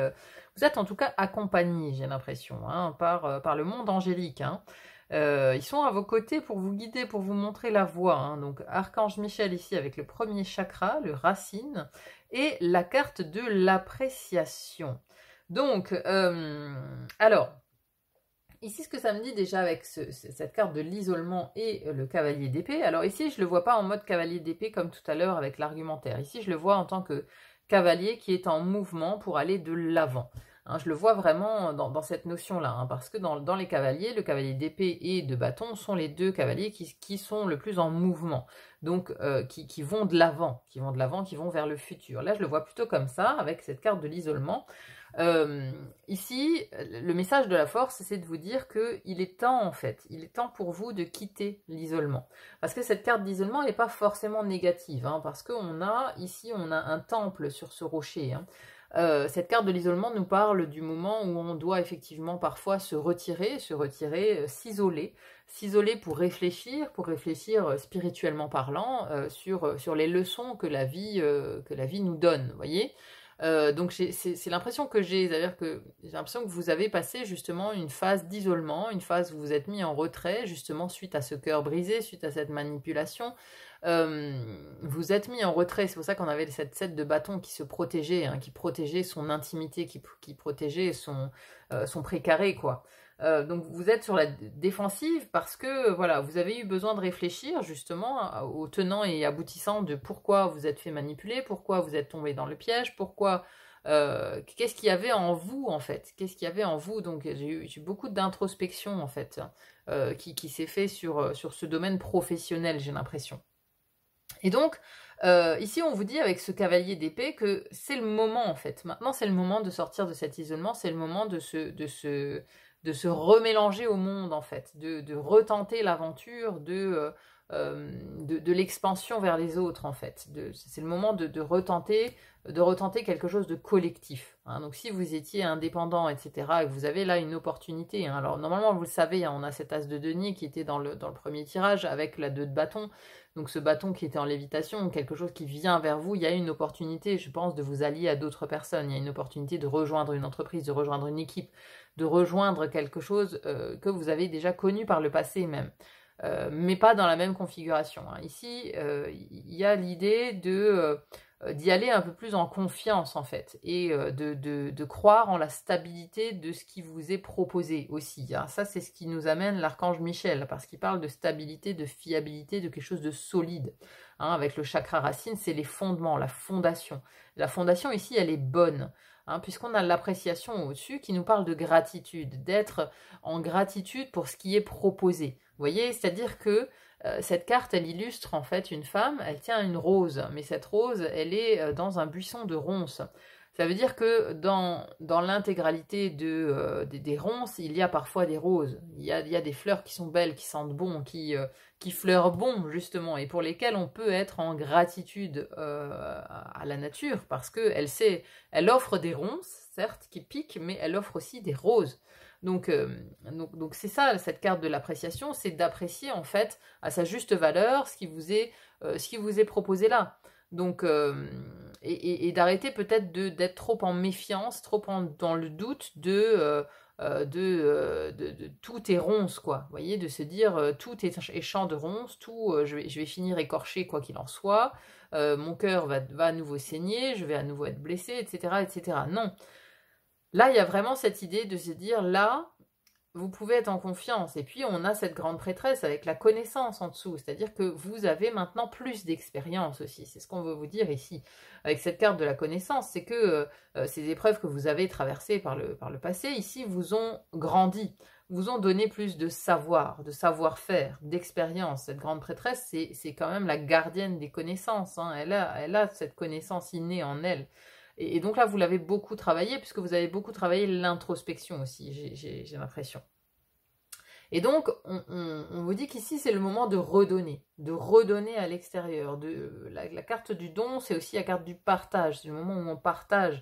en tout cas accompagné, j'ai l'impression, hein, par le monde angélique. Hein. Ils sont à vos côtés pour vous guider, pour vous montrer la voie. Hein. Donc archange Michel ici avec le premier chakra, le racine, et la carte de l'appréciation. Donc, alors, ici ce que ça me dit déjà avec cette carte de l'isolement et le cavalier d'épée, alors ici je ne le vois pas en mode cavalier d'épée comme tout à l'heure avec l'argumentaire, ici je le vois en tant que cavalier qui est en mouvement pour aller de l'avant. Hein, je le vois vraiment dans cette notion-là, hein, parce que dans les cavaliers, le cavalier d'épée et de bâton sont les deux cavaliers qui sont le plus en mouvement, donc qui vont de l'avant, qui vont vers le futur. Là je le vois plutôt comme ça, avec cette carte de l'isolement. Ici, le message de la force, c'est de vous dire qu'il est temps, en fait, il est temps pour vous de quitter l'isolement. Parce que cette carte d'isolement n'est pas forcément négative, hein, parce qu'on a, ici, on a un temple sur ce rocher. Hein. Cette carte de l'isolement nous parle du moment où on doit effectivement parfois se retirer, s'isoler pour réfléchir spirituellement parlant sur les leçons que la vie nous donne, vous voyez. Donc c'est l'impression que j'ai, c'est-à-dire que j'ai l'impression que vous avez passé justement une phase d'isolement, une phase où vous êtes mis en retrait, justement suite à ce cœur brisé, suite à cette manipulation. Vous êtes mis en retrait, c'est pour ça qu'on avait cette 7 de bâton qui se protégeait, hein, qui protégeait son intimité, qui protégeait son précaré, quoi. Donc vous êtes sur la défensive parce que voilà, vous avez eu besoin de réfléchir justement aux tenants et aboutissants de pourquoi vous êtes fait manipuler, pourquoi vous êtes tombé dans le piège, pourquoi qu'est-ce qu'il y avait en vous, en fait? Qu'est-ce qu'il y avait en vous? Donc, j'ai eu beaucoup d'introspection, en fait, qui s'est fait sur ce domaine professionnel, j'ai l'impression. Et donc, ici, on vous dit avec ce cavalier d'épée que c'est le moment, en fait. Maintenant, c'est le moment de sortir de cet isolement, c'est le moment de se remélanger au monde, en fait, de retenter l'aventure, de l'expansion vers les autres, en fait. C'est le moment de retenter quelque chose de collectif. Hein. Donc, si vous étiez indépendant, etc., et que vous avez là une opportunité, hein, alors normalement, vous le savez, hein, on a cet as de denier qui était dans le premier tirage avec la 2 de bâton. Donc ce bâton qui était en lévitation, quelque chose qui vient vers vous, il y a une opportunité, je pense, de vous allier à d'autres personnes. Il y a une opportunité de rejoindre une entreprise, de rejoindre une équipe, de rejoindre quelque chose que vous avez déjà connu par le passé même. Mais pas dans la même configuration. Hein. Ici, il y a l'idée d'y aller un peu plus en confiance, en fait, et de croire en la stabilité de ce qui vous est proposé aussi. Hein. Ça, c'est ce qui nous amène l'archange Michel, parce qu'il parle de stabilité, de fiabilité, de quelque chose de solide. Hein, avec le chakra racine, c'est les fondements, la fondation. La fondation, ici, elle est bonne. Hein, puisqu'on a l'appréciation au-dessus qui nous parle de gratitude, d'être en gratitude pour ce qui est proposé. Vous voyez, c'est-à-dire que cette carte, elle illustre en fait une femme, elle tient une rose, mais cette rose, elle est dans un buisson de ronces. Ça veut dire que dans l'intégralité des ronces, il y a parfois des roses. Il y a des fleurs qui sont belles, qui sentent bon, qui fleurent bon, justement, et pour lesquelles on peut être en gratitude à la nature, parce elle offre des ronces, certes, qui piquent, mais elle offre aussi des roses. Donc c'est ça, cette carte de l'appréciation, c'est d'apprécier en fait à sa juste valeur ce qui vous est proposé là. Donc, et d'arrêter peut-être d'être trop en méfiance, dans le doute de tout est ronce, quoi. Vous voyez, de se dire tout est champ de ronces, tout, je vais finir écorché quoi qu'il en soit, mon cœur va à nouveau saigner, je vais à nouveau être blessé, etc., etc. Non. Là, il y a vraiment cette idée de se dire, là, vous pouvez être en confiance. Et puis, on a cette grande prêtresse avec la connaissance en dessous. C'est-à-dire que vous avez maintenant plus d'expérience aussi. C'est ce qu'on veut vous dire ici. Avec cette carte de la connaissance, c'est que ces épreuves que vous avez traversées par le passé, ici, vous ont grandi, vous ont donné plus de savoir, de savoir-faire, d'expérience. Cette grande prêtresse, c'est quand même la gardienne des connaissances. Hein. Elle a cette connaissance innée en elle. Et donc là, vous l'avez beaucoup travaillé, puisque vous avez beaucoup travaillé l'introspection aussi, j'ai l'impression. Et donc, on vous dit qu'ici, c'est le moment de redonner à l'extérieur. La carte du don, c'est aussi la carte du partage. C'est le moment où on partage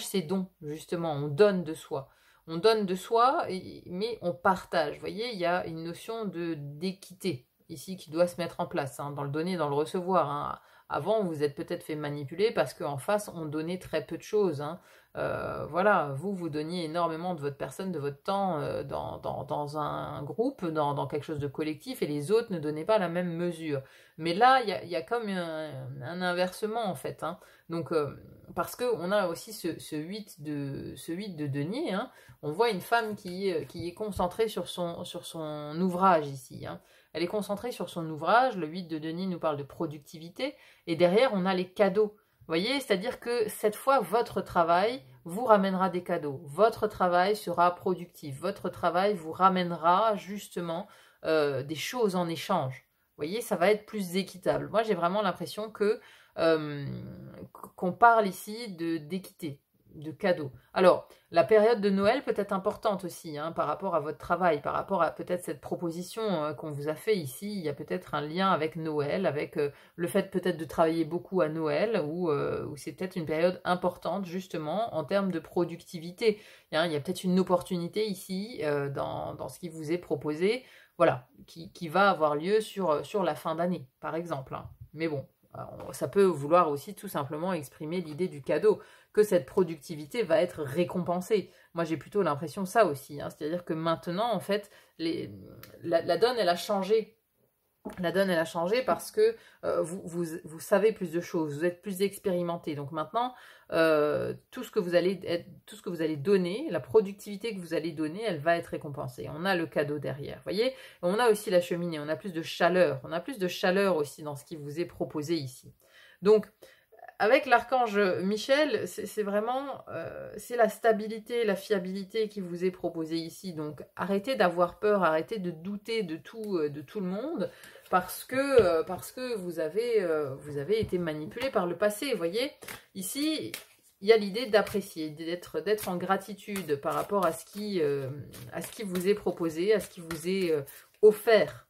ses dons, justement, on donne de soi. On donne de soi, mais on partage. Vous voyez, il y a une notion d'équité, ici, qui doit se mettre en place, hein, dans le donner, dans le recevoir, hein. Avant, vous êtes peut-être fait manipuler parce qu'en face, on donnait très peu de choses. Hein. Voilà, vous donniez énormément de votre personne, de votre temps dans un groupe, dans quelque chose de collectif, et les autres ne donnaient pas la même mesure. Mais là, il y a comme un inversement, en fait. Hein. Donc, parce qu'on a aussi ce 8 de denier, hein. On voit une femme qui est concentrée sur son ouvrage ici. Hein. Elle est concentrée sur son ouvrage, le 8 de denier nous parle de productivité, et derrière on a les cadeaux. Vous voyez, c'est-à-dire que cette fois, votre travail vous ramènera des cadeaux. Votre travail sera productif. Votre travail vous ramènera justement des choses en échange. Vous voyez, ça va être plus équitable. Moi, j'ai vraiment l'impression qu'on parle ici d'équité, de cadeaux. Alors, la période de Noël peut être importante aussi, hein, par rapport à votre travail, par rapport à peut-être cette proposition qu'on vous a fait ici. Il y a peut-être un lien avec Noël, avec le fait peut-être de travailler beaucoup à Noël, où c'est peut-être une période importante justement en termes de productivité. Hein, il y a peut-être une opportunité ici dans ce qui vous est proposé, voilà, qui va avoir lieu sur la fin d'année, par exemple. Hein. Mais bon, ça peut vouloir aussi tout simplement exprimer l'idée du cadeau, que cette productivité va être récompensée. Moi, j'ai plutôt l'impression ça aussi. Hein. C'est-à-dire que maintenant, en fait, la donne, elle a changé. La donne, elle a changé parce que vous savez plus de choses, vous êtes plus expérimenté. Donc maintenant, tout ce que vous allez donner, la productivité que vous allez donner, elle va être récompensée. On a le cadeau derrière, vous voyez. On a aussi la cheminée, on a plus de chaleur. On a plus de chaleur aussi dans ce qui vous est proposé ici. Donc, avec l'archange Michel, c'est vraiment c'est la stabilité, la fiabilité qui vous est proposée ici. Donc arrêtez d'avoir peur, arrêtez de douter de tout le monde parce que vous avez été manipulé par le passé. Vous voyez, ici, il y a l'idée d'apprécier, d'être en gratitude par rapport à ce qui vous est proposé, à ce qui vous est offert.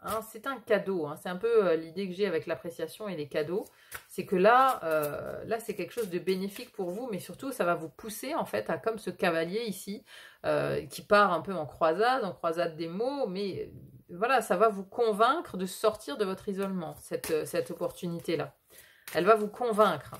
Hein, c'est un cadeau, hein, c'est un peu l'idée que j'ai avec l'appréciation et les cadeaux. C'est que là, c'est quelque chose de bénéfique pour vous, mais surtout, ça va vous pousser en fait à, comme ce cavalier ici, qui part un peu en croisade des mots, mais voilà, ça va vous convaincre de sortir de votre isolement, cette opportunité-là. Elle va vous convaincre.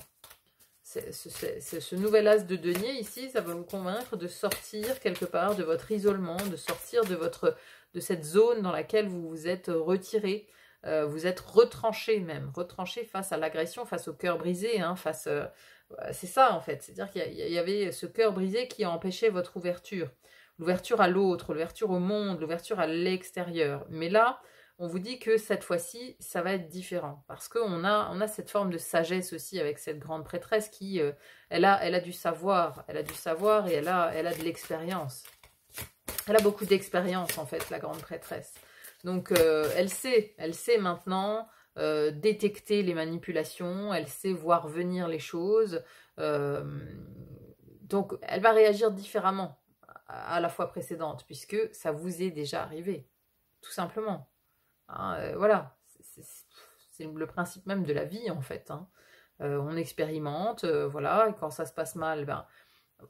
Ce nouvel as de denier ici, ça va vous convaincre de sortir quelque part de votre isolement, de sortir de cette zone dans laquelle vous vous êtes retiré, vous êtes retranché même, retranché face à l'agression, face au cœur brisé, hein, c'est ça en fait, c'est-à-dire qu'il y avait ce cœur brisé qui empêchait votre ouverture, l'ouverture à l'autre, l'ouverture au monde, l'ouverture à l'extérieur. Mais là, on vous dit que cette fois-ci, ça va être différent. Parce qu'on a cette forme de sagesse aussi avec cette grande prêtresse qui, elle a du savoir. Elle a du savoir et elle a de l'expérience. Elle a beaucoup d'expérience, en fait, la grande prêtresse. Donc, elle sait maintenant détecter les manipulations. Elle sait voir venir les choses. Donc, elle va réagir différemment à la fois précédente, puisque ça vous est déjà arrivé, tout simplement. Hein, voilà, c'est le principe même de la vie en fait. Hein. On expérimente, voilà, et quand ça se passe mal, ben,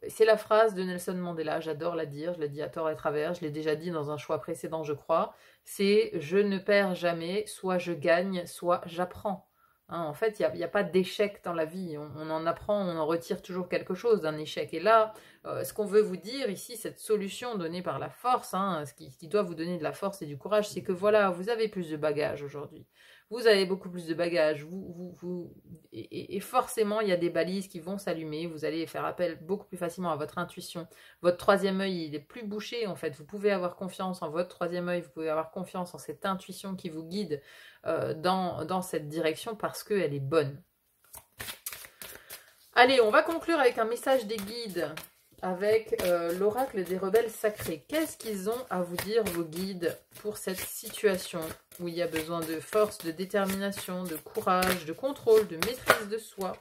c'est la phrase de Nelson Mandela, j'adore la dire, je l'ai dit à tort et à travers, je l'ai déjà dit dans un choix précédent je crois, c'est « je ne perds jamais, soit je gagne, soit j'apprends ». Hein, en fait, il n'y a pas d'échec dans la vie, on en apprend, on en retire toujours quelque chose d'un échec. Et là, ce qu'on veut vous dire ici, cette solution donnée par la force, hein, ce qui doit vous donner de la force et du courage, c'est que voilà, vous avez plus de bagages aujourd'hui. Vous avez beaucoup plus de bagages, et forcément, il y a des balises qui vont s'allumer, vous allez faire appel beaucoup plus facilement à votre intuition. Votre troisième œil, il est plus bouché, en fait. Vous pouvez avoir confiance en votre troisième œil, vous pouvez avoir confiance en cette intuition qui vous guide dans cette direction parce qu'elle est bonne. Allez, on va conclure avec un message des guides, avec l'oracle des rebelles sacrés. Qu'est-ce qu'ils ont à vous dire, vos guides, pour cette situation où il y a besoin de force, de détermination, de courage, de contrôle, de maîtrise de soi?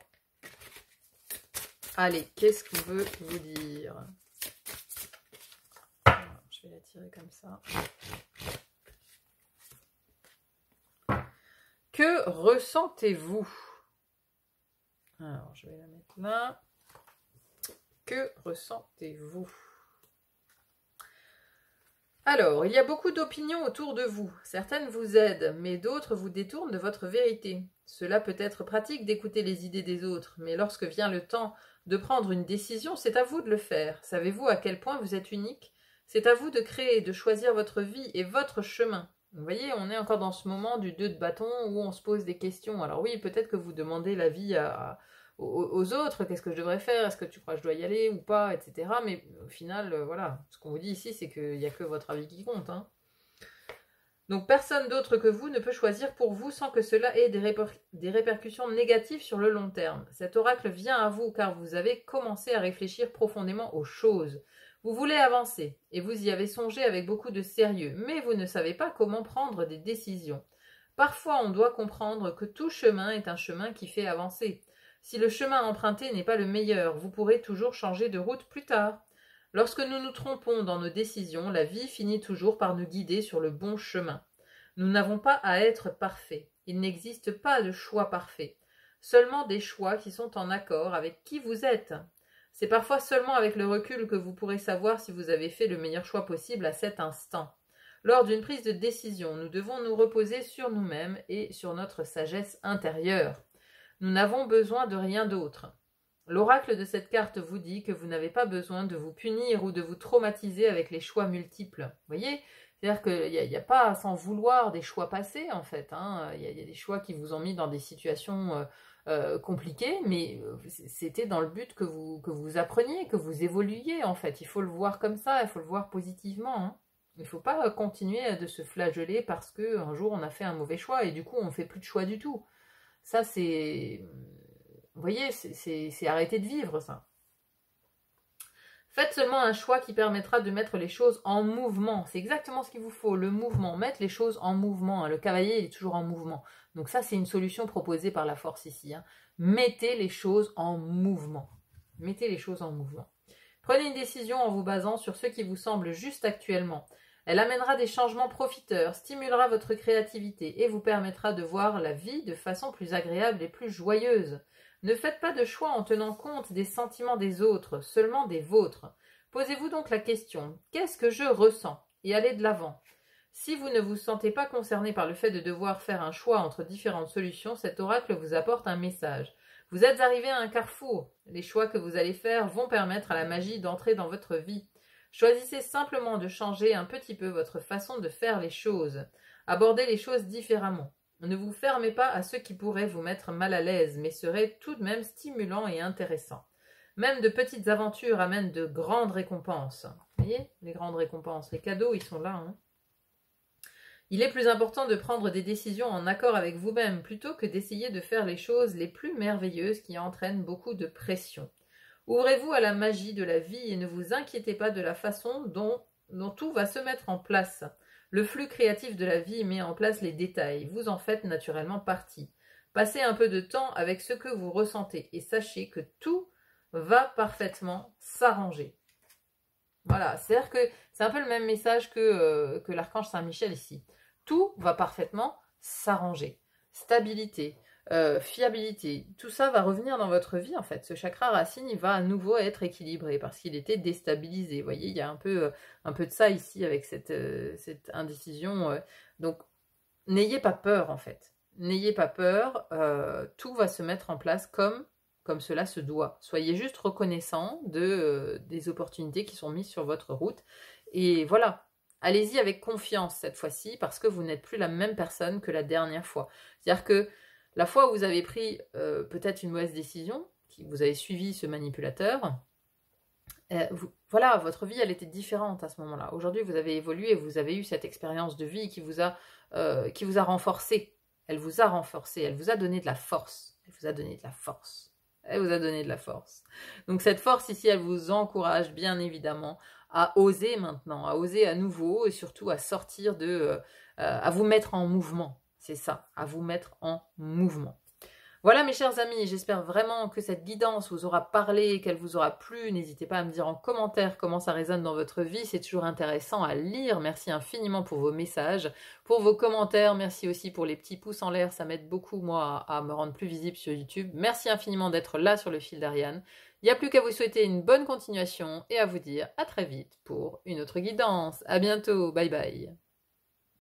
Allez, qu'est-ce qu'on veut vous dire? Alors, je vais la tirer comme ça. Que ressentez-vous? Alors, je vais la mettre là. Que ressentez-vous? Alors, il y a beaucoup d'opinions autour de vous. Certaines vous aident, mais d'autres vous détournent de votre vérité. Cela peut être pratique d'écouter les idées des autres, mais lorsque vient le temps de prendre une décision, c'est à vous de le faire. Savez-vous à quel point vous êtes unique? C'est à vous de créer, de choisir votre vie et votre chemin. Vous voyez, on est encore dans ce moment du 2 de bâton où on se pose des questions. Alors oui, peut-être que vous demandez l'avis aux autres, qu'est-ce que je devrais faire, est-ce que tu crois que je dois y aller ou pas, etc. Mais au final, voilà, ce qu'on vous dit ici, c'est qu'il n'y a que votre avis qui compte. Hein. Donc personne d'autre que vous ne peut choisir pour vous sans que cela ait des répercussions négatives sur le long terme. Cet oracle vient à vous car vous avez commencé à réfléchir profondément aux choses. Vous voulez avancer et vous y avez songé avec beaucoup de sérieux, mais vous ne savez pas comment prendre des décisions. Parfois, on doit comprendre que tout chemin est un chemin qui fait avancer. Si le chemin emprunté n'est pas le meilleur, vous pourrez toujours changer de route plus tard. Lorsque nous nous trompons dans nos décisions, la vie finit toujours par nous guider sur le bon chemin. Nous n'avons pas à être parfaits. Il n'existe pas de choix parfait. Seulement des choix qui sont en accord avec qui vous êtes. C'est parfois seulement avec le recul que vous pourrez savoir si vous avez fait le meilleur choix possible à cet instant. Lors d'une prise de décision, nous devons nous reposer sur nous-mêmes et sur notre sagesse intérieure. Nous n'avons besoin de rien d'autre. L'oracle de cette carte vous dit que vous n'avez pas besoin de vous punir ou de vous traumatiser avec les choix multiples. Vous voyez? C'est-à-dire qu'il n'y a pas à s'en vouloir des choix passés, en fait. Hein. Il y a des choix qui vous ont mis dans des situations compliquées, mais c'était dans le but que vous appreniez, que vous évoluiez, en fait. Il faut le voir comme ça, il faut le voir positivement. Hein. Il ne faut pas continuer de se flageller parce qu'un jour on a fait un mauvais choix et du coup on ne fait plus de choix du tout. Ça, c'est Vous voyez, c'est arrêter de vivre, ça. Faites seulement un choix qui permettra de mettre les choses en mouvement. C'est exactement ce qu'il vous faut, le mouvement. Mettre les choses en mouvement. Hein. Le cavalier, il est toujours en mouvement. Donc ça, c'est une solution proposée par la force ici. Hein. Mettez les choses en mouvement. Mettez les choses en mouvement. Prenez une décision en vous basant sur ce qui vous semble juste actuellement. Elle amènera des changements profiteurs, stimulera votre créativité et vous permettra de voir la vie de façon plus agréable et plus joyeuse. Ne faites pas de choix en tenant compte des sentiments des autres, seulement des vôtres. Posez-vous donc la question « Qu'est-ce que je ressens ?» et allez de l'avant. Si vous ne vous sentez pas concerné par le fait de devoir faire un choix entre différentes solutions, cet oracle vous apporte un message. Vous êtes arrivé à un carrefour. Les choix que vous allez faire vont permettre à la magie d'entrer dans votre vie. Choisissez simplement de changer un petit peu votre façon de faire les choses. Abordez les choses différemment. Ne vous fermez pas à ce qui pourrait vous mettre mal à l'aise, mais serait tout de même stimulant et intéressant. Même de petites aventures amènent de grandes récompenses. Vous voyez, les grandes récompenses, les cadeaux, ils sont là. Hein. Il est plus important de prendre des décisions en accord avec vous-même, plutôt que d'essayer de faire les choses les plus merveilleuses qui entraînent beaucoup de pression. Ouvrez-vous à la magie de la vie et ne vous inquiétez pas de la façon dont tout va se mettre en place. Le flux créatif de la vie met en place les détails, vous en faites naturellement partie. Passez un peu de temps avec ce que vous ressentez et sachez que tout va parfaitement s'arranger. Voilà, c'est-à-dire que c'est un peu le même message que l'archange Saint-Michel ici. Tout va parfaitement s'arranger. Stabilité, fiabilité, tout ça va revenir dans votre vie en fait. Ce chakra racine, il va à nouveau être équilibré parce qu'il était déstabilisé. Vous voyez, il y a un peu de ça ici avec cette indécision. Donc, n'ayez pas peur en fait. N'ayez pas peur, tout va se mettre en place comme cela se doit. Soyez juste reconnaissant des opportunités qui sont mises sur votre route. Et voilà. Allez-y avec confiance cette fois-ci parce que vous n'êtes plus la même personne que la dernière fois. C'est-à-dire que la fois où vous avez pris peut-être une mauvaise décision, vous avez suivi ce manipulateur, voilà, votre vie, elle était différente à ce moment-là. Aujourd'hui, vous avez évolué, vous avez eu cette expérience de vie qui vous a renforcé. Elle vous a renforcé, elle vous a donné de la force. Elle vous a donné de la force. Elle vous a donné de la force. Donc cette force ici, elle vous encourage bien évidemment à oser maintenant, à oser à nouveau et surtout à sortir à vous mettre en mouvement. C'est ça, à vous mettre en mouvement. Voilà mes chers amis, j'espère vraiment que cette guidance vous aura parlé, qu'elle vous aura plu. N'hésitez pas à me dire en commentaire comment ça résonne dans votre vie, c'est toujours intéressant à lire. Merci infiniment pour vos messages, pour vos commentaires. Merci aussi pour les petits pouces en l'air, ça m'aide beaucoup moi à me rendre plus visible sur YouTube. Merci infiniment d'être là sur le fil d'Ariane. Il n'y a plus qu'à vous souhaiter une bonne continuation et à vous dire à très vite pour une autre guidance. À bientôt, bye bye.